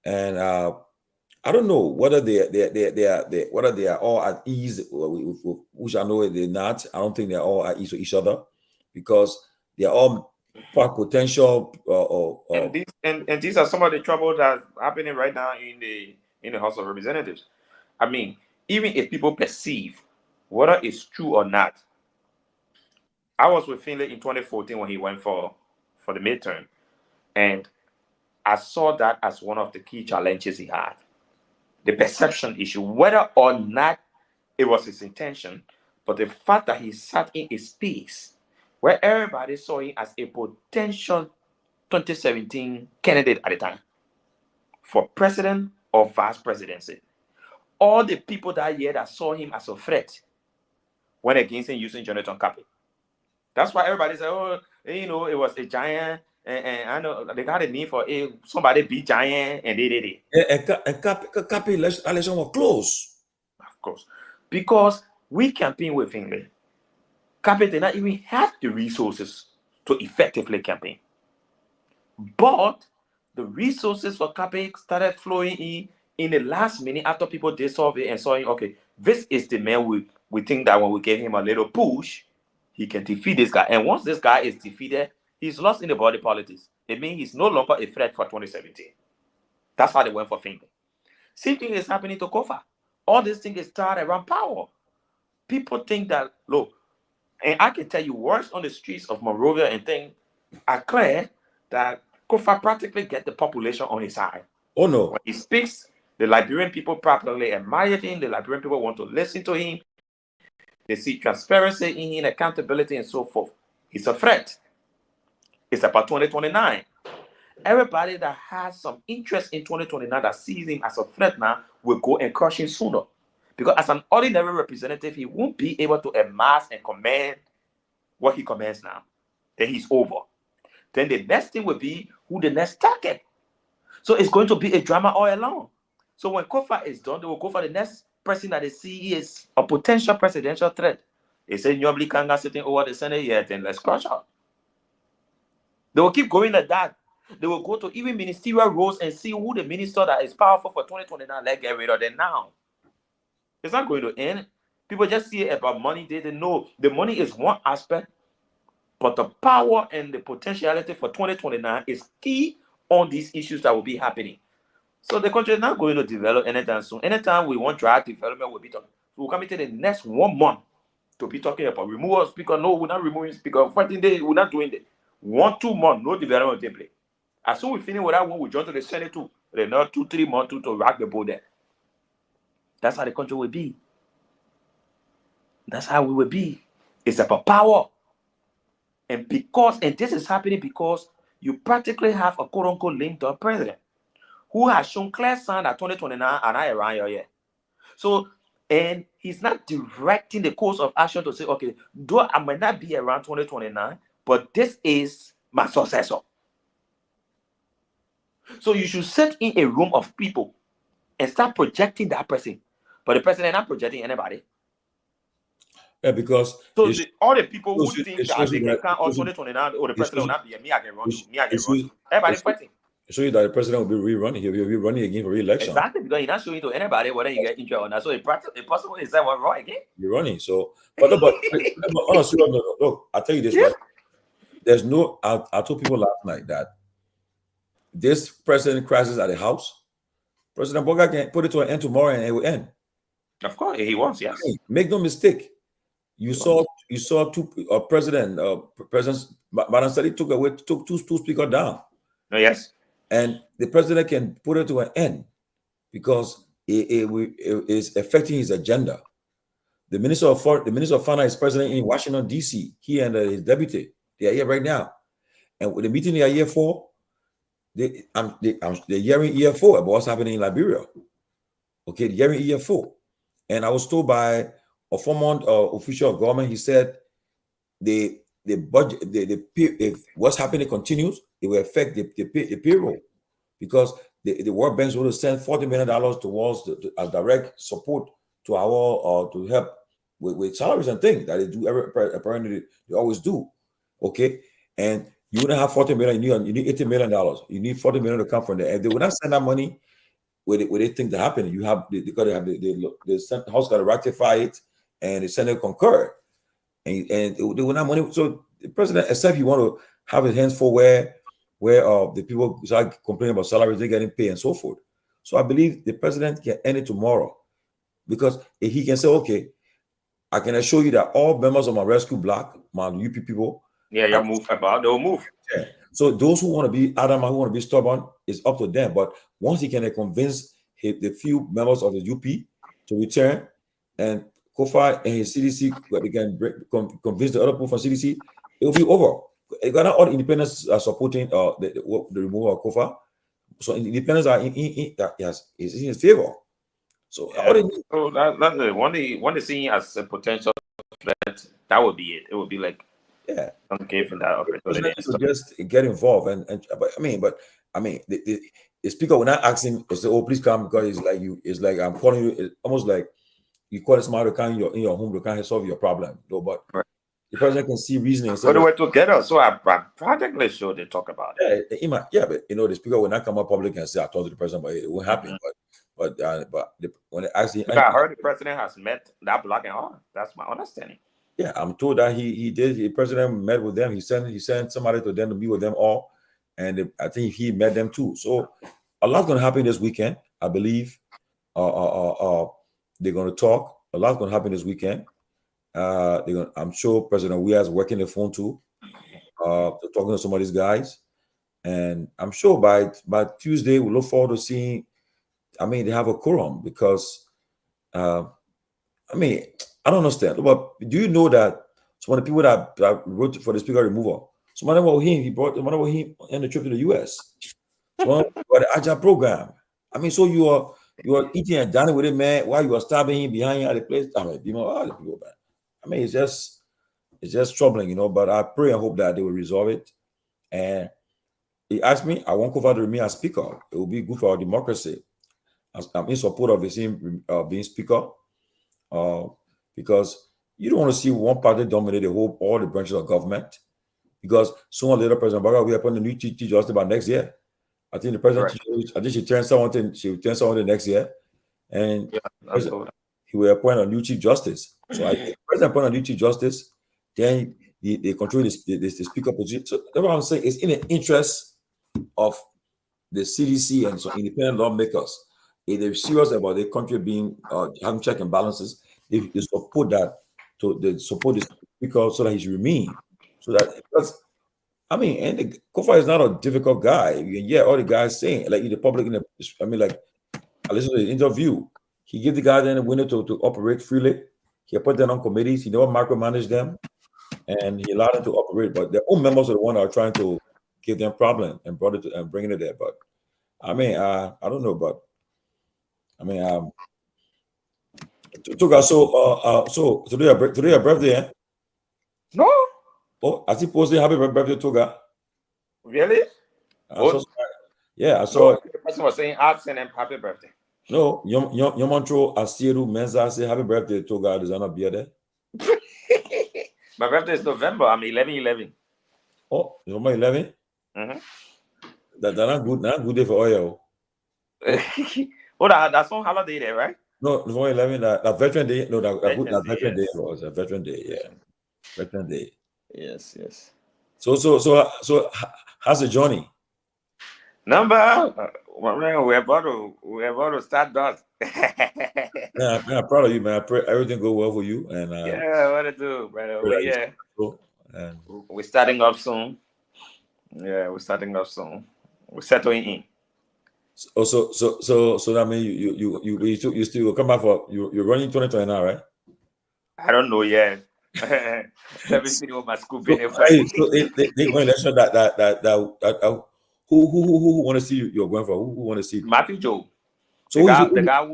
And I don't know whether they are all at ease, which I know they're not. I don't think they're all at ease with each other because they are all for potential and these are some of the troubles that are happening right now in the House of Representatives. I mean, even if people perceive whether it's true or not. I was with Finlay in 2014 when he went for the midterm, and I saw that as one of the key challenges he had. The perception issue, whether or not it was his intention, but the fact that he sat in a space where everybody saw him as a potential 2017 candidate at the time for president or vice presidency. All the people that year that saw him as a threat went against him using Jonathan Kapi. That's why everybody said, oh, you know, it was a giant, and I know they got a need for somebody be giant, and they did it. And Kapi election was close. Of course. Because we campaign with Finlay. Kapi did not even have the resources to effectively campaign. But the resources for Kapi started flowing in the last minute after people did survey and saw him, okay, this is the man we think that when we gave him a little push, he can defeat this guy. And once this guy is defeated, he's lost in the body politics. It means he's no longer a threat for 2017. That's how they went for Finlay. Same thing is happening to Kofa. All this thing is started around power. People think that, look, and I can tell you words on the streets of Monrovia and things are clear that Kofa practically get the population on his side. Oh no. When he speaks, the Liberian people practically admire him. The Liberian people want to listen to him. They see transparency in him, accountability, and so forth. He's a threat. It's about 2029. Everybody that has some interest in 2029 that sees him as a threat now will go and crush him sooner. Because as an ordinary representative, he won't be able to amass and command what he commands now. Then he's over. Then the next thing will be who the next target. So it's going to be a drama all along. So when Kofa is done, they will go for the next person that they see is a potential presidential threat. They say Nyobli Kanga sitting over the Senate yet, then let's crush her. They will keep going like that. They will go to even ministerial roles and see who the minister that is powerful for 2029. Let's get rid of them now. It's not going to end. People just see it about money. They know the money is one aspect, but the power and the potentiality for 2029 is key on these issues that will be happening. So the country is not going to develop anytime soon. Anytime we want drive development, we'll be talking. We'll come into the next 1 month to be talking about removal of speaker. No, we're not removing speaker. 14 days, we're not doing that. 1-2 months, no development will take place. As soon as we finish with that one, we jump to the Senate too. Then another 2-3 months to rock the boat there. That's how the country will be. That's how we will be. It's about power. And this is happening because you practically have a quote-unquote linked up president who has shown clear sign that 2029 are not around here yet. So, and he's not directing the course of action to say, okay, though I might not be around 2029, but this is my successor. So you should sit in a room of people and start projecting that person. But the president not projecting anybody. Yeah, because so all the people who think that they can count on 2029 or the president will not be me, I can run. Everybody fighting. Show you that the president will be rerunning. He'll be running again for re-election. Exactly, because he's not showing to anybody whether he get injured or not. So it's possible is that one wrong again? You're running. So, but honestly, look, I'll tell you this, right? There's no. I told people last night that this president crisis at the House, President Boga can put it to an end tomorrow and it will end. Of course, he wants. Yes. Make no mistake. You saw two President Madam Sali took two speakers down. Oh, yes. And the president can put it to an end because it is affecting his agenda. The Minister of Finance is president in Washington, D.C. He and his deputy, they are here right now. And with the meeting they are here for, they're hearing year 4 about what's happening in Liberia. Okay, they're hearing year 4. And I was told by a former official of government, he said the budget, if what's happening continues, it will affect the payroll because the World Bank will send $40 million towards as direct support to our to help with salaries and things that they do apparently they always do. Okay, and you wouldn't have $40 million. You need $80 million. You need $40 million to come from there. If they would not send that money, where they think that happen, you have they got to have the House got to ratify it and the Senate concur, and they will not money. So the president, except you want to have his hands full where the people start complaining about salaries, they're getting paid and so forth. So I believe the president can end it tomorrow, because if he can say, okay, I can assure you that all members of my rescue block, my UP people, they'll move. Yeah. So those who want to be adamant, who want to be stubborn, is up to them. But once he can convince the few members of the UP to return, and Kofa and his CDC, they can convince the other people from CDC, it will be over. Ghana, all the independents are supporting the removal of Kofa. So independents are in his favor. So, so that's it. When they see him as a potential threat, that would be it. It would be like, don't give him that opportunity. To just get involved, but I mean, the speaker will not ask him to say, "Oh, please come," because it's like I'm calling you. It's almost like you call a smart account in your home to kind of solve your problem. No, but the president can see reasoning. So they were together. So I'm practically sure they talk about it. But the speaker will not come up public and say, "I talked to the president," but it won't happen. But when they actually, I heard the president has met that block and all. That's my understanding. Yeah, I'm told that he did. The president met with them. He sent somebody to them to meet with them all, and I think he met them too. So a lot's going to happen this weekend. I believe they're going to talk. A lot's going to happen this weekend. I'm sure President Weah is working the phone too, talking to some of these guys, and I'm sure by Tuesday we'll look forward to seeing. They have a quorum, because I don't understand. But do you know that some of the people that wrote for the speaker removal, some of them were him. He brought some of them were him on the trip to the US. Some of them were the Agile program. So you are eating and dining with him, man, while you are stabbing him behind you at the place. People, man. It's just troubling, But I pray and hope that they will resolve it. And he asked me, I won't cover to remain as speaker. It will be good for our democracy. I'm in support of him being speaker. Because you don't want to see one party dominate all the branches of government, because sooner or later President Garguah will appoint a new Chief Justice by next year. I think the president, I think she will turn someone next year, and he will appoint a new Chief Justice. So I think the president appoint a new Chief Justice, then they control the speaker position. So that's what I'm saying. It's in the interest of the CDC and some independent lawmakers. If they're serious about the country being having check and balances, they support that, they support the speaker so that he's remain. So that, because and the Kofa is not a difficult guy. All the guys saying, like in the public, I listened to the interview. He gave the guys then a window to operate freely. He put them on committees. He never micromanaged them, and he allowed them to operate. But their own members are the one that are trying to give them problem and bringing it there. But I don't know, but Togar, so today your birthday, eh? No. Oh, I see posting happy birthday, Togar. Really? I saw. The person was saying, "I'll send him happy birthday." No, Yomantro Asieru Menza say happy birthday, Togar. Does not be there? My birthday is November. I'm 11/11. Oh, November 11. That's not good. Not good day for oil. Oh, that's on holiday there, right? No, November 11. That Veteran Day. No, that Veteran Day was a Veteran Day. Yeah, Veteran Day. Yes. So, how's the journey? We're about to start that. I'm proud of you, man. I pray everything go well for you. And what to do, brother? We're starting up soon. Yeah, we're starting up soon. We're settling in. So that means you still come back for you're running 2020 now, right? I don't know yet. Let me see what my school benefit. So they going election that who want to see you're going for? Who want to see? Matthew Joe. So the guy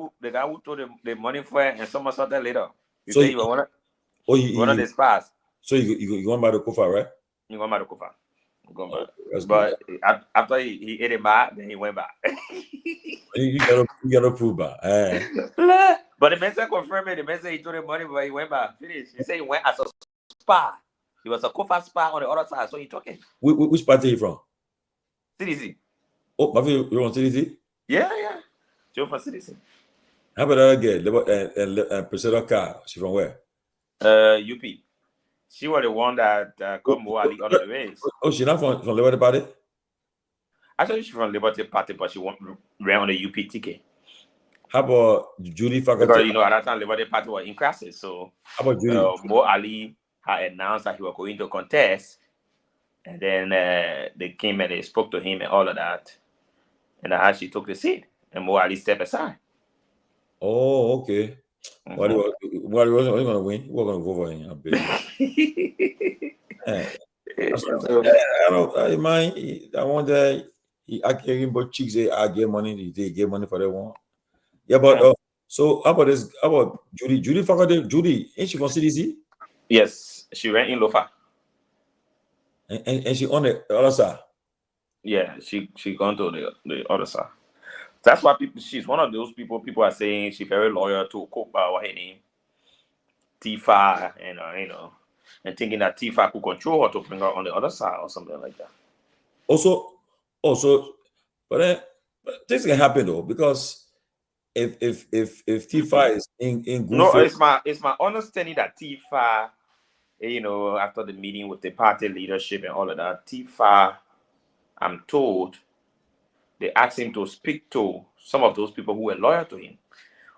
who told the money for it and someone saw that later. You say you want it? One of the spies. So you going by the Kofa, right? You going by the Kofa. But after he ate it back, then he went back. you gotta prove back. But the man said confirmed it. The man said he took the money, but he went back. Finish. He said he went as a spy. He was a Kofa spy on the other side. So he took it. Which party are you from? CDC. Oh, Matthew, you're on CDC? Yeah. Joe from CDC. How about that girl? And Priscilla Carr. She from where? UP. She was the one that got Mo Ali out of the race. Oh, she's not from Liberty Party? Actually, she's from Liberty Party, but she ran on the UP ticket. How about Judy Faculty? Because, you know, at that time, Liberty Party was in crisis. So how about Judy? Mo Ali had announced that he was going to contest. And then they came and they spoke to him and all of that. And how she took the seat. And Mo Ali stepped aside. Oh, okay. What he wasn't going to win. He wasn't going to vote for him. I wonder. I can't remember chicks say I get money. They get money for that one. Yeah, but so how about this? How about Judy? Judy Faculty. Judy, ain't she from CDC? Yes, she ran in Lofa. And she on the other side. Yeah, she gone to the other side. That's why she's one of those people are saying she's very loyal to what her name, Tifa, and you know, and thinking that Tifa could control her to bring her on the other side or something like that. Also, but things can happen though, because if Tifa is in no, it's my understanding that Tifa, you know, after the meeting with the party leadership and all of that, Tifa, I'm told, they asked him to speak to some of those people who were loyal to him.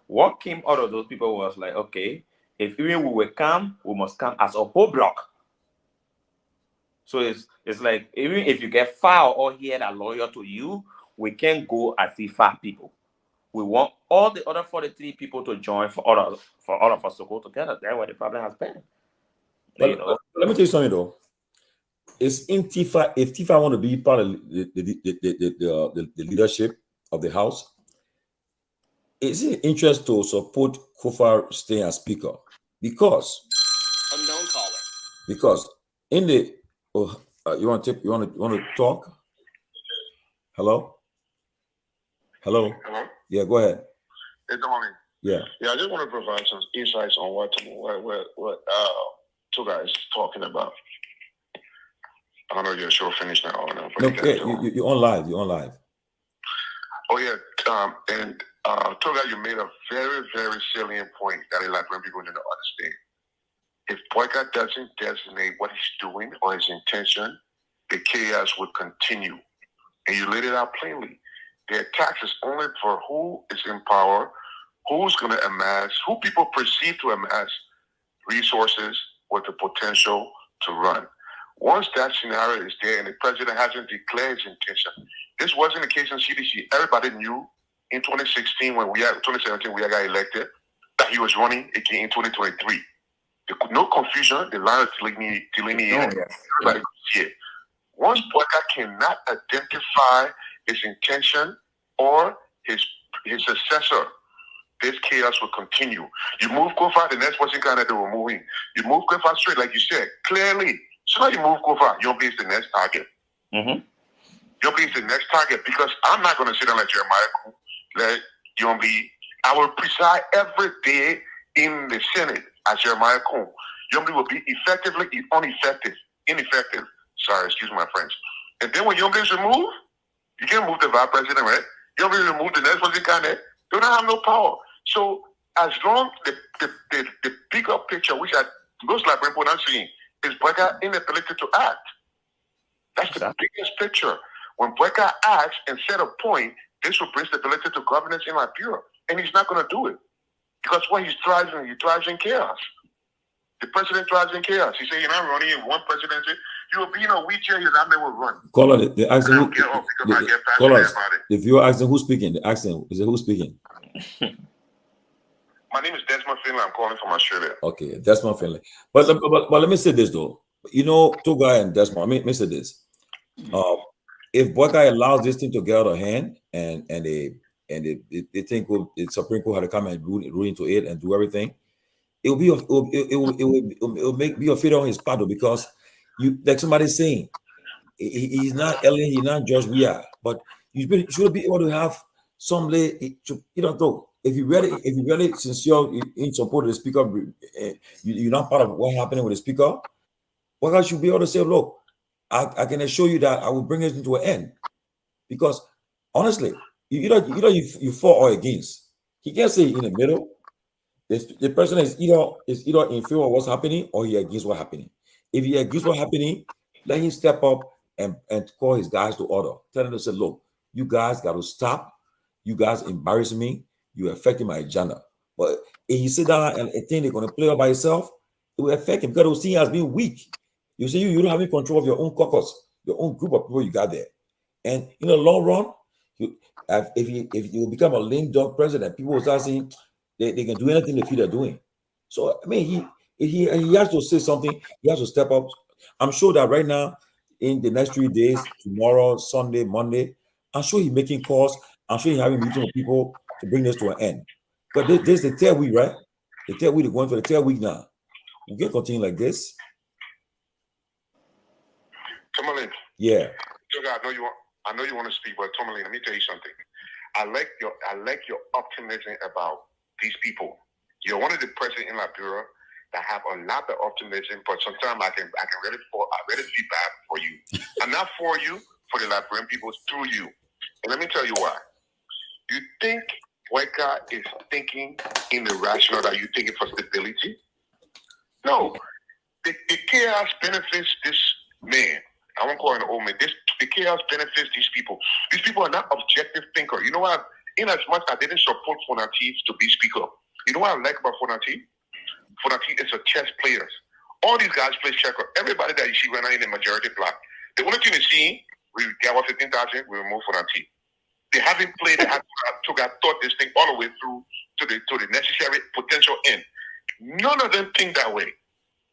What came out of those people was like, okay, if even we will come, we must come as a whole block. So it's like, even if you get far or here that are loyal to you, we can't go as the far people. We want all the other 43 people to join for all of us to go together. That's where the problem has been. But, you know? Let me tell you something though. It's in Tifa. If Tifa want to be part of the leadership of the House, it's in interest to support Kofa staying as Speaker because unknown caller. Because in the you want to talk? Hello. Hello. Yeah, go ahead. Hey, good morning. Yeah. Yeah, I just want to provide some insights on what Togar is talking about. I don't know if your show finished now or not. No, you're on live. You're on live. Oh yeah, and Togar, you made a very, very salient point that a lot of people need to understand. If Boycott doesn't designate what he's doing or his intention, the chaos will continue. And you laid it out plainly. The attacks is only for who is in power, who's going to amass, who people perceive to amass resources with the potential to run. Once that scenario is there and the president hasn't declared his intention, this wasn't the case in CDC. Everybody knew in 2016 2017 we got elected that he was running again in 2023. No confusion, the line is delineated. Everybody could see it. Once Boycott cannot identify his intention or his successor, this chaos will continue. You move Kofa, the next person kind of do moving. You move Kofa straight, like you said, clearly. So you move Kofa, you'll be the next target. Mm-hmm. You'll be the next target because I'm not going to sit down like Jeremiah. Let you'll be. I will preside every day in the Senate as Jeremiah Kuhn. Yombi will be effectively ineffective. Sorry, excuse my French. And then when Yombi is removed, you can't move the vice president, right? Yombi is removed, the next one you can't. They don't have no power. So as long the bigger picture, which looks like people not seeing, is Boycott inability to act. That's the biggest picture. When Boycott acts and set a point, this will bring stability to governance in Liberia. And he's not going to do it. Because when he thrives in chaos. The president thrives in chaos. He said, you're not running in one presidency. He will be in a wheelchair, his army will run. Caller, the accent. The viewer asking who's speaking. The accent is it who's speaking? My name is Desmond Finley. I'm calling from Australia. Okay, Desmond Finley. But let me say this though. You know, Togar and Desmond. Let me say this. If Boycott allows this thing to get out of hand and they think the Supreme Court had to come and rule into it and do everything, it will be a failure on his part though, because you like somebody's saying he's not Ellen, he's not George we are, but you should be able to have some though. If you really sincere in support of the speaker, you're not part of what's happening with the speaker, Boycott should be able to say, look, I can assure you that I will bring it into an end. Because honestly, you for or against. He can't say in the middle. The person is either in favor of what's happening or he against what's happening. If he agrees what's happening, let him step up and call his guys to order. Tell them to say, look, you guys got to stop. You guys embarrass me. You're affecting my agenda. But if he sit down and think they're going to play all by himself, it will affect him because they'll see him as being weak. You see, you don't have any control of your own caucus, your own group of people you got there. And in the long run, if you become a lame dog president, people will start saying they can do anything they feel they're doing. So I mean, he has to say something. He has to step up. I'm sure that right now, in the next 3 days, tomorrow, Sunday, Monday, I'm sure he's making calls. I'm sure he's having meetings with people to bring this to an end. But this is the third week, right? The third week, they're going for the third week now. We can't continue like this. Tomalin. Yeah. Togar, I know you want to speak, but Tomalin, let me tell you something. I like your optimism about these people. You're one of the presidents in Liberia that have a lot of optimism, but sometimes I can really feel bad for you. I'm not for you, for the Liberian people, through you. And let me tell you why. You think white guy is thinking in the rational that you're thinking for stability? No. The chaos benefits this man. I won't call him an old man. The chaos benefits these people. These people are not objective thinkers. You know what? In as much I didn't support Fonati to be speaker, you know what I like about Fonati? Fonati is a chess player. All these guys play checker. Everybody that you see right now in the majority block. The only thing you see, we get what 15,000, we remove Fonati. They haven't played. They haven't thought this thing all the way through to the necessary potential end. None of them think that way.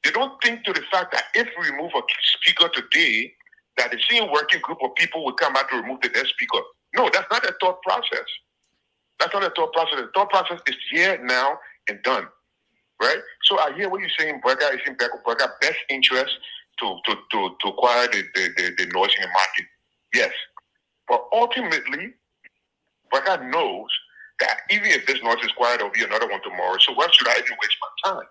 They don't think to the fact that if we remove a speaker today, that the same working group of people will come back to remove the next speaker. No, that's not a thought process. That's not a thought process. The thought process is here, now, and done. Right? So I hear what you're saying, Burger. It's in Burger's best interest to acquire the noise in the market. Yes. But ultimately, Burger knows that even if this noise is acquired, there'll be another one tomorrow. So why should I even waste my time?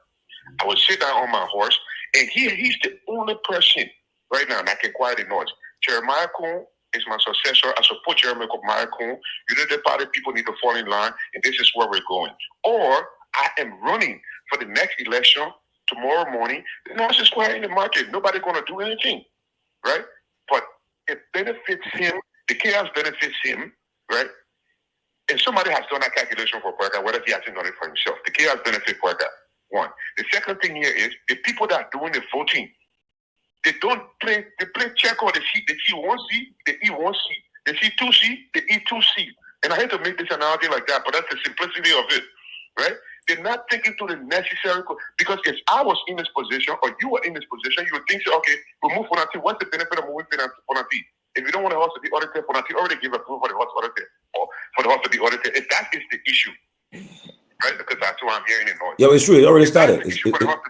I will sit down on my horse, and he's the only person right now that can quiet the noise. Jeremiah Kuhn is my successor. I support Jeremiah Kuhn. You know, the party people need to fall in line, and this is where we're going. Or I am running for the next election tomorrow morning. The noise is quiet in the market. Nobody's going to do anything, right? But it benefits him. The chaos benefits him, right? And somebody has done that calculation for Burger, whether he hasn't done it for himself. The chaos benefits Burger. One. The second thing here is the people that are doing the voting, they don't play, they play check or they see one seat, they eat one seat. They see two seats, they eat two seats. And I hate to make this analogy like that, but that's the simplicity of it, right? They're not thinking through the necessary, because if I was in this position or you were in this position, you would think, okay, we'll move Fonati. What's the benefit of moving Fonati? If you don't want the horse to be audited, Fonati already give approval for the horse audited, or for the horse to be audited. If that is the issue, right? Because that's why I'm hearing it noise. Yeah, it's true. It already started.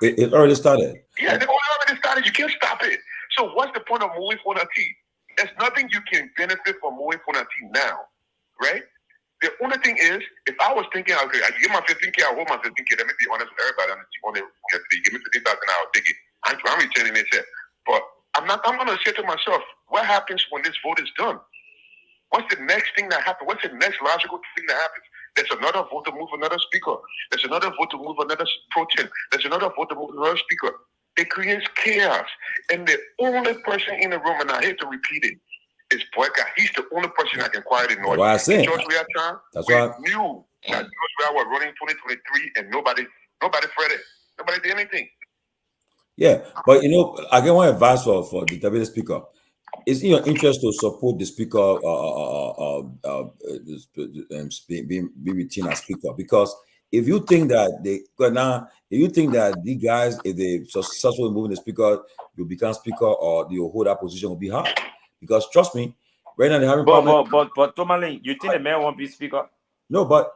It already started. Yeah, it already started. You can't stop it. So what's the point of moving Fonati? There's nothing you can benefit from moving Fonati now, right? The only thing is, if I was thinking, okay, I give my 15K, I hold my 15K. Let me be honest with everybody on the give me 15,000, I'll take it. I'm returning it. But I'm going to say to myself, what happens when this vote is done? What's the next thing that happens? What's the next logical thing that happens? There's another vote to move another speaker. There's another vote to move another protein. There's another vote to move another speaker. It creates chaos. And the only person in the room, and I hate to repeat it, is Boyka. He's the only person that can quiet the noise. That's why I said. We knew that George Weah was running 2023 and nobody fretted. Nobody did anything. Yeah, but I get one advice for the deputy speaker. It's in your interest to support the speaker be routine as speaker, because if you think that these guys, if they successful in moving the speaker, you become speaker or you'll hold that position will be hard. Because trust me, right now they're having problems. But Tomalin, you think the man won't be speaker? No, but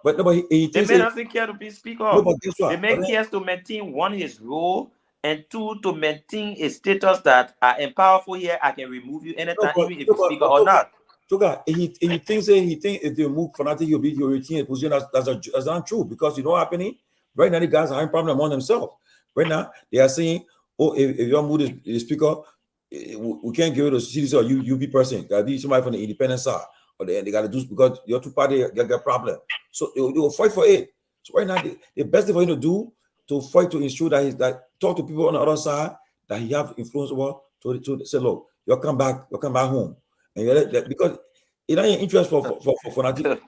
he the man doesn't care to be speaker. No, but guess what? The man cares to maintain one, his role, and two, to maintain a status that I am powerful here. I can remove you anytime, even if you're speaker or not. Togar, he thinks if they move Fonati, he'll retain a position. That's not true, because you know what's happening? Right now, the guys are having problem among themselves. Right now, they are saying, oh, if you don't move the speaker, we can't give it to CDC or UP person. Gotta be somebody from the independent side. Or they got to do, because your two parties got a problem. So they will fight for it. So right now, the best thing for him to do to fight to ensure that talk to people on the other side that he have influence over to say, look, you'll come back home. And because it ain't interest for Fonati.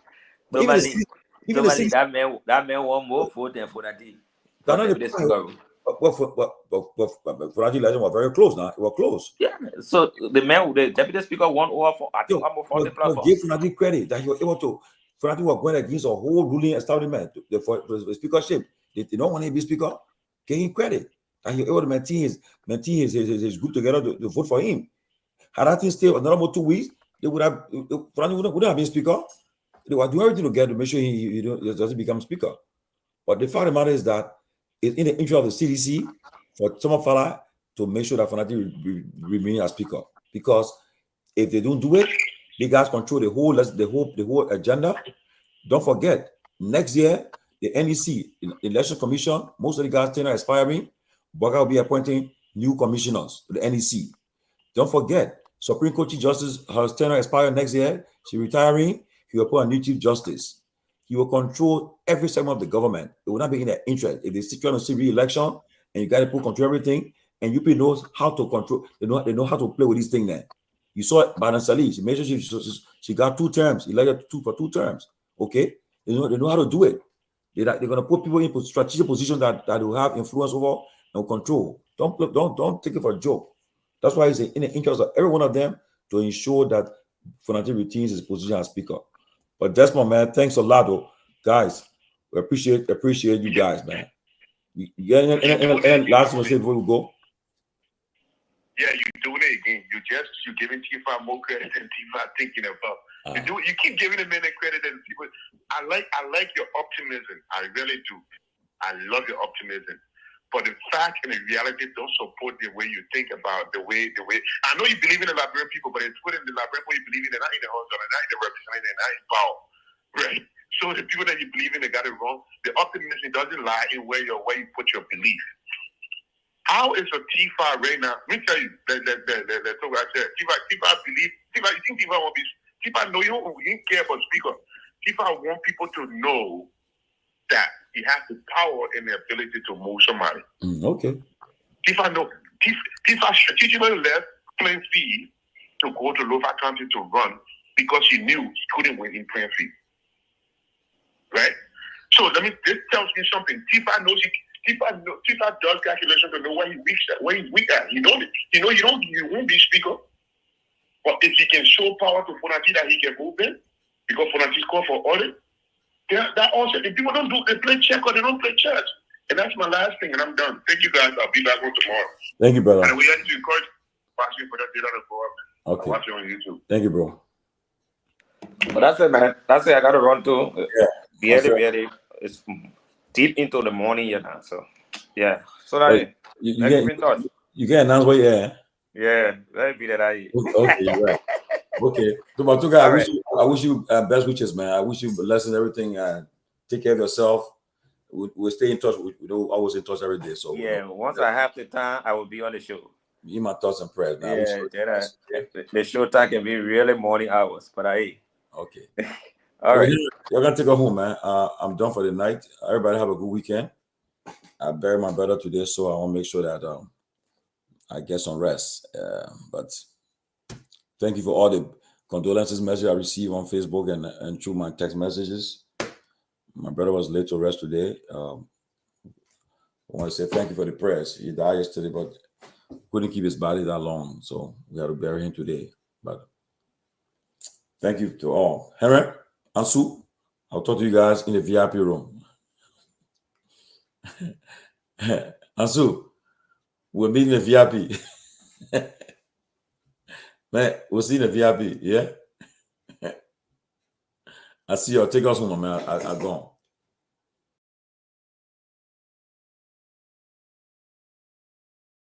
Tomalin, that man want more vote than Fonati. Fonati election was very close now. It was close. Yeah. So the deputy speaker won over for I think almost 40 plus. Give Fonati credit that he was able to. Fonati was going against a whole ruling establishment for the speakership. They don't want him to be speaker. Give him credit that he was able to maintain his group together to vote for him. Had that thing stayed another 2 weeks, they would have Fonati wouldn't have been speaker. They were doing everything together to make sure he doesn't become speaker. But the fact of the matter is that it's in the interest of the CDC for Tomafala to make sure that Fonati remain as speaker. Because if they don't do it, they guys control the whole agenda. Don't forget, next year, the NEC, the Election Commission, most of the guys tenure expiring, Boga will be appointing new commissioners to the NEC. Don't forget, Supreme Court Chief Justice has tenure expired next year. She's retiring. He will appoint a new Chief Justice. He will control every segment of the government. It will not be in their interest. If they stick on a re-election and you got to control everything, and UP knows how to control, they know how to play with this thing there. You saw it by Ansu Sirleaf. She made sure she got 2 terms, elected for 2 terms. Okay? They know how to do it. They're going to put people in strategic positions that will have influence over and control. Don't take it for a joke. That's why it's in the interest of every one of them to ensure that Fonati retains his position as speaker. But Desmond, man, thanks a lot, though. Guys, we appreciate you guys, man. And last one, say before we go. Yeah, you're doing it again. You're giving Tifa more credit than Tifa thinking about. You keep giving the men credit and people. I like your optimism. I really do. I love your optimism. But the fact and the reality don't support the way you think about the way. I know you believe in the Liberian people, but it's put in the Liberian people you believe in, and not in the horizontal, and not in the representative, and not in power. Right? So the people that you believe in, they got it wrong. The optimism doesn't lie in where you put your belief. How is a Tifa right now? Let me tell you, I said, Tifa believe, Tifa, you think Tifa won't be, Tifa know you don't care about speaker. Tifa want people to know that he has the power and the ability to move somebody. Okay. Tifa know, Tifa strategically left Plain Field to go to Lofa County to run because he knew he couldn't win in Plain Field. Right? So this tells me something. Tifa knows Tifa does calculation to know where he's weak at. He knows it. You won't be speaker. But if he can show power to Fonati that he can move in, because Fonati's called for audit, that also, if people don't do, they play check or they don't play chess. And that's my last thing, and I'm done. Thank you guys. I'll be back on tomorrow. Thank you, brother. And we have to encourage watching for that data to go up. Okay. I'll watch it on YouTube. Thank you, bro. But that's it, man. That's it. I got to run too. Yeah. It's deep into the morning, so yeah. So that you can announce where you are. Yeah, that'd be that I. Okay, you're right. Okay, so Togar, I wish you best wishes, man. I wish you blessings, everything, and take care of yourself. We'll stay in touch. We always in touch every day. So yeah, once I have the time, I will be on the show. You my thoughts and prayers, man. Yeah, the show time can be really morning hours, but okay. All right. You're gonna take her home, man. I'm done for the night. Everybody have a good weekend. I buried my brother today, so I want to make sure that I get some rest. But thank you for all the condolences messages I received on Facebook and through my text messages. My brother was late to rest today. I want to say thank you for the prayers. He died yesterday, but couldn't keep his body that long, so we had to bury him today. But thank you to all. Henry, Ansu, I'll talk to you guys in the VIP room. Ansu, we'll meet in the VIP. Man, we'll see in the VIP, yeah? I see you. Take us home, man. I gone.